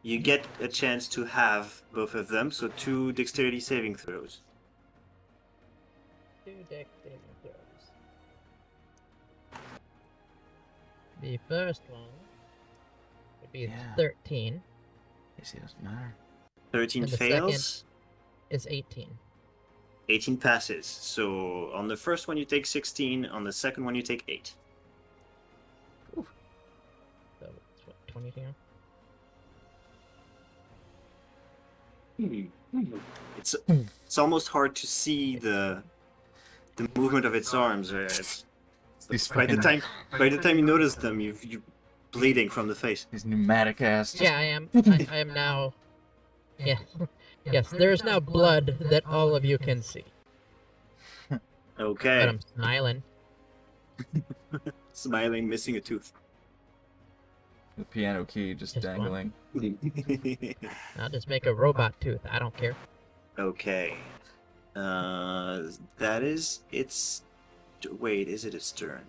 You get a chance to have both of them, so 2 dexterity saving throws. 2 dex saving throws. The first one would be Yeah. 13. AC doesn't matter. 13 And the fails. Is 18. 18 passes. So on the first one you take 16, on the second one you take 8. So it's what, 22? It's almost hard to see the movement of its arms. These By the time you notice them, you're bleeding from the face. These pneumatic ass. Yeah, I am. I am now. Yeah. Yes, there is now blood that all of you can see. But Okay, I'm smiling. smiling, missing a tooth. The piano key just Just one. dangling. I'll just make a robot tooth. I don't care. Okay, that is its. Wait, is it its turn?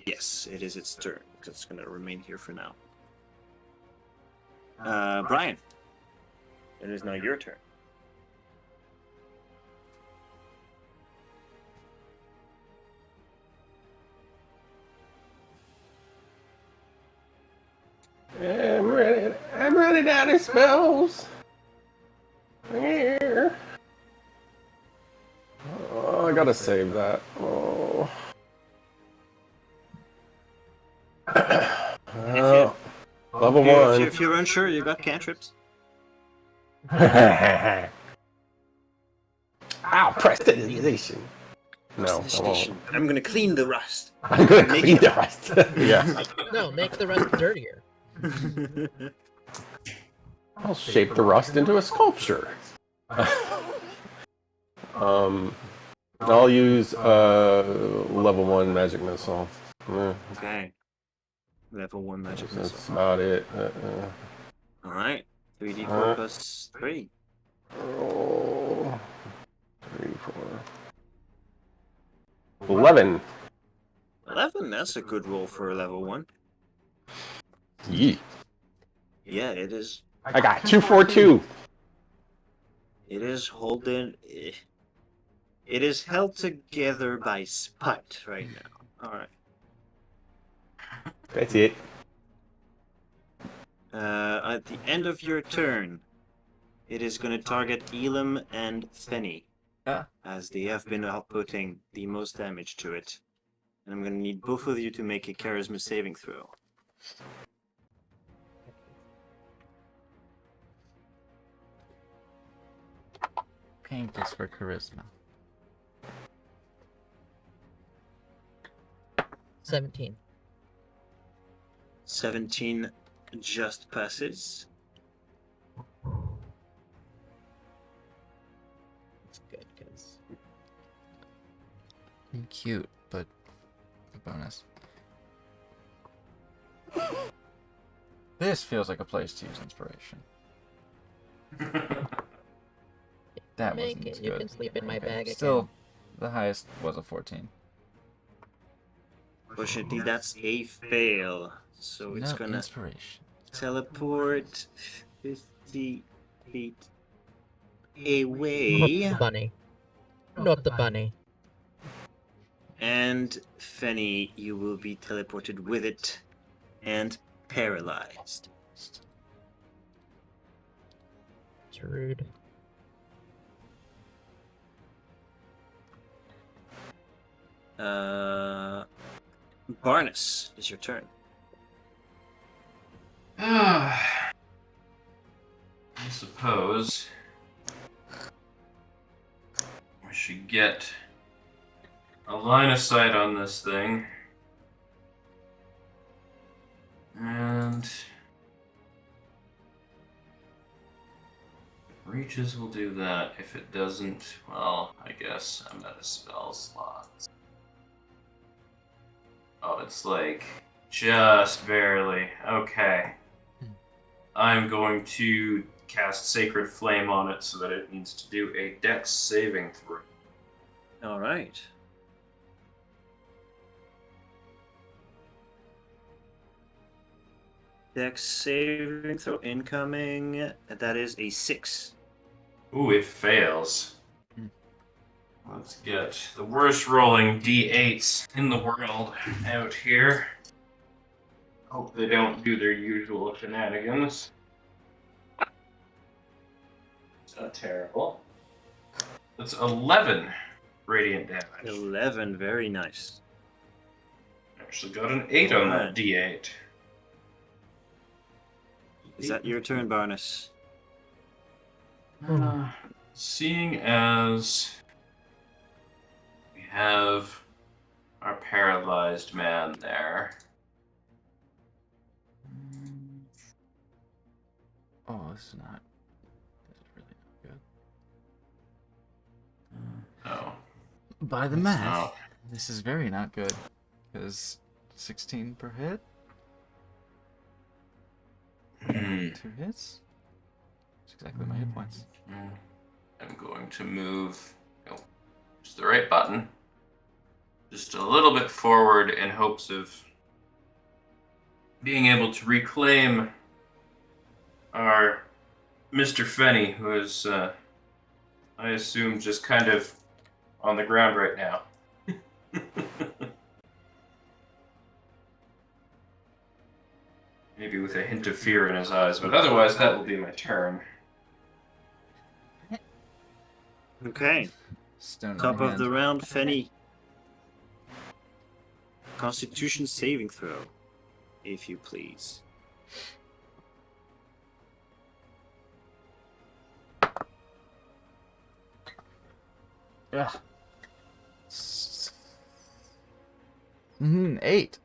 Yes, it is its turn because it's gonna remain here for now. Brian, it is now your turn. I'm running out of spells. Here. Oh, I gotta save that. Oh. Level one. If you're unsure, you got cantrips. Ow, prestidigitation. No, I won't. I'm gonna clean the rust. I'm gonna clean the rest. Yeah. No, make the rest dirtier. I'll shape the rust into a sculpture. I'll use level 1 magic missile. Okay. Level 1 magic missile. That's about it. Alright. 3d4 Alright. plus 3. Roll 3, 4. 11. 11, that's a good roll for a level 1. Yee. Yeah, it is. I got 2, 4, 2. It is holding. It is held together by spite right now. Alright. That's it. At the end of your turn, it is going to target Elam and Fenny, as they have been outputting the most damage to it. And I'm going to need both of you to make a charisma saving throw. Paint is for charisma. 17. 17 just passes. It's good, because Cute, but a bonus. This feels like a place to use inspiration. That make wasn't it. You good. can sleep in my bag again. Still, the highest was a 14. Unfortunately, that's a fail. So it's No gonna inspiration. teleport 50 feet Not away. the bunny. Not the bunny. And Fenny, you will be teleported with it and paralyzed. It's rude. Barnes, it's your turn. I suppose I should get a line of sight on this thing. And reaches will do that. If it doesn't, well, I guess I'm at a spell slot. Oh, it's like just barely. Okay. I'm going to cast Sacred Flame on it so that it needs to do a Dex saving throw. All right. Dex saving throw incoming. That is a 6. Ooh, it fails. Let's get the worst rolling D8s in the world out here. Hope they don't do their usual shenanigans. It's not terrible. That's 11 radiant damage. 11, very nice. Actually got an 8 on that D8. Is that your turn, Barnes? Seeing as we have our paralyzed man there. Oh, this is really not good. Oh. By the That's math, not- this is very not good. Because 16 per hit, 2 hits. That's exactly my hit points. I'm going to move just the right button. Just a little bit forward in hopes of being able to reclaim our Mr. Fenny, who is, I assume, just kind of on the ground right now. Maybe with a hint of fear in his eyes, but otherwise that will be my turn. Okay. Stone in Top my of the hand. round, Fenny. Constitution saving throw, if you please. Yeah. 8.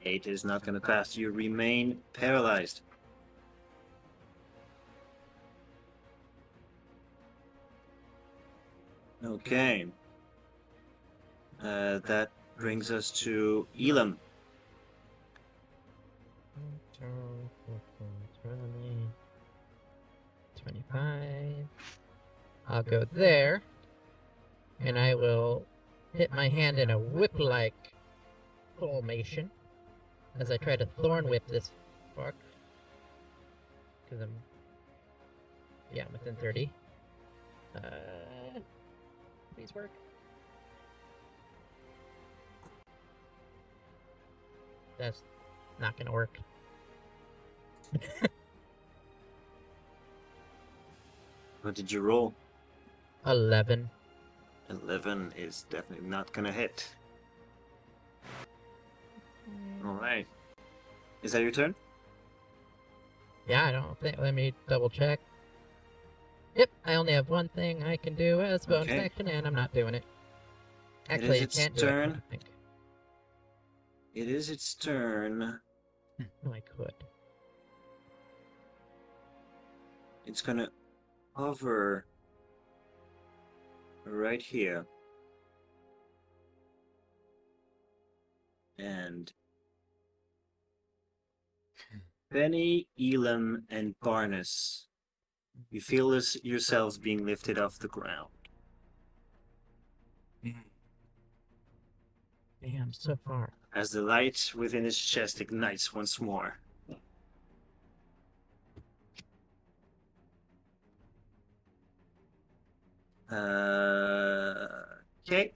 8 is not going to pass. You remain paralyzed. Okay. That brings us to Elam. 25. I'll go there, and I will hit my hand in a whip-like formation as I try to thorn whip this fuck. Because I'm within 30. Please work. That's not gonna work. What did you roll? 11. 11 is definitely not going to hit. Alright. Is that your turn? Yeah, I don't think. Let me double check. Yep, I only have one thing I can do as bonus Okay. action, and I'm not doing it. It Actually, is I its can't turn. do it. I think. It is its turn. No, I could. It's going to hover right here. And Benny, Elam, and Barnes, you feel this yourselves being lifted off the ground. Damn, so far. As the light within his chest ignites once more. Okay.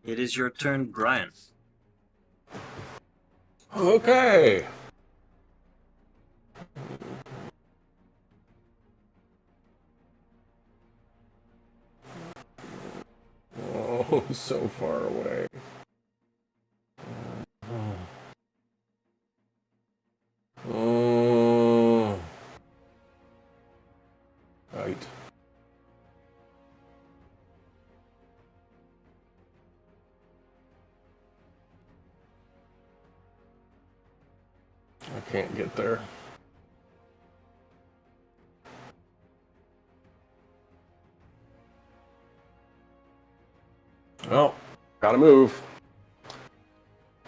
It is your turn, Brian. Okay. Oh, so far away. Oh. Right. I can't get there. Oh, gotta move.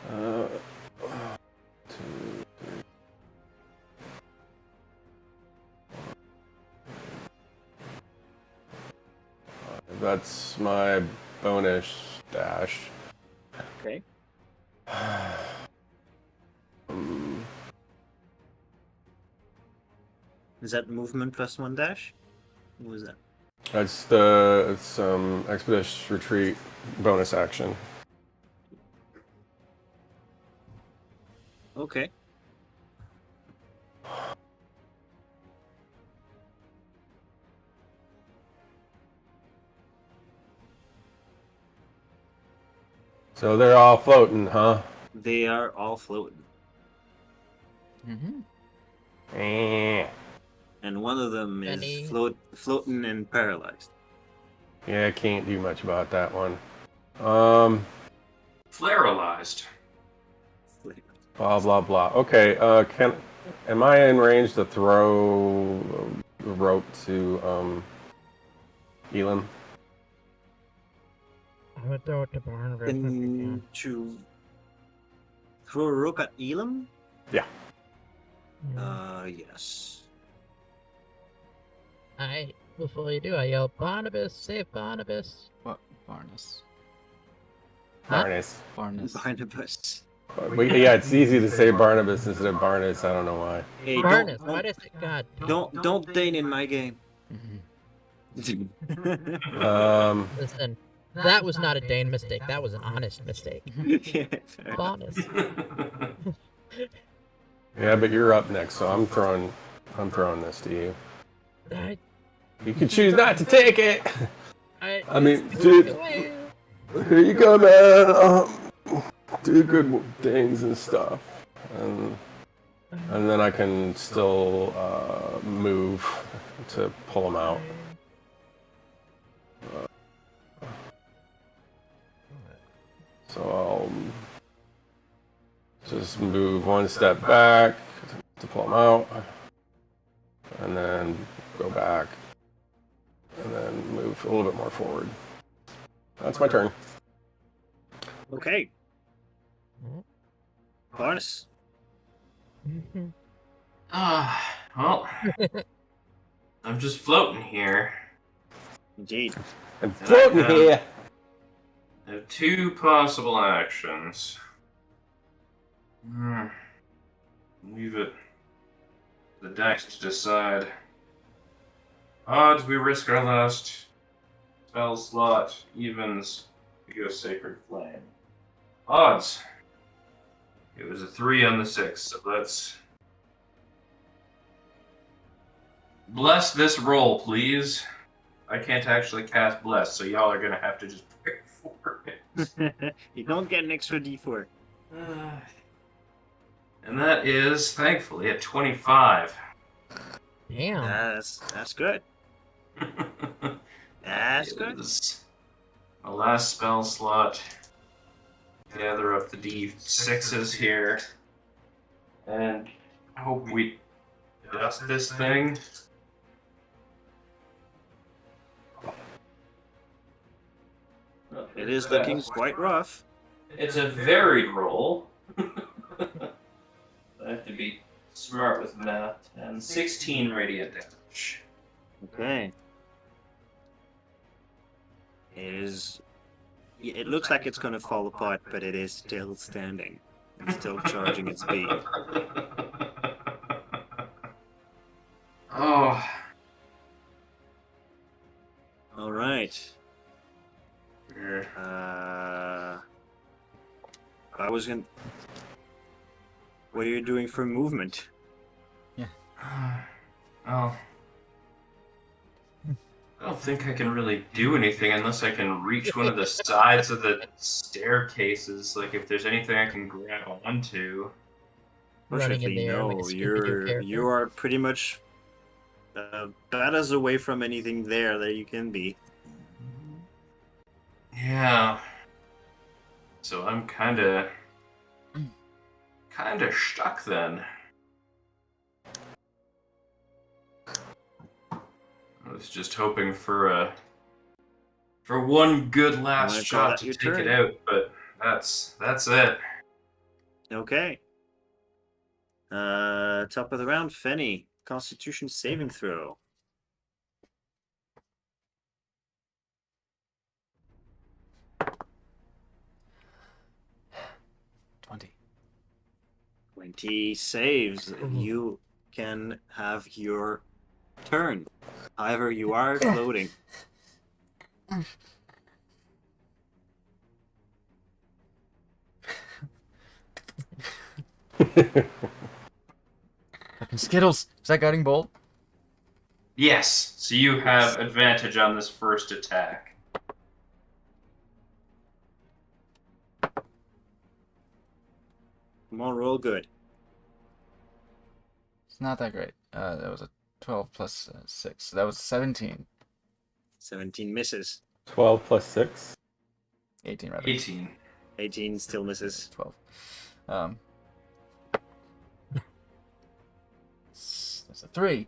Uh, 2, 3. That's my bonus dash. Okay. Um, Is that movement plus 1 dash? What was that? That's expeditious retreat bonus action. Okay. So they're all floating, huh? They are all floating. Mm-hmm. Eh. And one of them is Any- floating and paralyzed. Yeah, I can't do much about that one. Flarealized. Blah blah blah. Okay. Am I in range to throw the rope to Elam? I would throw it to Barnabas if you can. To throw a rope at Elam? Yeah. Yes. Before you do, I yell, Barnabas, save Barnabas. What? Barnus. Huh? Barnabas. Barnus. Barnabas. Yeah, it's easy to say Barnabas instead of Barnabas. I don't know why. Hey, Barnabas, why does it? God. don't Dane in my game. Mm-hmm. Listen, that was not a Dane mistake. That was an honest mistake. Yeah, fair. Bonus. Yeah, but you're up next, so I'm throwing this to you. I, You can choose not to take it. I mean, Walk dude, away. here you go, man. Do good things and stuff, and then I can still move to pull them out. So I'll just move one step back to pull them out, and then go back, and then move a little bit more forward. That's my turn. Okay. Barnes. Mhm. Well, I'm just floating here. Indeed. I'm floating And I here. I have two possible actions. Leave it to the dice to decide. Odds, we risk our last spell slot. Evens, we go Sacred Flame. Odds. It was a 3 on the 6, so let's bless this roll, please. I can't actually cast Bless, so y'all are gonna have to just pray for it. You don't get an extra D4. And that is, thankfully, at 25. Damn. That's good. That's It good. was my last spell slot. Gather up the D6s here. And hope we dust this thing. It is looking quite rough. It's a varied roll. I have to be smart with math. And 16 radiant damage. Okay. It looks like it's gonna fall apart, but it is still standing. It's still charging its beam. Oh. Alright. Yeah. I was gonna... What are you doing for movement? Oh. I don't think I can really do anything unless I can reach one of the sides of the staircases. Like if there's anything I can grab onto. Running in Fortunately, the air like a no. Scooby-Doo character. You are pretty much that is away from anything there that you can be. Yeah. So I'm kinda stuck then. I was just hoping for one good last Wanna call shot that to your take it turn? out, but that's it. Okay. Top of the round, Fenny. Constitution saving throw. 20 saves. You can have your turn. However, you are floating. Fucking Skittles. Is that Guiding Bolt? Yes. So you have advantage on this first attack. Come on, roll good. It's not that great. That was a 12 plus 6. So that was 17. 17 misses. 12 plus 6. 18 rather. 18. 18 still misses. 12. That's a 3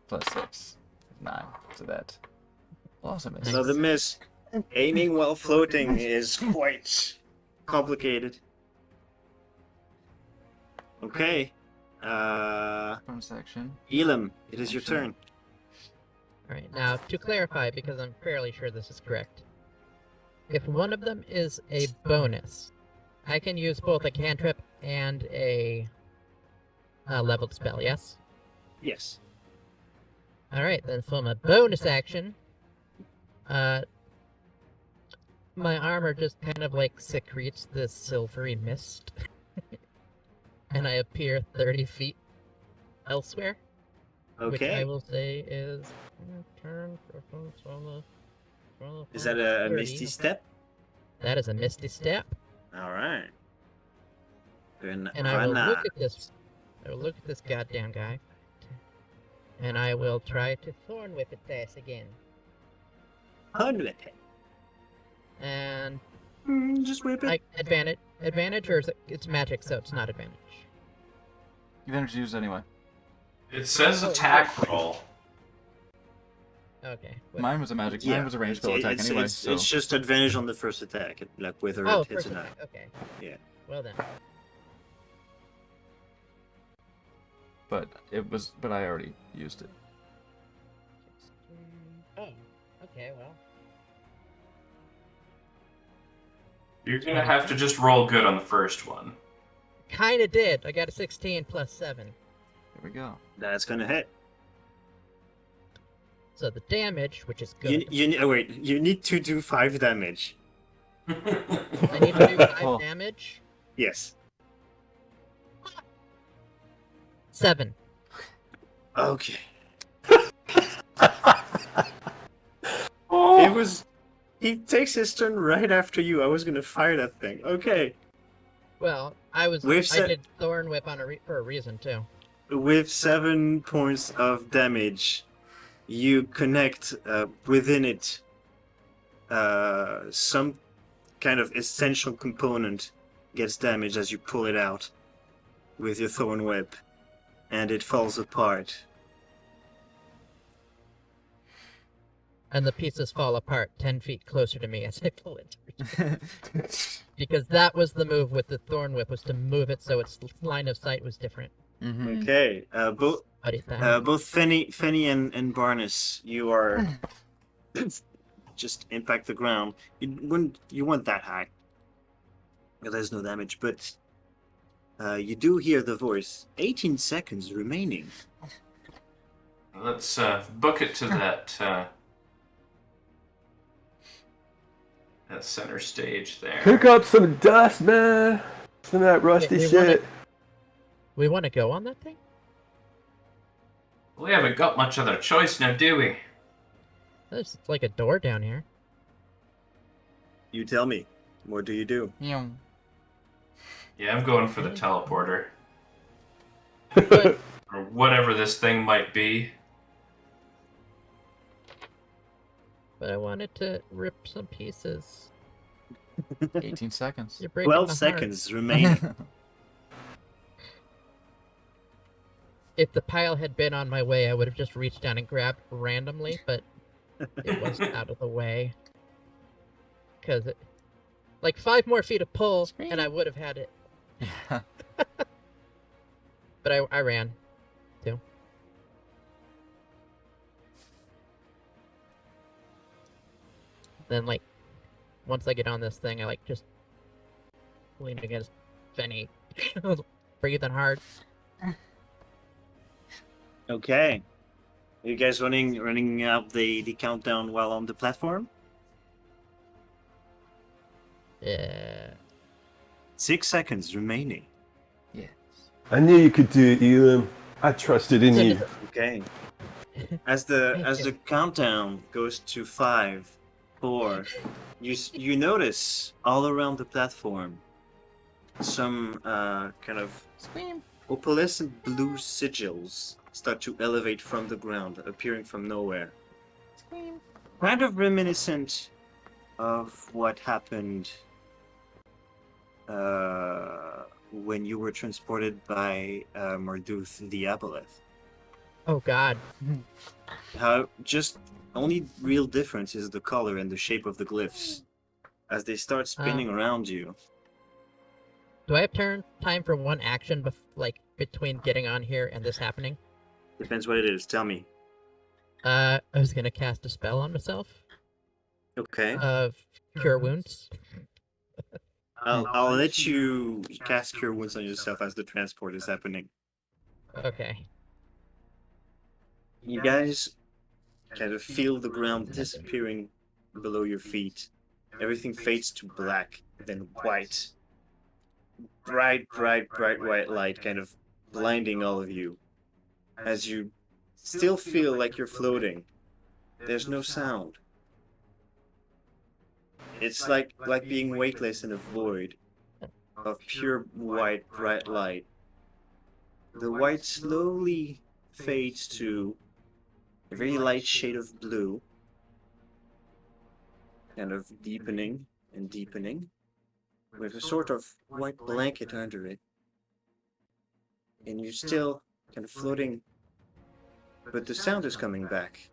plus 6. 9. So that also misses. Another miss. Aiming while floating is quite complicated. Okay. Bonus action. Elam, it is your turn. Alright, now to clarify, because I'm fairly sure this is correct. If one of them is a bonus, I can use both a cantrip and a leveled spell, yes? Yes. Alright, then for my bonus action, my armor just kind of like secretes this silvery mist. And I appear 30 feet elsewhere. Which I Okay. will say is turn. Is that a 30. misty step? That is a misty step. Alright. And I will look at this. I will look at this goddamn guy. And I will try to thorn whip its ass again. Unwhip it. And Just whip it. like advantage, or is it's magic, so it's not advantage. You've introduced anyway. It says attack roll. Okay. wait. Mine was a magic. Mine was a ranged spell attack anyway. So It's just advantage on the first attack, like whether Oh, it hits first or not. attack. Okay. Yeah. Well then. but I already used it. Oh. Okay. Well. You're gonna have to just roll good on the first one. Kinda did. I got a 16 plus 7. Here we go. That's gonna hit. So the damage, which is good. Wait, you need to do 5 damage. I need to do 5 Oh. damage. Yes. 7. Okay. Oh! It was. He takes his turn right after you. I was gonna fire that thing. Okay. Well, I did Thorn Whip for a reason too. With 7 points of damage, you connect within it some kind of essential component gets damaged as you pull it out with your thorn whip, and it falls apart. And the pieces fall apart 10 feet closer to me as I pull it. Because that was the move with the Thorn Whip, was to move it so its line of sight was different. Mm-hmm. Okay. Both But it's that. Fenny and Barnes, you are just impact the ground. You weren't that high. There's no damage, but you do hear the voice. 18 seconds remaining. Let's book it to that that center stage there. Pick up some dust, man. Some of that rusty we shit. We want to go on that thing? We haven't got much other choice now, do we? There's like a door down here. You tell me. What do you do? Yeah. Yeah, I'm going for the teleporter. But Or whatever this thing might be. I wanted to rip some pieces. 18 seconds. You're breaking my 12 heart. seconds remaining. If the pile had been on my way, I would have just reached down and grabbed randomly, but it was out of the way. Because like 5 more feet of pull, and I would have had it. But I ran, too. Then, like, once I get on this thing, I, like, just lean against Fenny, breathing hard. Okay. Are you guys running up the countdown while on the platform? Yeah. 6 seconds remaining. Yes. I knew you could do it, Elam. I trusted in you. Okay. As the countdown goes to 5, 4, you notice all around the platform some kind of opalescent blue sigils start to elevate from the ground, appearing from nowhere. Kind of reminiscent of what happened when you were transported by Marduth the Aboleth. Oh, God. How just only real difference is the color and the shape of the glyphs as they start spinning around you. Do I have time for one action, between getting on here and this happening? Depends what it is. Tell me. I was gonna cast a spell on myself Okay. of Cure Wounds. I'll let you cast Cure Wounds on yourself as the transport is happening. Okay. You guys kind of feel the ground disappearing below your feet. Everything fades to black, then white. Bright white light kind of blinding all of you. As you still feel like you're floating, there's no sound. It's like being weightless in a void of pure white bright light. The white slowly fades to a very light shade of blue, kind of deepening and deepening, with a sort of white blanket under it. And you're still kind of floating, but the sound is coming back.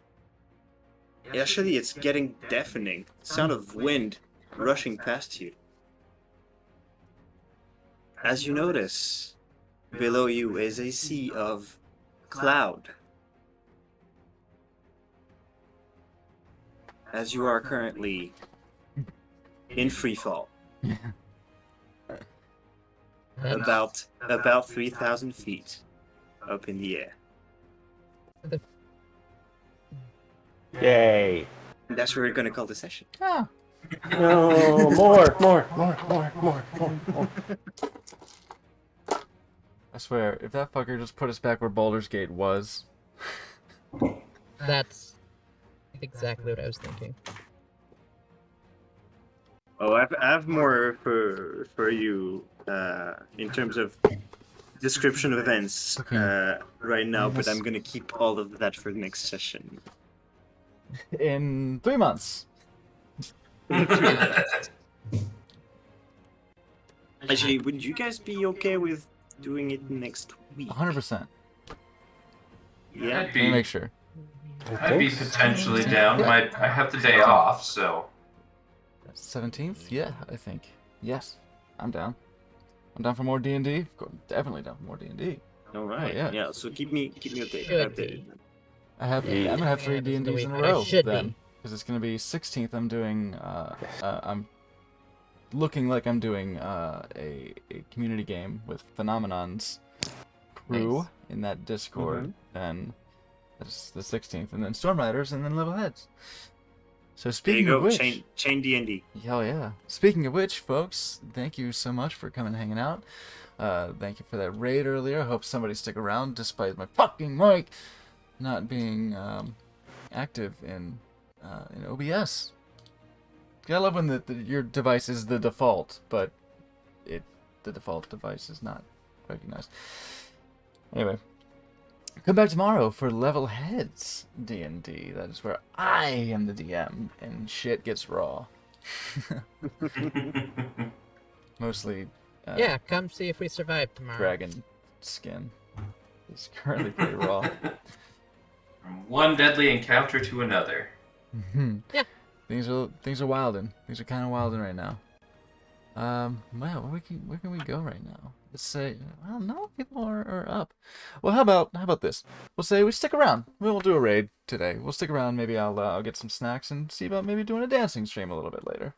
Actually, it's getting deafening. Sound of wind rushing past you. As you notice, below you is a sea of cloud. As you are currently in free fall. That's- About 3,000 feet up in the air. Yay. And that's what we're gonna call the session. Oh. No, more. I swear, if that fucker just put us back where Baldur's Gate was. That's exactly what I was thinking. Oh, I have more for you in terms of description of events right now, but I'm gonna keep all of that for the next session. In 3 months. Actually, would you guys be okay with doing it next week? 100%. Yeah. I'd Let me be, make sure. I'd be potentially down. I have the day off, so 17th? Yeah, I think. Yes, I'm down. I'm down for more D&D. Definitely down for more D&D. All right. yeah. Yeah. So keep me updated. Should be. I'm gonna have 3 Yeah, this is the D&Ds in a week I row should then, be. because it's gonna be 16th. I'm doing. I'm looking like I'm doing a community game with Phenomenon's crew Nice. in that Discord, and that's the 16th, and then Storm Riders, and then Level Heads. So There you speaking of go. which, Chain D&D. hell yeah! Speaking of which, folks, thank you so much for coming and hanging out. Thank you for that raid earlier. I hope somebody stick around despite my fucking mic not being active in in OBS. I love when your device is the default, but the default device is not recognized. Anyway, come back tomorrow for Level Heads D&D. That is where I am the DM and shit gets raw. Mostly. Yeah, come see if we survive tomorrow. Dragon skin is currently pretty raw. From one deadly encounter to another. Yeah. Things are wilding. Things are kind of wilding right now. Well, where can we go right now? Let's say, well, no, people are up. Well, how about this? We'll say we stick around. We'll do a raid today. We'll stick around. Maybe I'll get some snacks and see about maybe doing a dancing stream a little bit later.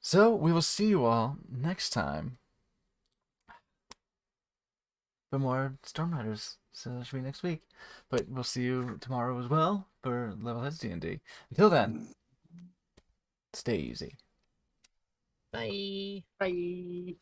So we will see you all next time for more Storm Riders. So that should be next week. But we'll see you tomorrow as well for Level Heads D&D. Until then, stay easy. Bye. Bye.